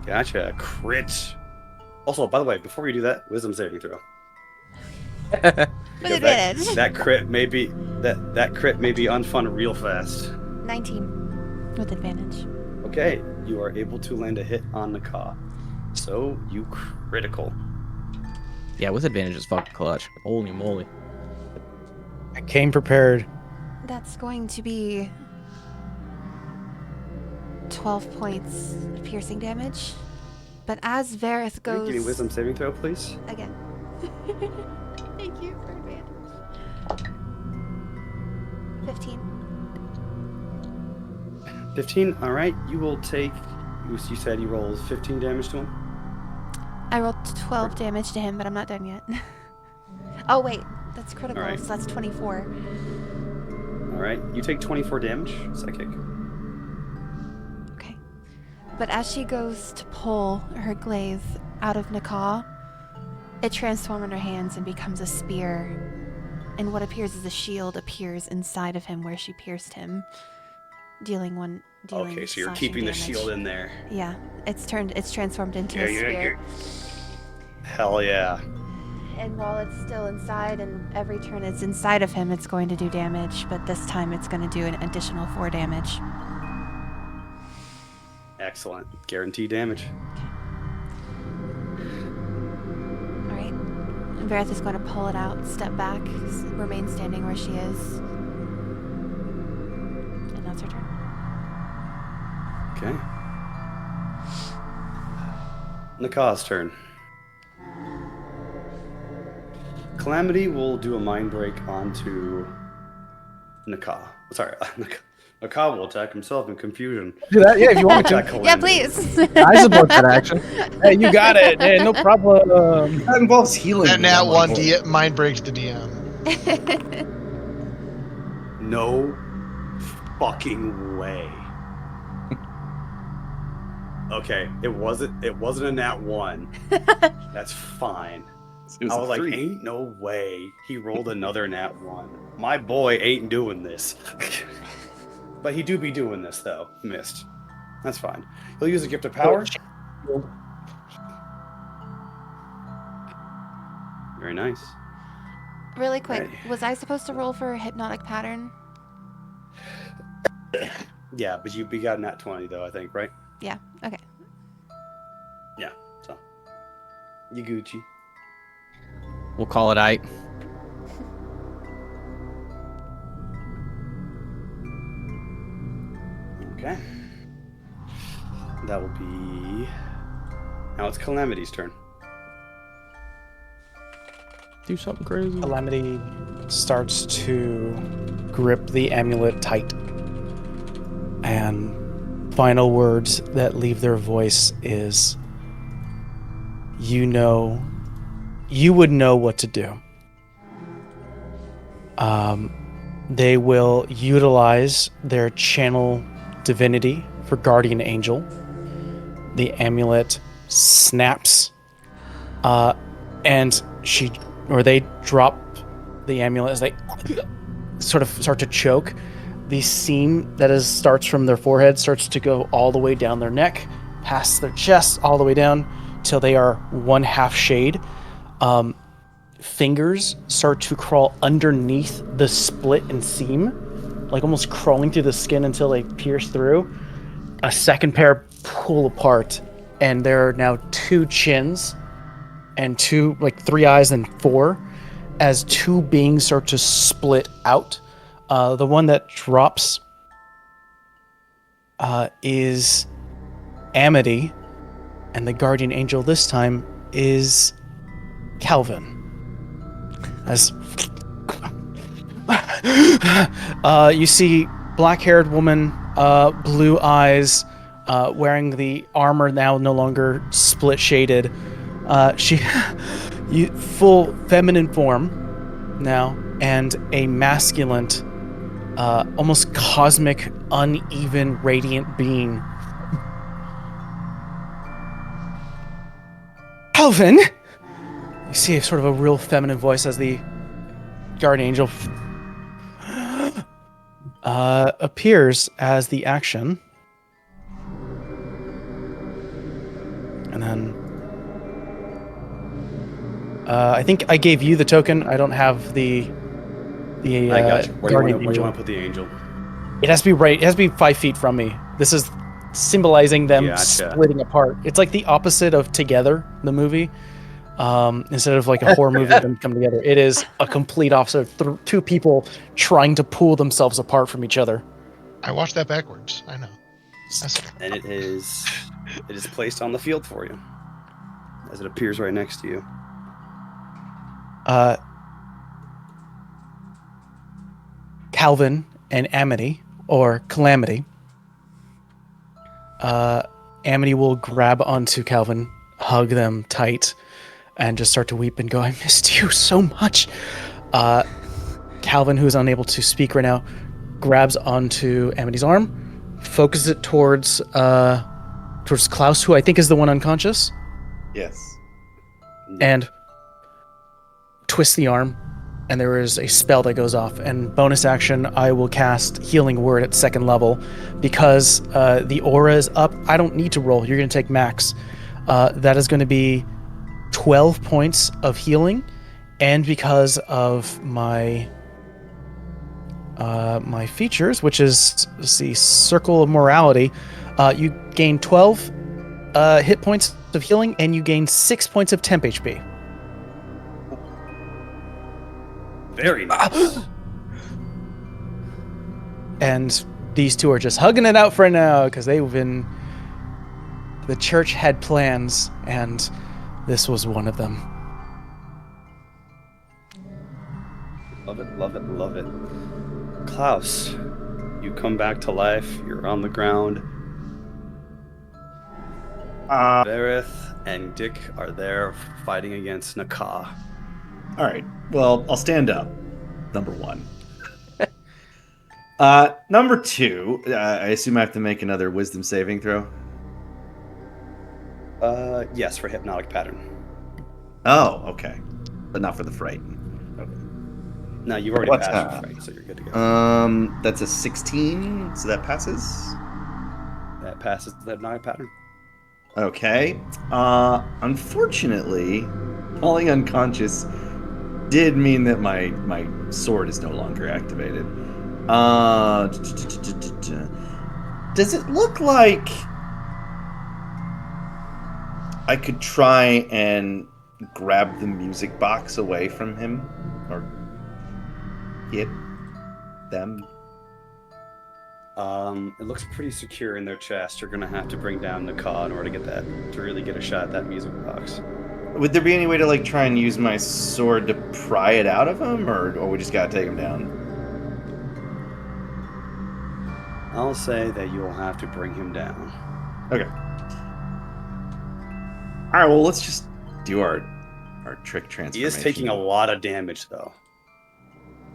B: Gotcha. Crit. Also, by the way, before you do that, wisdom saving throw.
A: With
B: Because
A: advantage.
B: That crit may be that crit may be unfun real fast.
A: 19 with advantage.
B: Okay, you are able to land a hit on Naka. So you critical.
C: Yeah, with advantage is fucking clutch. Holy moly.
F: I came prepared.
A: That's going to be 12 points of piercing damage. But as Vareth
B: Can you
A: goes...
B: give me a wisdom saving throw, please?
A: Again. Thank you for advantage. 15.
B: 15. All right. You will take. You said he rolls 15 damage to him.
A: I rolled 12 damage to him, but I'm not done yet. Oh, wait. That's critical,
B: Alright.
A: so that's 24.
B: All right. You take 24 damage. Psychic.
A: Okay. But as she goes to pull her glaive out of Naka, it transforms in her hands and becomes a spear. And what appears as a shield appears inside of him where she pierced him, dealing
B: Okay, so you're
A: slashing
B: keeping the
A: damage.
B: shield in there.
A: Yeah, it's transformed into a spear.
B: Hell yeah.
A: And while it's still inside, and every turn it's inside of him, it's going to do damage. But this time, it's going to do an additional 4 damage.
B: Excellent. Guaranteed damage.
A: All right. And Vareth is going to pull it out, step back, remain standing where she is, and that's her turn.
B: Okay. Naka's turn. Calamity will do a mind break onto Naka. Sorry, Naka will attack himself in confusion.
F: Do that, yeah, if you want me
B: Attack
F: to.
A: Yeah,
B: Calamity.
A: please.
C: I support that action.
F: Hey, you got it. Hey, no problem.
D: That involves healing.
E: That
D: me,
E: nat
D: I'm on
E: one
D: board.
E: mind breaks the DM.
B: No fucking way. Okay, it wasn't a nat 1. That's fine.
D: It was
B: I
D: a
B: was like,
D: 3.
B: ain't no way he rolled another nat 1. My boy ain't doing this. But he do be doing this though. Missed. That's fine. He'll use a gift of power. Very nice.
A: Really quick,
B: Right.
A: was I supposed to roll for a hypnotic pattern?
B: Yeah, but you got nat 20 though, I think, right?
A: Yeah, okay.
B: Yeah, so. You Gucci.
C: We'll call it eight.
B: Okay. That will be... Now it's Calamity's turn.
C: Do something crazy.
F: Calamity starts to grip the amulet tight. And final words that leave their voice is, you would know what to do. They will utilize their channel divinity for Guardian Angel. The amulet snaps, and they drop the amulet as they sort of start to choke. The seam that starts from their forehead starts to go all the way down their neck, past their chest, all the way down till they are one half shade. Fingers start to crawl underneath the split and seam, like almost crawling through the skin until they pierce through. A second pair pull apart, and there are now 2 chins and 3 eyes and 4 as 2 beings start to split out. The one that drops is Amity, and the Guardian Angel this time is Calvin. As you see, black-haired woman, blue eyes, wearing the armor now no longer split-shaded. Full feminine form now, and a masculine, almost cosmic, uneven, radiant being. Calvin! You see sort of a real feminine voice as the Guardian Angel appears as the action. And then I think I gave you the token. I don't have the
B: I got you. Where do
F: Guardian
B: you
F: Angel.
B: want to put the angel?
F: It has to be right. It has to be 5 feet from me. This is symbolizing them
B: Gotcha.
F: splitting apart. It's like the opposite of Together, the movie. Instead of like a horror movie of them come together, it is a complete opposite of two people trying to pull themselves apart from each other.
E: I watched that backwards. I know.
B: And it is placed on the field for you as it appears right next to you.
F: Calvin and Amity, or Calamity. Amity will grab onto Calvin, hug them tight, and just start to weep and go, "I missed you so much." Calvin, who is unable to speak right now, grabs onto Amity's arm, focuses it towards Klaus, who I think is the one unconscious,
D: Yes.
F: and twists the arm, and there is a spell that goes off. And bonus action, I will cast Healing Word at 2nd level. Because the aura is up, I don't need to roll. You're going to take max. That is going to be 12 points of healing. And because of my my features, which is, let's see, Circle of Morality, you gain 12 hit points of healing, and you gain 6 points of temp HP.
B: Very nice.
F: And these two are just hugging it out for now because they've been. The church had plans, and this was one of them.
B: Love it, love it, love it. Klaus, you come back to life. You're on the ground. Vareth and Dicke are there fighting against Nakah.
D: All right. Well, I'll stand up. Number 1. Number 2. I assume I have to make another wisdom saving throw.
B: Yes, for hypnotic pattern.
D: Oh, okay. But not for the fright. Okay.
B: No, you've already
D: What's
B: passed your
D: that?
B: fight, so you're good to go.
D: That's a 16, so that passes.
B: That passes the hypnotic pattern.
D: Okay. Unfortunately, falling unconscious did mean that my sword is no longer activated. Does it look like I could try and grab the music box away from him? Or hit them?
B: It looks pretty secure in their chest. You're gonna have to bring down Nakah in order to really get a shot at that music box.
D: Would there be any way to like try and use my sword to pry it out of him, or we just gotta take him down?
B: I'll say that you'll have to bring him down.
D: Okay. All right. Well, let's just do our trick transformation.
B: He is taking a lot of damage, though.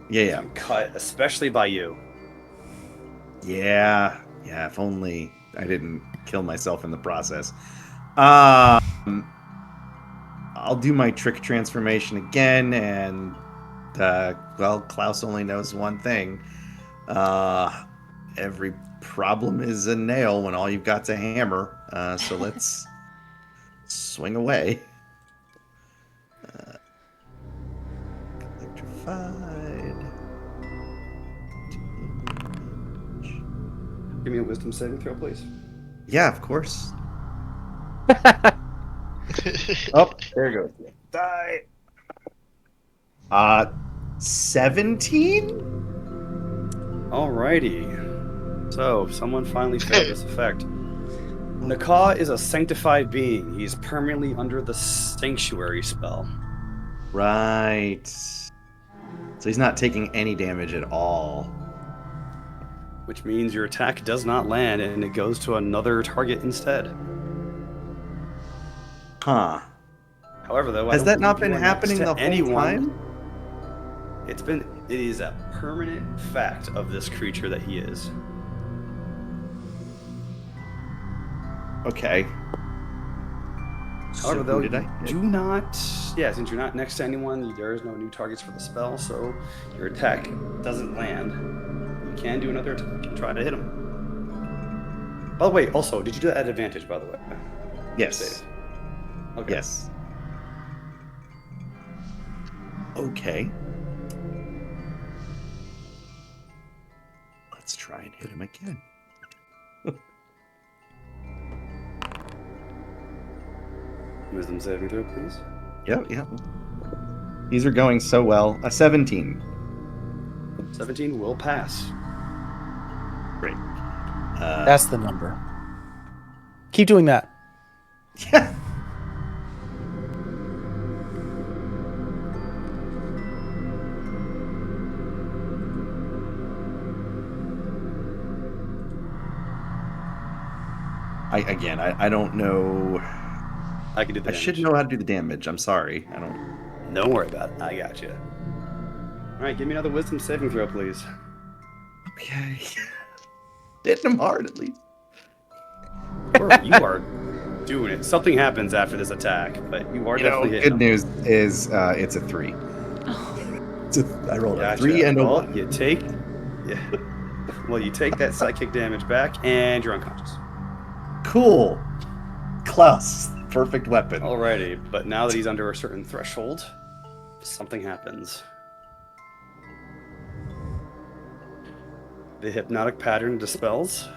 D: Yeah.
B: Cut, especially by you.
D: Yeah. If only I didn't kill myself in the process. I'll do my trick transformation again, and well, Klaus only knows one thing. Every problem is a nail when all you've got's a hammer. So let's swing away. Electrified.
B: Give me a wisdom saving throw, please.
D: Yeah, of course.
B: Oh, there it goes. Die.
D: 17?
B: Alrighty. So, someone finally failed this effect. Nakah is a sanctified being. He's permanently under the sanctuary spell.
D: Right. So he's not taking any damage at all.
B: Which means your attack does not land and it goes to another target instead.
D: Huh.
B: However, though,
D: Has that not been happening the whole time?
B: It is a permanent fact of this creature that he is.
D: Okay.
B: However,
D: So
B: though,
D: who did I hit?
B: since you're not next to anyone, there is no new targets for the spell, so your attack doesn't land. You can do another attack and try to hit him. By the way, also, did you do that at advantage, by the way?
D: Yes.
B: Save. Okay.
D: Yes. Okay. Let's try and hit him again.
B: Wisdom saving throw, please.
D: Yep. These are going so well. A 17.
B: 17 will pass.
D: Great.
F: That's the number. Keep doing that.
D: Yeah. I don't know.
B: I can do the
D: I
B: damage.
D: should know how to do the damage. I'm sorry. I don't.
B: Don't worry about it. I got you. All right, give me another wisdom saving throw, please.
D: Okay. Hitting him hard at least.
B: You are doing it. Something happens after this attack, but you are definitely hitting
D: Good
B: him.
D: news is it's a 3. I rolled a 3 and a 1.
B: You take that sidekick damage back, and you're unconscious.
D: Cool. Klaus, perfect weapon.
B: Alrighty, but now that he's under a certain threshold, something happens. The hypnotic pattern dispels.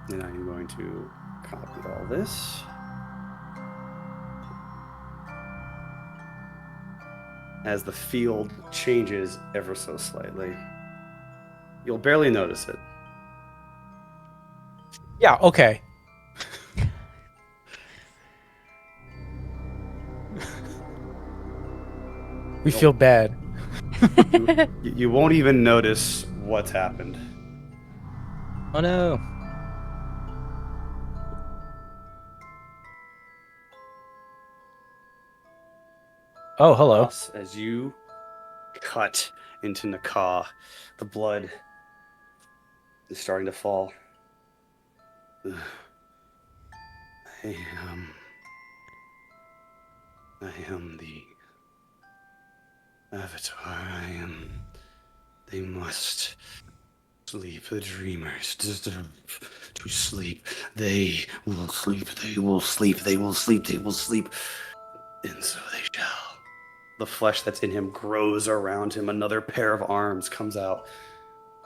B: And I'm going to copy all this. As the field changes ever so slightly. You'll barely notice it.
F: Yeah, okay. We feel bad.
B: You won't even notice what's happened.
C: Oh no.
F: Oh, hello.
B: Klaus, as you cut into Naka, the blood is starting to fall. I am the Avatar. They must sleep. The dreamers deserve to sleep. They will sleep. They will sleep. They will sleep. They will sleep. And so they shall. The flesh that's in him grows around him. Another pair of arms comes out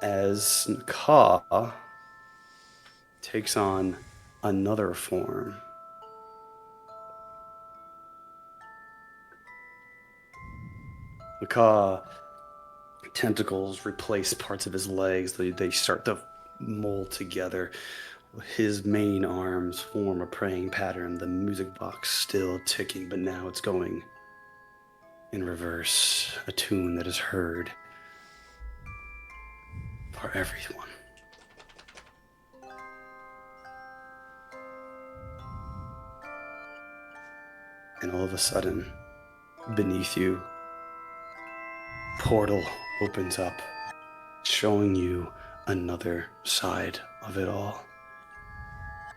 B: as Naka takes on another form. Naka tentacles replace parts of his legs. They start to mold together. His main arms form a praying pattern. The music box still ticking, but now it's going in reverse. A tune that is heard for everyone. And all of a sudden, beneath you, portal opens up, showing you another side of it all.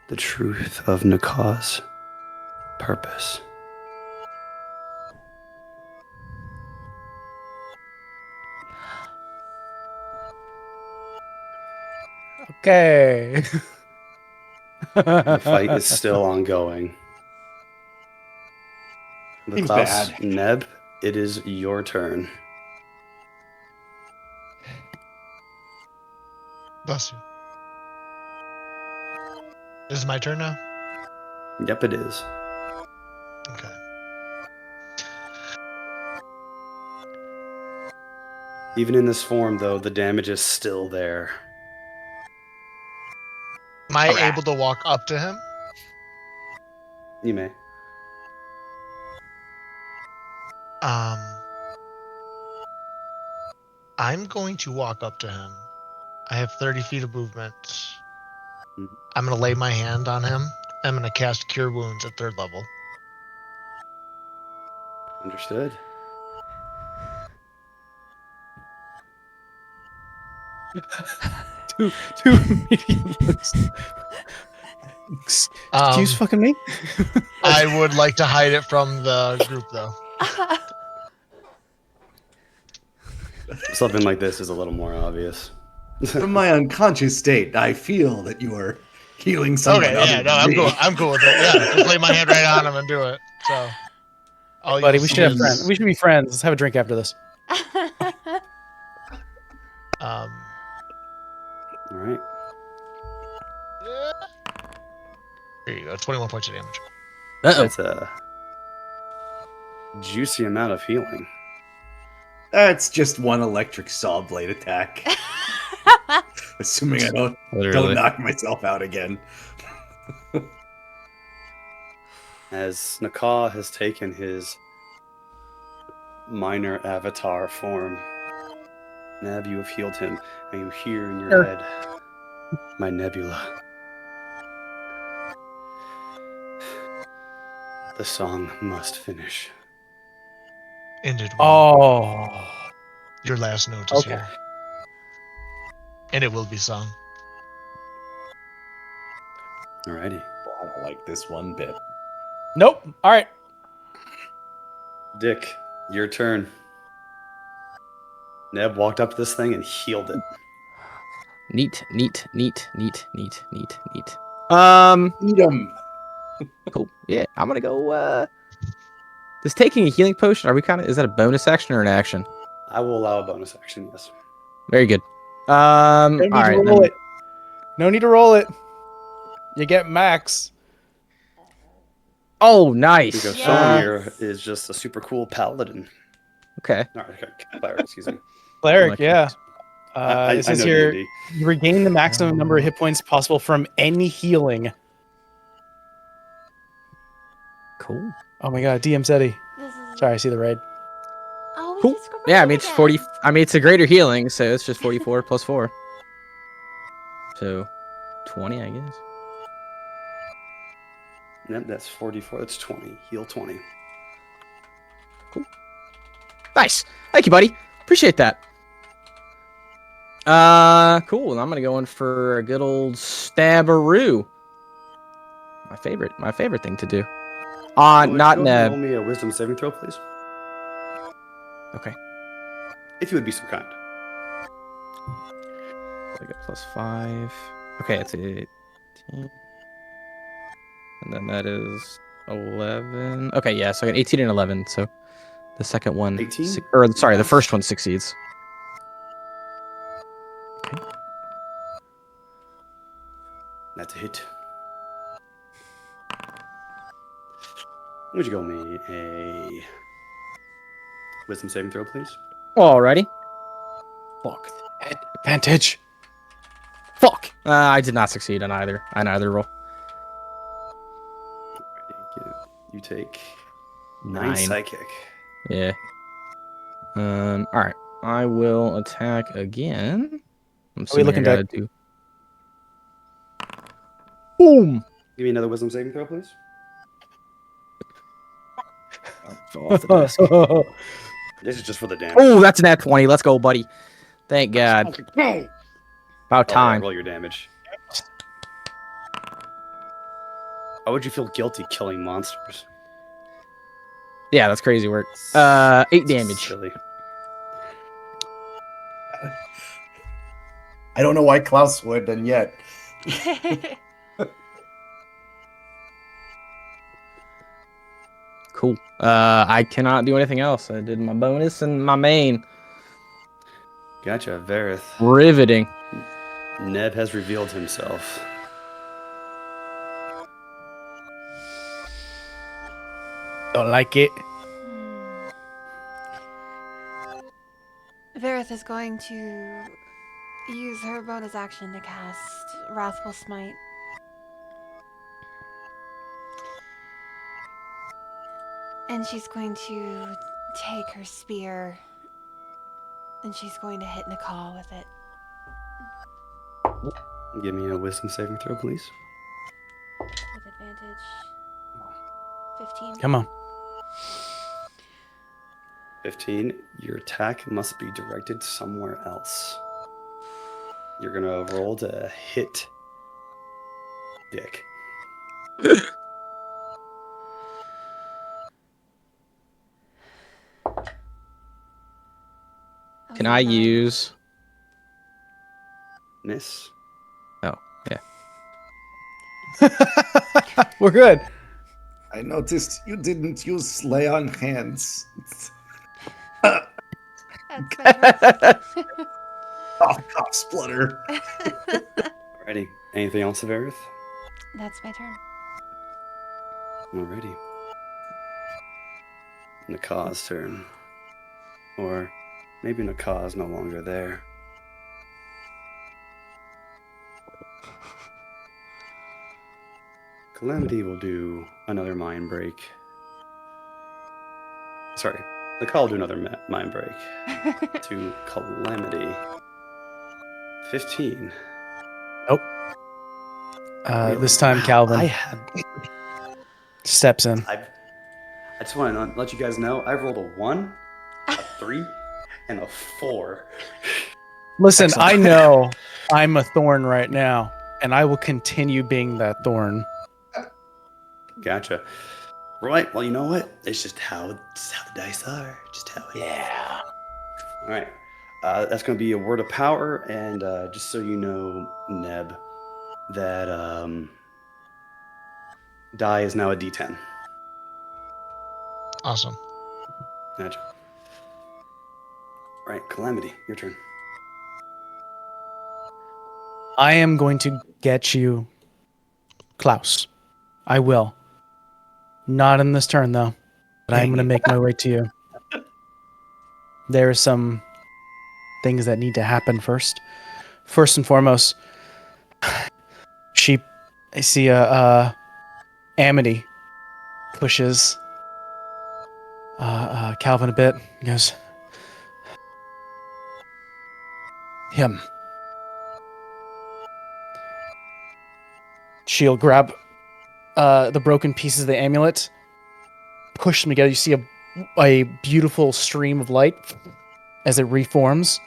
B: The truth of Naka's purpose.
F: Okay.
B: The fight is still ongoing.
D: Seems
B: Klaus,
D: bad.
B: Neb, it is your turn.
E: Bless you. This is my turn now?
B: Yep, it is.
E: Okay.
B: Even in this form, though, the damage is still there.
E: Am I able to walk up to him?
B: You may.
E: I'm going to walk up to him. I have 30 feet of movement. I'm going to lay my hand on him. I'm going to cast Cure Wounds at 3rd level.
B: Understood.
F: two medium ones. Excuse fucking me?
E: I would like to hide it from the group, though.
B: Something like this is a little more obvious.
D: From my unconscious state, I feel that you are healing someone.
E: Okay, yeah, no, I'm cool. I'm cool with it. Yeah, just lay my hand right on him and do it. So,
F: Buddy, we should have friends. We should be friends. Let's have a drink after this.
B: All right.
E: There you go. 21 points of damage.
C: Uh-oh.
B: That's a juicy amount of healing.
D: That's just one electric saw blade attack. Assuming I don't
C: Literally.
D: knock myself out again.
B: As Nakaw has taken his minor avatar form, Neb, you have healed him, and you hear in your head, my Nebula. The song must finish.
E: Ended.
F: Oh.
E: Your last note is
F: Okay.
E: here. And it will be sung.
B: Alrighty.
D: Well, I don't like this one bit.
F: Nope. All right.
B: Dick, your turn. Neb walked up to this thing and healed it.
C: Neat.
D: Eat 'em.
C: Cool. Yeah, I'm gonna go. Does taking a healing potion? Is that a bonus action or an action?
B: I will allow a bonus action, yes.
C: Very good.
F: No need
C: All
F: to
C: right.
F: roll
C: Then,
F: it. No need to roll it. You get max.
C: oh, nice.
B: Because
A: Yes.
B: someone here is just a super cool paladin.
C: Okay.
B: No, okay, cleric, excuse me.
F: Cleric,
C: Okay.
F: yeah.
B: I
F: This is
B: know
F: your.
B: D&D.
F: You regain the maximum number of hit points possible from any healing.
C: Cool.
F: Oh my god, DM Seti.
A: This is
F: Sorry, I see the raid.
A: Oh, we
C: Cool.
A: just
C: Yeah, I
A: promoted
C: mean it's
A: again.
C: 40. I mean it's a greater healing, so it's just 44 plus 4. So 20, I guess.
B: Yep, that's 44. That's 20. Heal 20.
C: Nice. Thank you, buddy. Appreciate that. Cool. And I'm gonna go in for a good old stabberoo. My favorite thing to do.
B: Would you
C: Not
B: go ahead and roll
C: Neb.
B: me a wisdom saving throw, please?
C: Okay.
B: If you would be so kind.
C: I got +5. Okay, it's 18. And then that is 11. Okay, yeah, so I got 18 and 11. So the second one,
B: 18?
C: the first one succeeds.
B: That's a hit. Would you go me a wisdom saving throw, please?
C: Alrighty.
F: Fuck. Advantage.
C: Fuck. I did not succeed on either roll.
B: You take
C: 9.
B: 9 psychic.
C: Yeah. All right. I will attack again. I'm
F: Are we
C: assuming
F: looking
C: I gotta
F: back?
C: do. Boom.
B: Give me another wisdom saving throw, please.
C: Off the desk.
B: This is just for the damage.
C: Oh, that's an at 20. Let's go, buddy. Thank God. About
B: Oh, yeah,
C: time.
B: roll your damage. Why would you feel guilty killing monsters?
C: Yeah, that's crazy work. 8 damage.
B: Silly.
D: I don't know why Klaus would, and yet.
C: Cool. I cannot do anything else. I did my bonus and my main.
B: Gotcha, Vareth.
C: Riveting.
B: Neb has revealed himself.
F: Don't like it.
A: Vareth is going to use her bonus action to cast Wrathful Smite. And she's going to take her spear and she's going to hit Nicole with it.
B: Give me a wisdom saving throw, please.
A: With advantage. 15.
F: Come on.
B: 15. Your attack must be directed somewhere else. You're gonna roll to hit Dick.
C: Can I use?
B: Miss.
C: Oh, yeah.
F: We're good.
G: I noticed you didn't use lay on hands.
A: That's my turn.
G: Cough, splutter.
B: Alrighty. Anything else, Vareth?
A: That's my turn.
B: Alrighty. Nakaw's turn. Or maybe Nakaw's no longer there. Calamity will do another mind break. Sorry, Nakaw will do another mind break. To Calamity. 15.
F: Nope. This time,
B: Wow,
F: Calvin steps in.
B: I just want to let you guys know, I rolled a 1, a 3, and a 4.
F: Listen,
C: Excellent.
F: I know I'm a thorn right now, and I will continue being that thorn.
B: Gotcha. Right, well, you know what? It's just how the dice are. Just how it is.
F: Yeah.
B: All right. That's going to be a word of power, and just so you know, Neb, that die is now a D10.
E: Awesome.
B: Gotcha. All right, Calamity, your turn.
F: I am going to get you, Klaus. I will. Not in this turn, though. But I'm going to make my way to you. There are some things that need to happen first. First and foremost, I see Amity pushes Calvin a bit. He goes, him. She'll grab the broken pieces of the amulet, push them together. You see a beautiful stream of light as it reforms,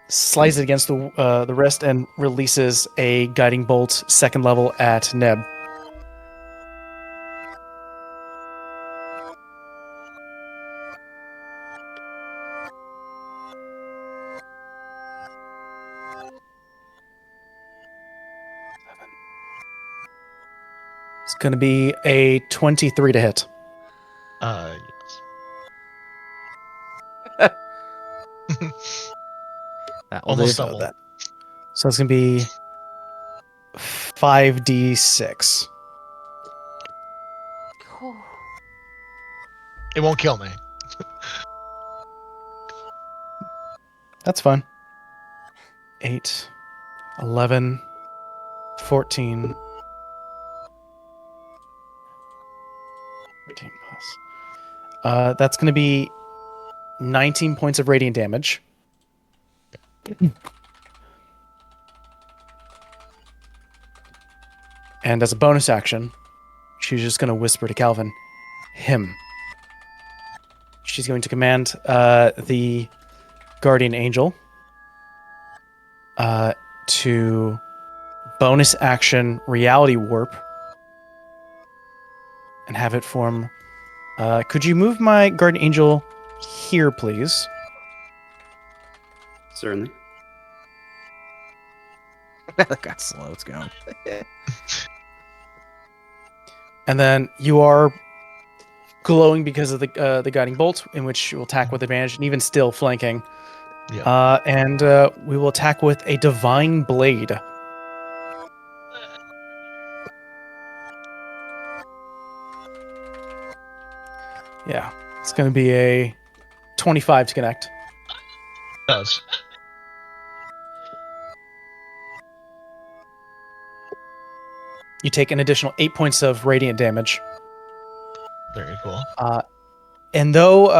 F: slides it against the wrist, and releases a guiding bolt, second level at Neb. It's going to be a 23 to hit.
E: Yes.
C: That will
E: Almost
C: do.
E: double.
F: So it's going to be 5d6.
E: It won't kill me.
F: That's fine. 8, 11, 14. 13 plus. That's going to be 19 points of radiant damage. And as a bonus action, she's just going to whisper to Calvin, him. She's going to command the guardian angel to bonus action reality warp and have it form. Could you move my guardian angel here, please?
B: Certainly.
C: That got slow. It's going.
F: And then you are glowing because of the guiding bolt, in which you will attack with advantage, and even still flanking.
E: Yeah.
F: And we will attack with a divine blade. Yeah, it's going to be a 25 to connect.
E: Does.
F: You take an additional 8 points of radiant damage.
E: Very cool.
F: And though,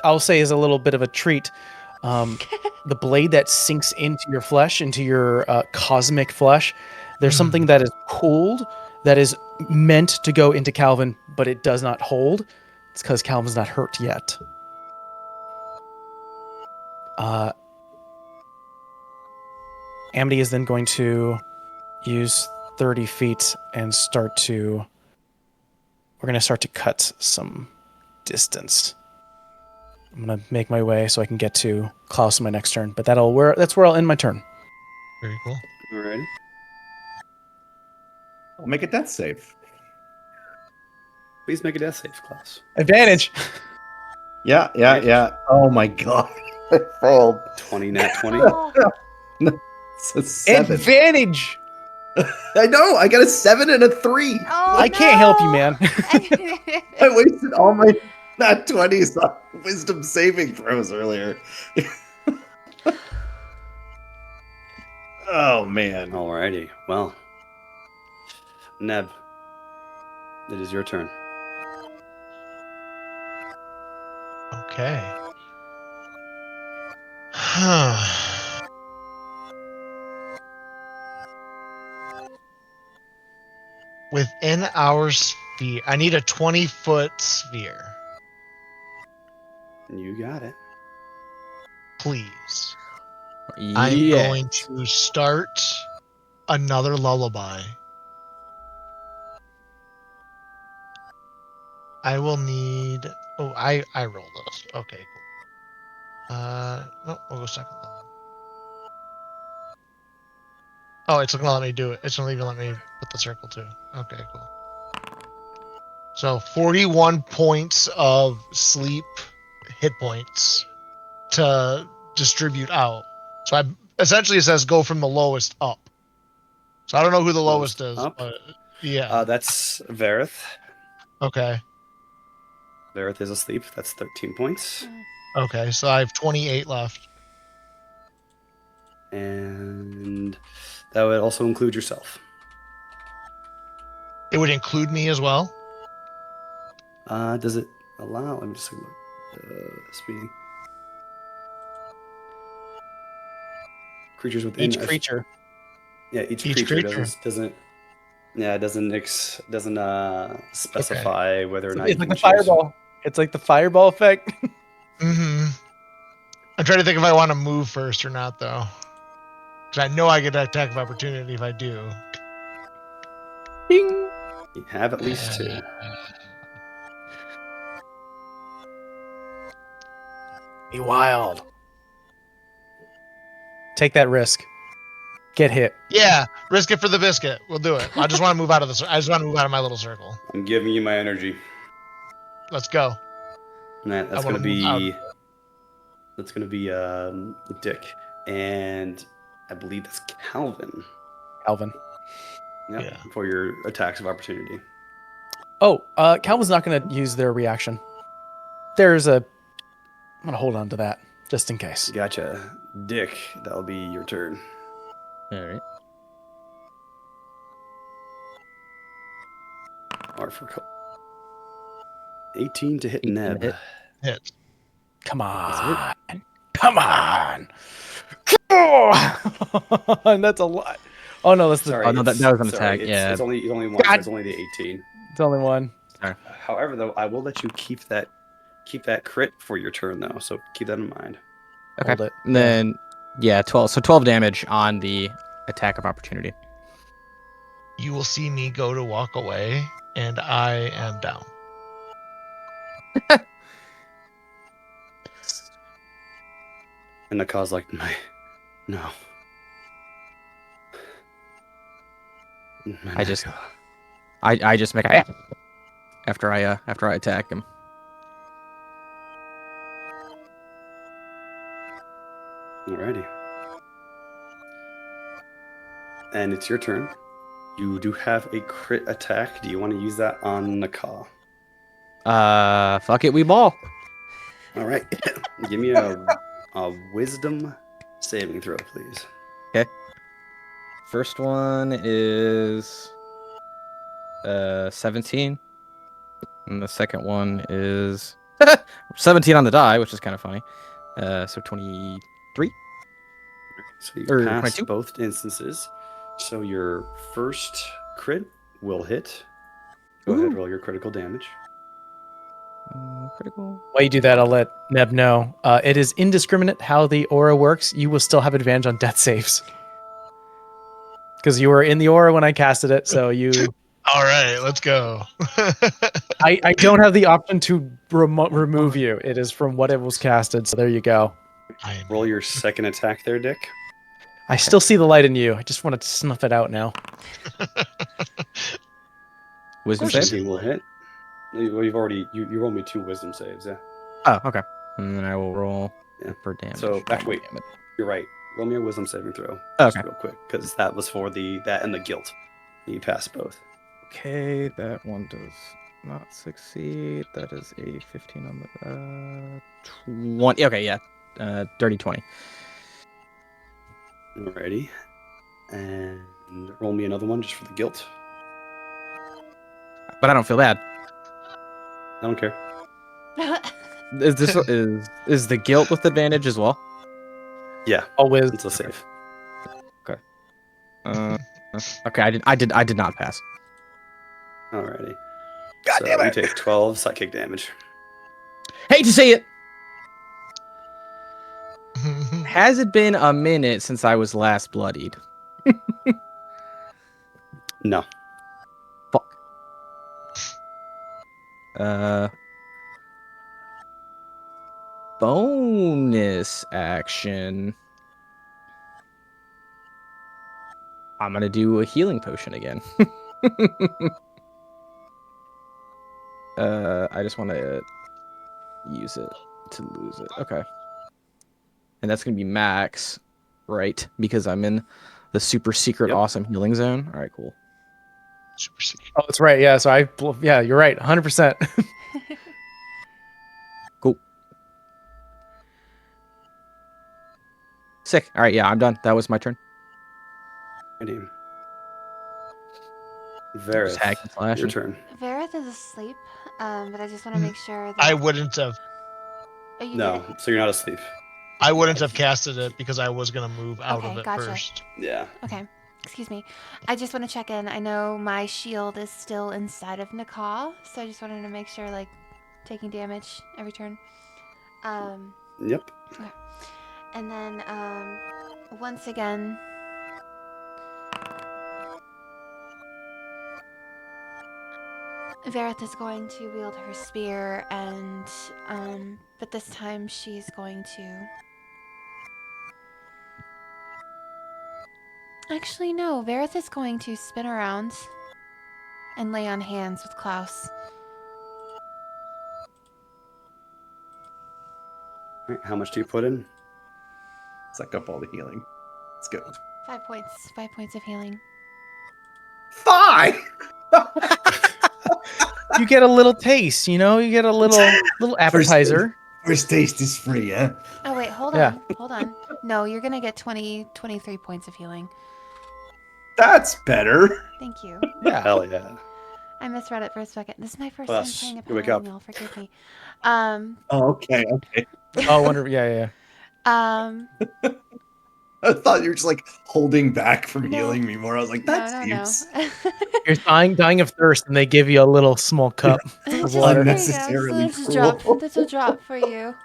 F: I'll say is a little bit of a treat, the blade that sinks into your flesh, into your cosmic flesh, there's something that is cooled that is meant to go into Calvin, but it does not hold. It's because Calvin's not hurt yet. Amity is then going to use 30 feet and we're going to start to cut some distance. I'm going to make my way so I can get to Klaus in my next turn, but that's where I'll end my turn.
E: Very cool.
B: Alrighty.
D: I'll make a death save.
B: Please make a death save, Klaus.
F: Advantage!
D: Yeah. Oh my god. I failed.
B: 20 nat 20.
D: It's a 7.
F: Advantage!
D: I know. I got a 7 and a 3.
A: Oh,
F: I can't help you,
A: no.
F: man.
D: I wasted all my not 20s on wisdom saving throws earlier. Oh man.
B: Alrighty. Well, Neb, it is your turn.
E: Okay. Within our sphere, I need a 20-foot sphere.
B: You got it.
E: Please.
C: Yeah.
E: I'm going to start another lullaby. I will need. Oh, I rolled those. Okay, cool. No, we'll go second level. Oh, it's not gonna let me do it. It's not even let me put the circle too. Okay, cool. So 41 points of sleep hit points to distribute out. So I essentially it says go from the lowest up. So I don't know who the lowest is,
B: up?
E: but yeah.
B: That's Vareth.
E: Okay.
B: Vareth is asleep. That's 13 points.
E: Okay, so I have 28 left.
B: And that would also include yourself.
E: It would include me as well.
B: Does it allow? Let me just look. Speeding. Creatures within
F: Each creature.
B: Yeah, each
E: Each
B: creature
E: creature.
B: doesn't. Yeah, it doesn't specify whether or not
F: It's
B: you
F: like
B: can
F: the
B: choose.
F: fireball. It's like the fireball effect.
E: Mm-hmm. I'm trying to think if I want to move first or not, though. Because I know I get an attack of opportunity if I do.
F: Ding.
B: You have at least 2.
F: Be wild. Take that risk. Get hit.
E: Yeah, risk it for the biscuit. We'll do it. I just want to move out of I just want to move out of my little circle.
B: I'm giving you my energy.
E: Let's go.
B: And that's
E: wanna
B: gonna
E: move out.
B: be. That's gonna be Dick, and I believe that's Calvin.
F: Calvin.
B: Yep,
E: Yeah.
B: for your attacks of opportunity.
F: Oh, Calvin's not going to use their reaction. I'm going to hold on to that, just in case.
B: Gotcha. Dick, that'll be your turn.
C: All right.
B: Or for 18 to hit
C: 18 to
B: Neb.
C: hit.
E: Hit.
F: Come on. Come on. Come on. That's a lot. Oh, no, that's the...
B: Sorry,
C: Oh, no, that was an attack,
B: It's,
C: yeah.
B: it's only one. So
F: God.
B: it's only the 18.
F: It's only one.
B: However, though, I will let you keep that crit for your turn, though. So keep that in mind.
C: Okay.
F: Hold it.
C: And then, yeah, 12. So 12 damage on the attack of opportunity.
E: You will see me go to walk away, and I am down.
B: And the cause like, no.
C: I just make a after I attack him.
B: Alrighty. And it's your turn. You do have a crit attack. Do you want to use that on Naka?
C: Fuck it, we ball.
B: All right. Give me a wisdom saving throw, please.
C: Okay. First one is 17. And the second one is 17 on the die, which is kind of funny. So 23.
B: So you
C: Or
B: pass
C: 22?
B: both instances. So your first crit will hit. Go ahead, roll your critical damage.
C: Critical.
F: While you do that, I'll let Neb know. It is indiscriminate how the aura works. You will still have advantage on death saves. Because you were in the aura when I casted it, so you...
E: All right, let's go.
F: I don't have the option to remove you. It is from what it was casted, so there you go.
B: Roll your second attack there, Dick.
F: I still see the light in you. I just want to snuff it out now.
C: Wisdom
E: course
C: save?
B: He will hit. You've already you rolled me 2 wisdom saves, yeah.
C: Oh, okay. And then I will roll
B: Yeah.
C: for damage.
B: So, wait. You're right. roll me a wisdom saving throw.
C: Okay.
B: Just real quick, because that was for that and the guilt. You passed both.
C: Okay, that one does not succeed. That is a 15 on the 20. Okay, yeah. Dirty 20.
B: Alrighty. And roll me another one just for the guilt.
C: But I don't feel bad.
B: I don't care.
C: Is this is the guilt with advantage as well?
B: Yeah,
F: Always.
B: it's a save.
C: Okay, I did not pass.
B: Alrighty.
D: God
B: So
D: damn
B: you
D: it!
B: take 12 psychic damage.
C: Hate to say it. Has it been a minute since I was last bloodied?
B: No.
C: Fuck. Bonus action. I'm gonna do a healing potion again. I just want to use it to lose it. Okay. And that's gonna be max, right? Because I'm in the super secret
B: Yep.
C: awesome healing zone. All right, cool.
E: Super secret.
F: Oh, that's right. Yeah. So yeah, you're right. 100%.
C: Cool. Sick. All right, yeah, I'm done. That was my turn.
B: Ready.
C: Just
B: Vareth,
C: hack and slash
B: your
C: and-
B: turn.
A: Vareth is asleep, but I just want to make sure that
E: I wouldn't have.
A: Oh, you
B: No,
A: did it?
B: so you're not asleep.
E: I wouldn't have casted it because I was gonna move out
A: Okay,
E: of it
A: gotcha.
E: first.
B: Yeah.
A: Okay, excuse me. I just want to check in. I know my shield is still inside of Nakal, so I just wanted to make sure, like, taking damage every turn.
B: Yep.
A: And then, once again, Vareth is going to wield her spear, and, but this time she's going to... Actually, no. Vareth is going to spin around and lay on hands with Klaus.
B: Right, how much do you put in?
D: Suck up all the healing. Let's go.
A: 5 points. 5 points of healing.
D: 5!
F: You get a little taste, you know? You get a little appetizer.
G: First taste is free, huh?
A: Oh, wait. Hold
F: Yeah.
A: on. Hold on. No, you're going to get 23 points of healing.
D: That's better.
A: Thank you.
F: Yeah.
B: Hell yeah.
A: I misread it for a second. This is my first
B: Plus,
A: time playing a
B: you wake
A: paladin,
B: up.
A: y'all. Forgive me.
D: Oh, okay.
F: Oh, wonder. Yeah.
D: I thought you were just like holding back from
A: No.
D: healing me more. I was like, that seems
F: You're dying of thirst, and they give you a little small cup of water.
D: Unnecessarily
A: This will drop.
D: cruel.
A: This will drop for you.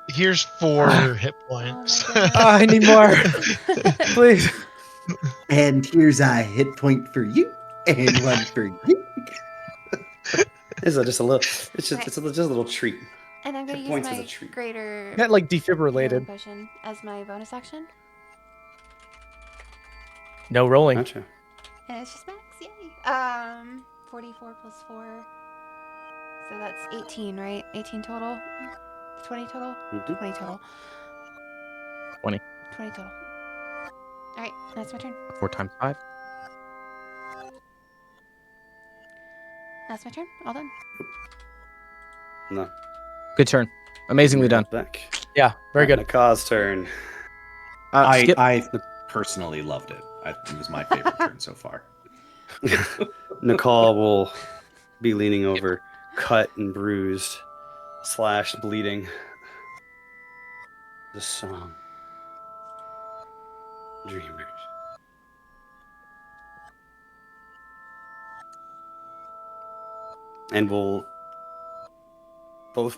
E: Here's 4 hit
A: Oh
E: points.
A: my goodness.
F: I need more, please.
G: And here's a hit point for you, and one for you.
B: It's just a little. It's just
A: Okay.
B: it's just a little treat.
A: And I'm going
B: Hit
A: to use
B: points is
A: my
B: a treat.
A: greater
F: Got like
A: healing
F: defibrillated.
A: potion as my bonus action.
F: No rolling.
B: Gotcha.
A: And it's just max, yay. 44 plus 4. So that's 18, right? 18 total? 20 total?
B: Mhm.
A: 20 total.
C: 20.
A: 20 total. Alright, that's my turn.
C: 4 times 5.
A: That's my turn. All done.
B: No.
C: Good turn. Amazingly done.
B: Back.
F: Yeah, very good.
B: Nakaz's turn.
C: Skip.
D: I personally loved it. It was my favorite turn so far.
B: Nakal will be leaning over, cut and bruised, slashed, bleeding. The song. Dreamers. And both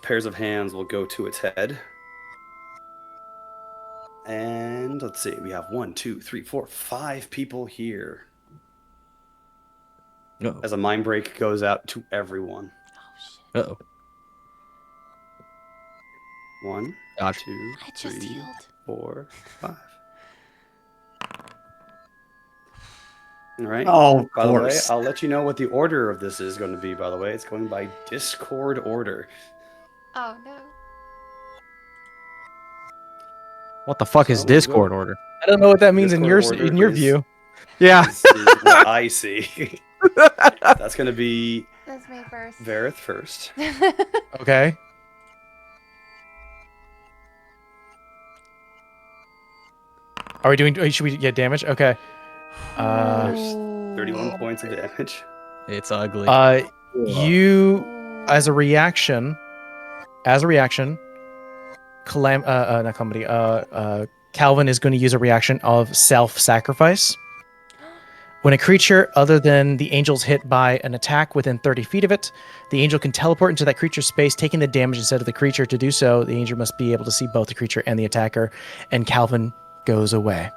B: pairs of hands will go to its head. And let's see, we have 1, 2, 3, 4, 5 people here.
C: Uh-oh.
B: As a mind break goes out to everyone.
A: Oh, shit.
C: Uh-oh.
B: 1,
C: Dodge.
B: 2,
A: I just
B: 3,
A: healed.
B: 4, 5. All right.
D: Oh, of
B: By the way,
D: course.
B: I'll let you know what the order of this is going to be, by the way. It's going by Discord order.
A: Oh, no.
C: What the fuck is
B: So we'll
C: Discord
B: go-
C: order?
F: I don't know what that means in
B: Discord
F: your
B: order is-
F: view.
C: Yeah.
B: Is what I see. That's going to be
A: That's me first.
B: Vareth first.
F: Okay. Are we doing? Should we get damage? Okay.
B: There's 31 points of damage.
C: It's ugly.
F: You, as a reaction, not Calamity. Calvin is going to use a reaction of self-sacrifice. When a creature other than the angel is hit by an attack within 30 feet of it, the angel can teleport into that creature's space, taking the damage instead of the creature. To do so, the angel must be able to see both the creature and the attacker, and Calvin goes away,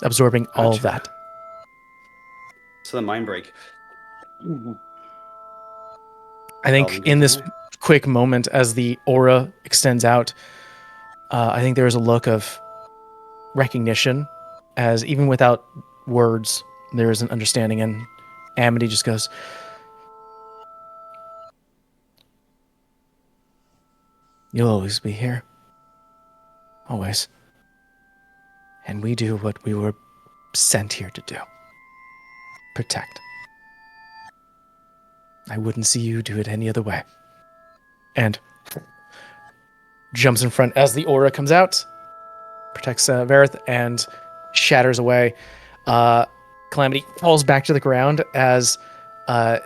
F: absorbing all of
B: Gotcha.
F: that.
B: So the mind break.
F: I think
B: Calvin
F: in
B: goes
F: this
B: away.
F: quick moment, as the aura extends out, I think there is a look of recognition, as even without words, there is an understanding, and Amity just goes, "You'll always be here. Always. And we do what we were sent here to do. Protect. I wouldn't see you do it any other way." And jumps in front as the aura comes out, protects Vareth, and shatters away. Calamity falls back to the ground as the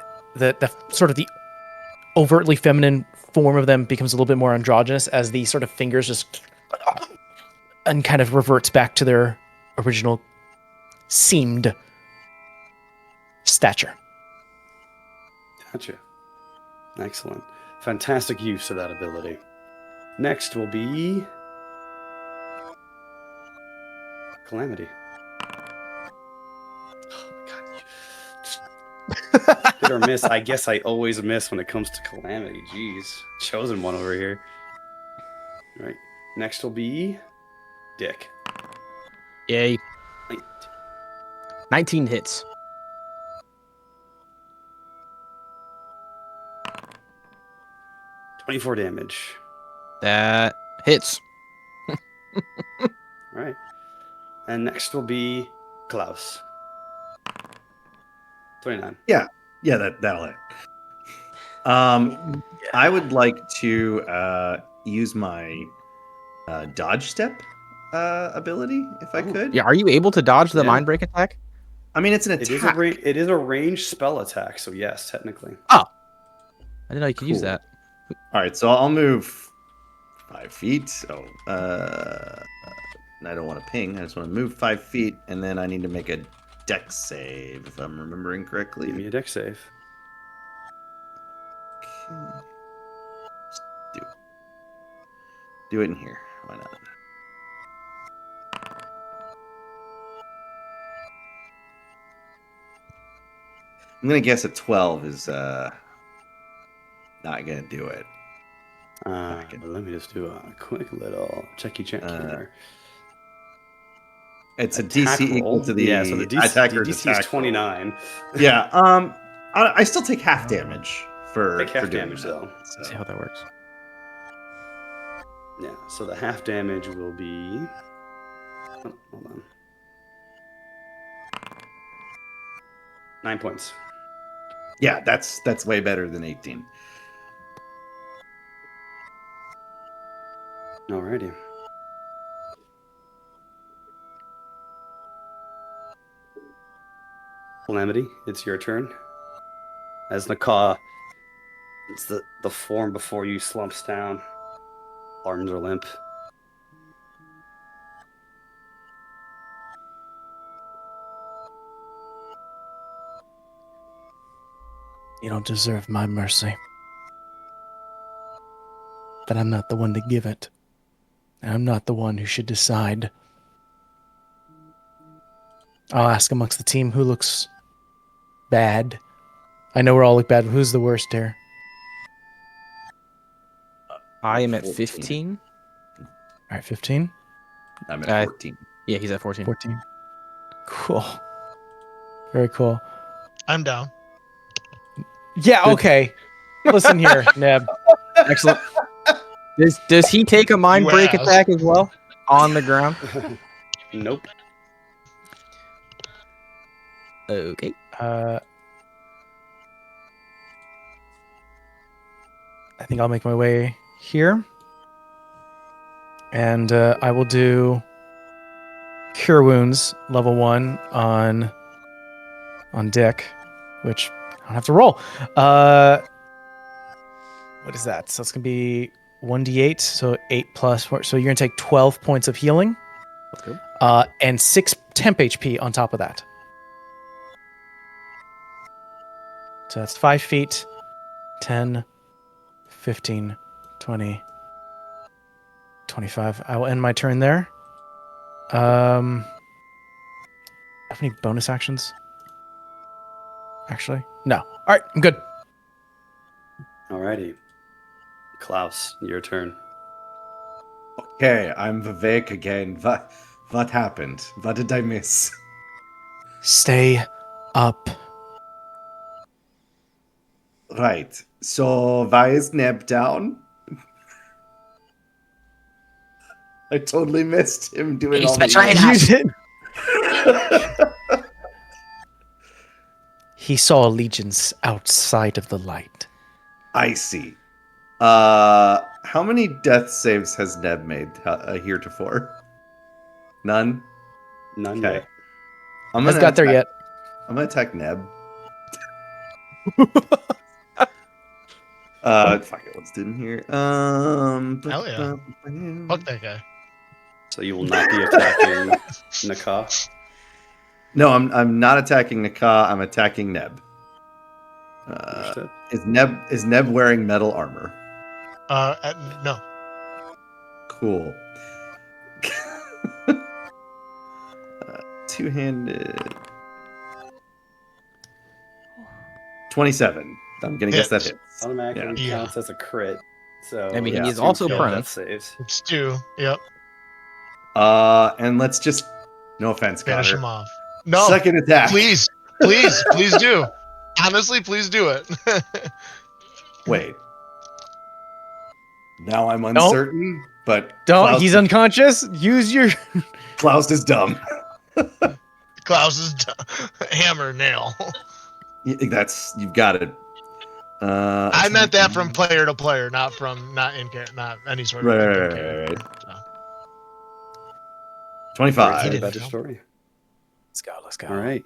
F: sort of the overtly feminine form of them becomes a little bit more androgynous, as the sort of fingers just and kind of reverts back to their original seamed stature.
B: Gotcha. Excellent. Fantastic use of that ability. Next will be Calamity. Oh my god. Just hit or miss. I guess I always miss when it comes to Calamity. Jeez. Chosen one over here. All right. Next will be Dicke.
C: Yay. 19 hits.
B: 24 damage.
C: That hits.
B: All right. And next will be Klaus. 29.
D: Yeah, that'll hit. I would like to use my dodge step ability if I could.
C: Yeah, are you able to dodge the
B: Yeah.
C: mind break attack?
D: I mean, it's an
B: It
D: attack.
B: is a ranged spell attack, so yes, technically.
C: I didn't know you could use
D: Cool.
C: that.
D: All right, so I'll move 5 feet. So I don't want to ping. I just want to move 5 feet, and then I need to make a dex save if I'm remembering correctly.
B: Give me a deck save.
D: Okay. Just do it in here. Why not? I'm gonna guess a 12 is not gonna do it.
B: Let me just do a quick little checky check here.
D: It's a
B: Attack
D: DC
B: roll.
D: equal to the
B: so the DC,
D: attacker's
B: DC
D: attack
B: is 29.
D: roll. Yeah. I still take half damage for
B: Take half
D: for doing
B: damage
D: that,
B: though.
C: Let's see
D: so.
C: how that works.
B: Yeah, so the half damage will be. Oh, hold on. 9 points.
D: Yeah, that's way better than 18.
B: Alrighty. Calamity, it's your turn. As Naka, it's the form before you slumps down. Arms are limp.
F: You don't deserve my mercy. But I'm not the one to give it. And I'm not the one who should decide. I'll ask amongst the team who looks bad. I know we all look bad, but who's the worst here?
C: I am at
D: 14.
C: 15.
F: All right, 15,
D: I'm at 14.
C: Yeah, he's at 14.
F: 14. Cool. Very cool.
E: I'm down.
F: Yeah, okay. Listen here, Neb.
C: Excellent. Does he take a mind
E: You
C: break
E: asked.
C: attack as well on the ground?
B: Nope.
C: Okay.
F: I think I'll make my way here. And I will do Cure Wounds level 1 on Dick, which I don't have to roll. What is that? So it's going to be 1d8, so 8 plus 4. So you're going to take 12 points of healing.
C: Okay.
F: And 6 temp HP on top of that. So that's 5 feet, 10, 15, 20, 25. I will end my turn there. Have any bonus actions? Actually, no. All right, I'm good.
B: Alrighty. Klaus, your turn.
D: Okay, I'm Vivek again. What happened? What did I miss?
F: Stay up.
D: Right. So why is Neb down? I totally missed him doing all the
F: You did. He saw legions outside of the light.
D: I see. How many death saves has Neb made heretofore? None?
B: None
D: Okay.
B: yet.
D: I'm
F: Hasn't got there yet.
D: I'm gonna attack Neb. Fuck it, let's do it here.
E: Hell yeah. Fuck that guy.
B: So you will not be attacking Naka.
D: No, I'm not attacking Naka. I'm attacking Neb.
B: Understood.
D: Is Neb wearing metal armor?
E: No.
D: Cool. Two-handed. 27. I'm gonna guess that
E: Hits.
D: hits.
B: Automatically
E: Yeah.
B: counts as a crit. So
C: I mean,
D: he is
B: two
C: also
B: failed
C: prone.
B: death saves.
E: It's 2. Yep.
D: And let's just. No offense,
E: Finish
D: Connor.
E: him off. No.
D: Second attack.
E: Please do. Honestly, please do it.
D: Wait. Now I'm uncertain, but
F: Don't.
D: Klaus,
F: He's unconscious. Use your.
D: Klaus is dumb.
E: Klaus's hammer nail.
D: That's you've got it.
E: I meant that from player to player, not any sort of.
D: Right.
E: So.
D: 25.
B: Tell
E: did.
B: a better story.
F: Let's go.
B: All right.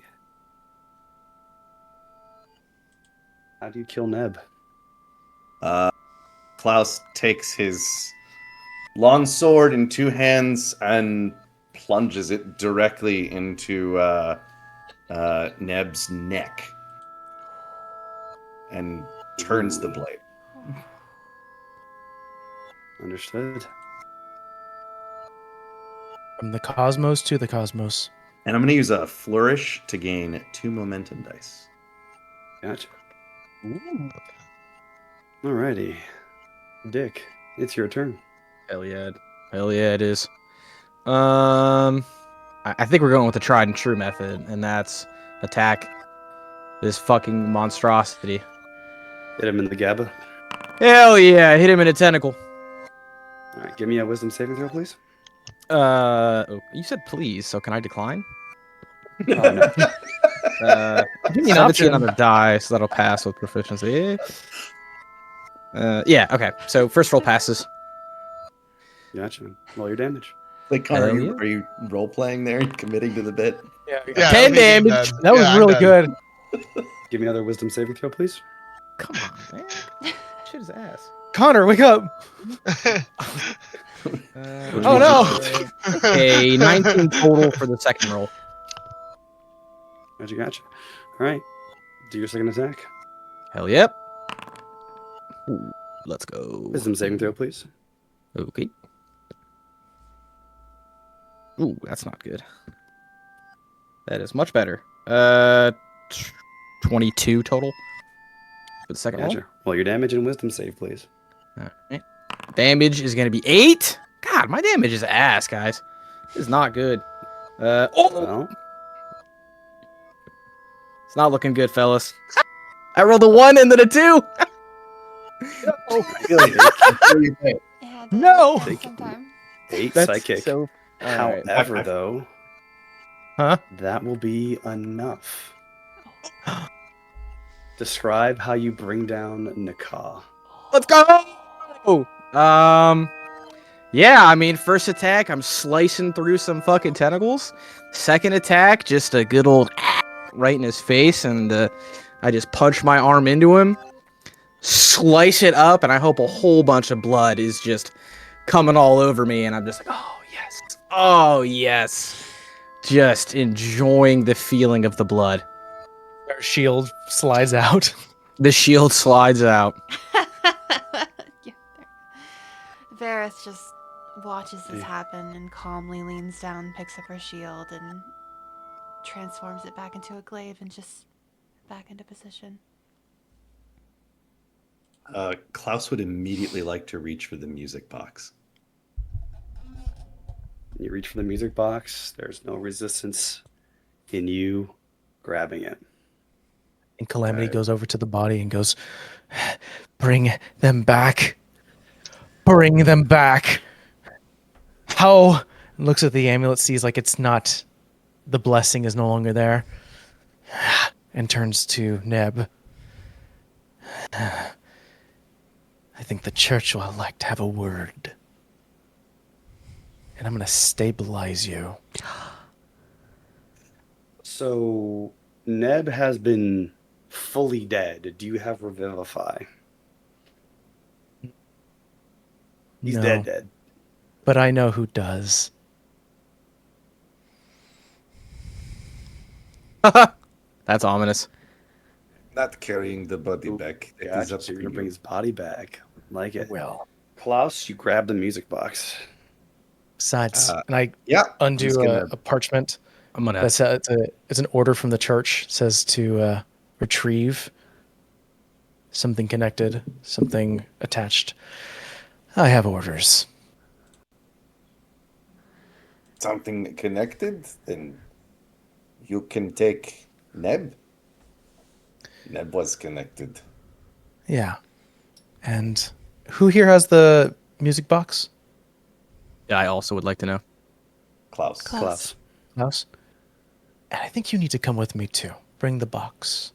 B: How do you kill Neb?
D: Klaus takes his long sword in 2 hands and plunges it directly into Neb's neck and turns the blade.
B: Understood.
F: From the cosmos to the cosmos.
D: And I'm going to use a flourish to gain 2 momentum dice.
B: Gotcha. Alrighty. Dick, it's your turn.
C: Hell yeah, it is. I think we're going with the tried and true method, and that's attack this fucking monstrosity.
B: Hit him in the GABA.
C: Hell yeah, hit him in a tentacle.
B: Alright, give me a wisdom saving throw, please.
C: You said please, so can I decline?
B: Oh, no.
F: Give me an
C: Send it to
F: option.
C: another die, so that'll pass with proficiency. Yeah, okay. So first roll passes.
B: Gotcha. Roll your damage.
D: Like, Connor,
C: Hell yeah.
D: are you role playing there? Committing to the bit?
E: Yeah,
C: 10
E: I'm
C: damage.
E: dead.
F: That was
E: Yeah, I'm
F: really
E: dead.
F: good.
B: Give me another wisdom saving throw, please.
C: Come on, man. Shit his ass.
F: Connor, wake up. Oh,
C: no. A 19 total for the second roll.
B: Gotcha. Alright. Do your second attack.
C: Hell yep. Ooh, let's go.
B: Wisdom saving throw, please.
C: Okay. Ooh, that's not good. That is much better. 22 total for the second
B: Gotcha. Roll your damage and wisdom save, please.
C: roll. Alright. Damage is gonna be 8. God, my damage is ass, guys. This is not good.
B: Well,
C: It's not looking good, fellas. I rolled a 1 and then a 2.
D: I feel you. I feel you.
F: No!
A: Yeah, sometime.
B: 8
C: That's
B: psychic.
C: so. Alright.
B: However, though,
C: Huh?
B: that will be enough. Describe how you bring down Nakah.
C: Let's go! Yeah, I mean, first attack, I'm slicing through some fucking tentacles. Second attack, just a good old right in his face, and I just punch my arm into him, slice it up, and I hope a whole bunch of blood is just coming all over me, and I'm just like, oh yes, just enjoying the feeling of the blood.
F: Our shield slides out.
C: The shield slides out.
A: Yeah. Vareth just watches this happen and calmly leans down, picks up her shield, and transforms it back into a glaive and just back into position.
D: Klaus would immediately like to reach for the music box.
B: You reach for the music box. There's no resistance in you grabbing it.
F: And Calamity goes over to the body and goes, "Bring them back. Bring them back." How? Looks at the amulet, sees like it's not, the blessing is no longer there, and turns to Neb. "I think the church will like to have a word. And I'm going to stabilize you."
B: So, Neb has been fully dead. Do you have Revivify? He's
F: No.
B: dead.
F: But I know who does.
C: That's ominous.
G: Not carrying the body back. It is
B: Gotcha.
G: up
B: So
G: to
B: you're gonna
G: you.
B: bring his body back. Like it.
F: Well,
B: Klaus, you grab the music box.
F: besides, and I
G: Yeah.
F: undo
G: just gonna-
F: a parchment.
C: I'm gonna.
F: That's it's an order from the church. It says to retrieve something connected, something attached. I have orders.
G: something connected, then you can take Neb. Neb was connected.
F: Yeah. And who here has the music box?
C: Yeah, I also would like to know.
G: Klaus.
B: Klaus.
F: Klaus? And I think you need to come with me too. Bring the box.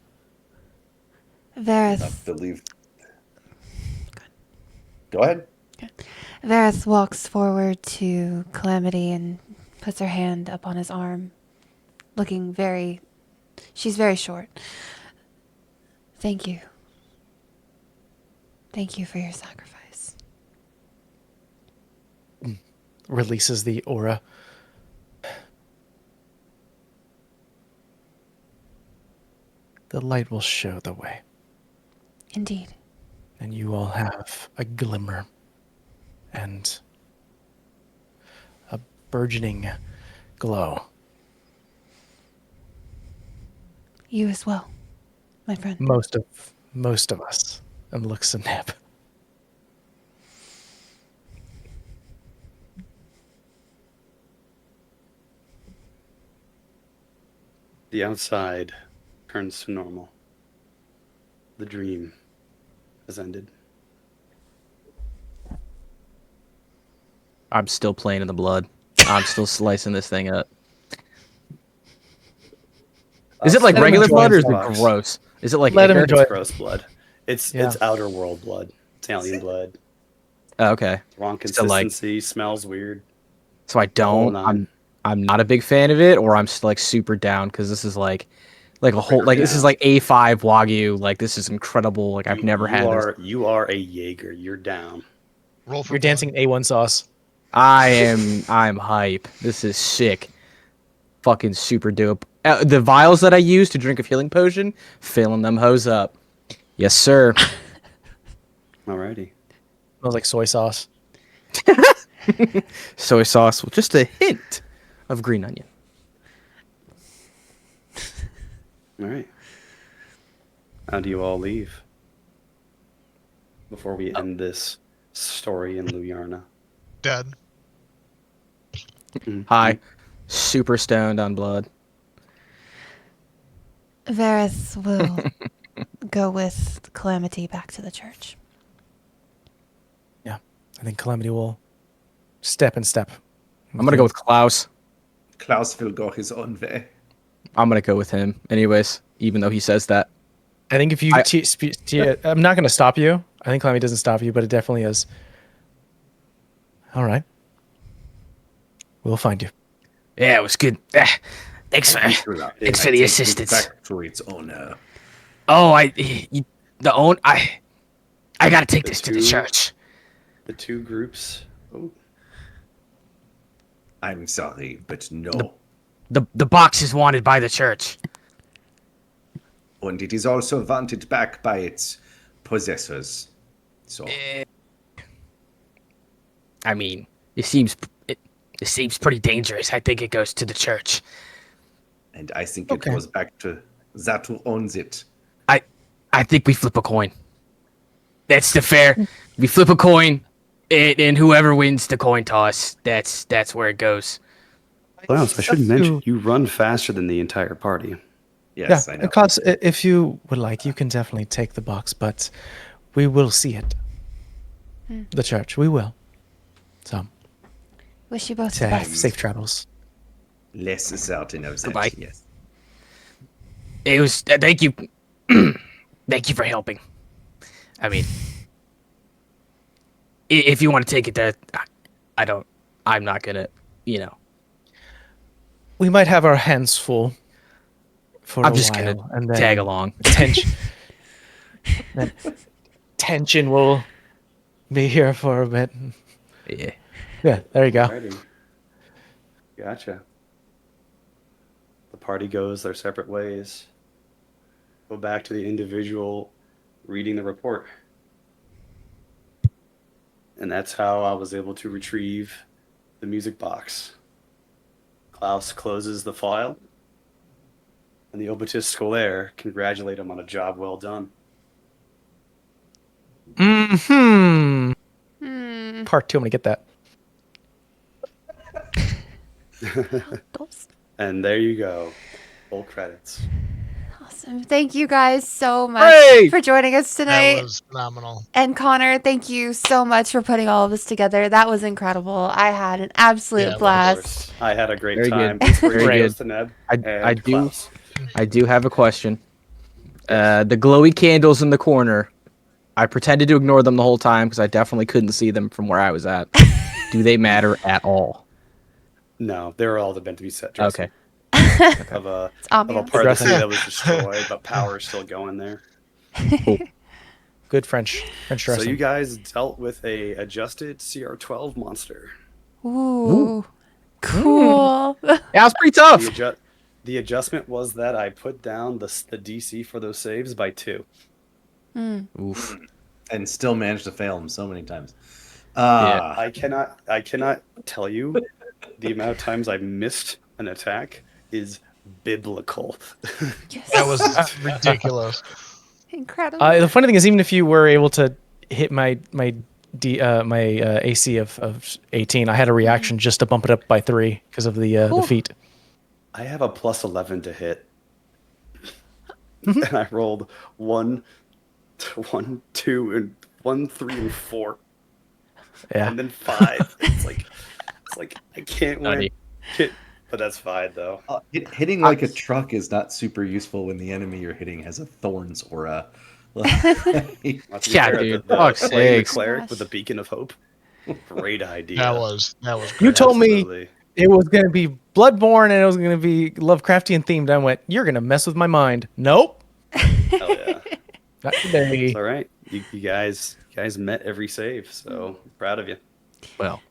G: I
A: Vareth,
G: believe. Go ahead.
A: Vareth walks forward to Calamity and puts her hand up on his arm, looking very... She's very short. Thank you. Thank you for your sacrifice.
F: Releases the aura. The light will show the way,
A: Indeed.
F: and you all have a glimmer and a burgeoning glow.
A: You as well, my friend.
F: Most of us. And looks at Neb.
B: The outside turns to normal. The dream has ended.
C: I'm still playing in the blood. I'm still slicing this thing up. Is it like
F: let him
C: regular
F: enjoy
C: blood or
F: his
C: is it
B: box.
C: gross? Is it like
F: Let him
C: ichor?
F: enjoy
B: It's
F: it.
B: gross blood. It's
F: Yeah.
B: outer world blood. It's alien blood.
C: Oh, okay.
B: Wrong
C: So, like-
B: consistency. Smells weird.
C: So I don't.
B: nine.
C: I'm not a big fan of it, or I'm still like super down because this is like a whole like this is
B: Yeah.
C: like A5 Wagyu. Like this is incredible. Like I've never had this.
B: You are a Jaeger. You're down.
E: Roll for
F: You're dancing A1 sauce.
C: I'm hype. This is sick. Fucking super dope. The vials that I use to drink a healing potion, filling them hoes up. Yes, sir.
B: Alrighty.
F: Smells like soy sauce.
C: Soy sauce with just a hint of green onion.
B: All right. How do you all leave? Before we end this story in Luyarnha.
E: Dead.
C: Hi. Super stoned on blood.
A: Vareth will go with Calamity back to the church.
F: I think Calamity will step and step.
C: I'm gonna go with Klaus.
G: Klaus will go his own way.
C: I'm gonna go with him, anyways. Even though he says that.
F: I think if you, I'm not going to stop you. I think Calamity doesn't stop you, but it definitely is. All right. We'll find you.
C: Yeah, it was good. Thanks for the assistance.
G: Back to its owner.
C: Oh, I gotta take this to the church.
B: The two groups. Oh,
G: I'm sorry, but no.
C: The box is wanted by the church.
G: And it is also wanted back by its possessors. So
C: I mean, it seems pretty dangerous. I think it goes to the church.
G: and I think it goes back to that who owns it.
C: I think we flip a coin. That's the fair. We flip a coin, and whoever wins the coin toss, that's where it goes.
B: Klaus, I should mention, you run faster than the entire party.
G: Yes,
F: Yeah,
G: I know.
F: Klaus, if you would like, you can definitely take the box, but we will see it. The church, we will. So,
A: Wish you both the best.
F: safe travels.
G: Less certain of that.
C: Goodbye.
G: Yes.
C: It was. Thank you. Thank you for helping. I mean, if you want to take it there, I'm not gonna.
F: We might have our hands full for
C: I'm
F: a
C: just
F: while,
C: gonna
F: and then
C: tag along.
F: tension will be here for a bit.
C: Yeah.
F: Yeah, there you go.
B: Alrighty. Gotcha. The party goes their separate ways. Go back to the individual reading the report. And that's how I was able to retrieve the music box. Klaus closes the file, and the Obitus Scolaire congratulate him on a job well done.
F: Hmm.
A: Hmm.
F: Part 2, I'm gonna get that.
A: And
B: there you go. Full credits.
A: awesome. Thank you guys so much for joining us tonight.
E: That was phenomenal.
A: And Connor, thank you so much for putting all of this together. That was incredible. I had an absolute
E: Yeah,
A: blast.
B: I had a great
C: Very
B: time.
C: good.
B: Very
C: Very
B: good.
C: good.
B: Neb
C: I
B: and
C: do.
B: Klaus.
C: I do have a question. The glowy candles in the corner. I pretended to ignore them the whole time because I definitely couldn't see them from where I was at. Do they matter at all?
B: No, they were all meant to be set.
C: Okay.
B: Of a
A: Ambiance.
B: part of the city that was destroyed, but power is still going there.
F: Good French
B: So
F: dressing.
B: you guys dealt with a adjusted CR12 monster.
A: Ooh. Cool.
C: Yeah, it was pretty tough.
B: The adjustment was that I put down the DC for those saves by 2.
C: Oof.
D: And still managed to fail him so many times.
C: Yeah.
B: I cannot tell you the amount of times I missed an attack is biblical.
A: Yes.
E: That was ridiculous.
A: Incredible.
F: The funny thing is, even if you were able to hit my AC of 18, I had a reaction just to bump it up by 3 because of the feat.
B: I have a plus 11 to hit. And I rolled 1, 2, and 1, 3, and 4.
F: Yeah.
B: And then 5. It's like I can't win.
C: Nutty.
B: But that's fine though.
D: Hitting like a truck is not super useful when the enemy you're hitting has a thorns aura.
B: Not to be
C: Yeah,
B: fair,
C: dude.
B: The
C: Fuck's
B: playing the
C: sakes.
B: cleric
A: Gosh.
B: with the beacon of hope. Great idea.
E: That was great.
F: You told me
B: Absolutely.
F: it was going to be Bloodborne and it was going to be Lovecraftian themed. I went, you're going to mess with my mind. Nope.
B: Hell yeah.
F: Not today.
B: It's all right. You guys met every save, so proud of you.
C: Well.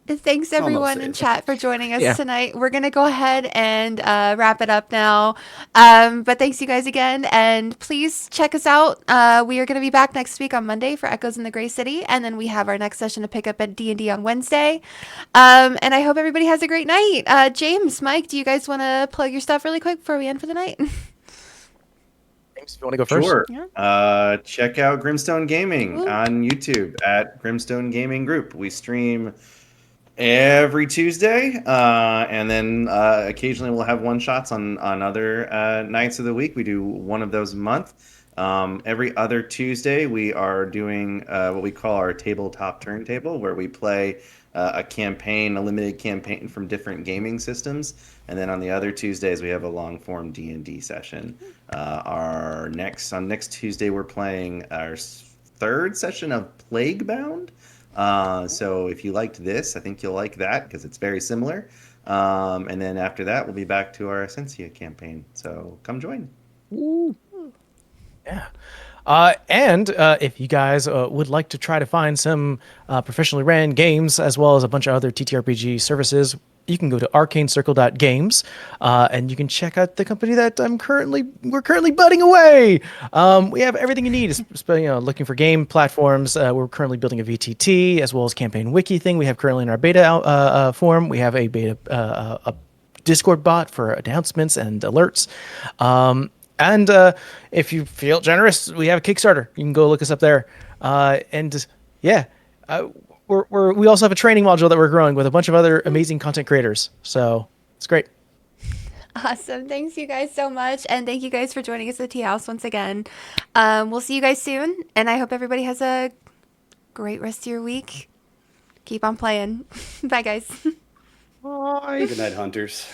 A: Thanks everyone in
B: saved.
A: chat for joining us
C: Yeah.
A: tonight. We're gonna go ahead and wrap it up now. But thanks you guys again, and please check us out. We are gonna be back next week on Monday for Echoes in the Gray City, and then we have our next session to pick up at D&D on Wednesday. And I hope everybody has a great night. James, Mike, do you guys want to plug your stuff really quick before we end for the night?
F: James, if you want to go first?
D: Sure.
A: Yeah.
D: Check out Grimstone Gaming
A: Ooh.
D: on YouTube at Grimstone Gaming Group. We stream every Tuesday, and then occasionally we'll have one shots on other nights of the week. We do one of those a month. Every other Tuesday, we are doing what we call our tabletop turntable, where we play a campaign, a limited campaign from different gaming systems. And then on the other Tuesdays, we have a long form D&D session. On next Tuesday, we're playing our third session of Plaguebound. So if you liked this, I think you'll like that because it's very similar. And then after that, we'll be back to our Essentia campaign. So come join.
F: Yeah. And if you guys would like to try to find some professionally ran games as well as a bunch of other TTRPG services, you can go to arcanecircle.games and you can check out the company that we're currently budding away. We have everything you need. Looking for game platforms. We're currently building a VTT as well as campaign wiki thing. We have currently in our beta form. We have a beta a Discord bot for announcements and alerts. And if you feel generous, we have a Kickstarter. You can go look us up there. We also have a training module that we're growing with a bunch of other amazing content creators. So it's great.
A: Awesome. Thanks you guys so much. And thank you guys for joining us at the Teahouse once again. We'll see you guys soon. And I hope everybody has a great rest of your week. Keep on playing. Bye, guys.
B: Good night, hunters.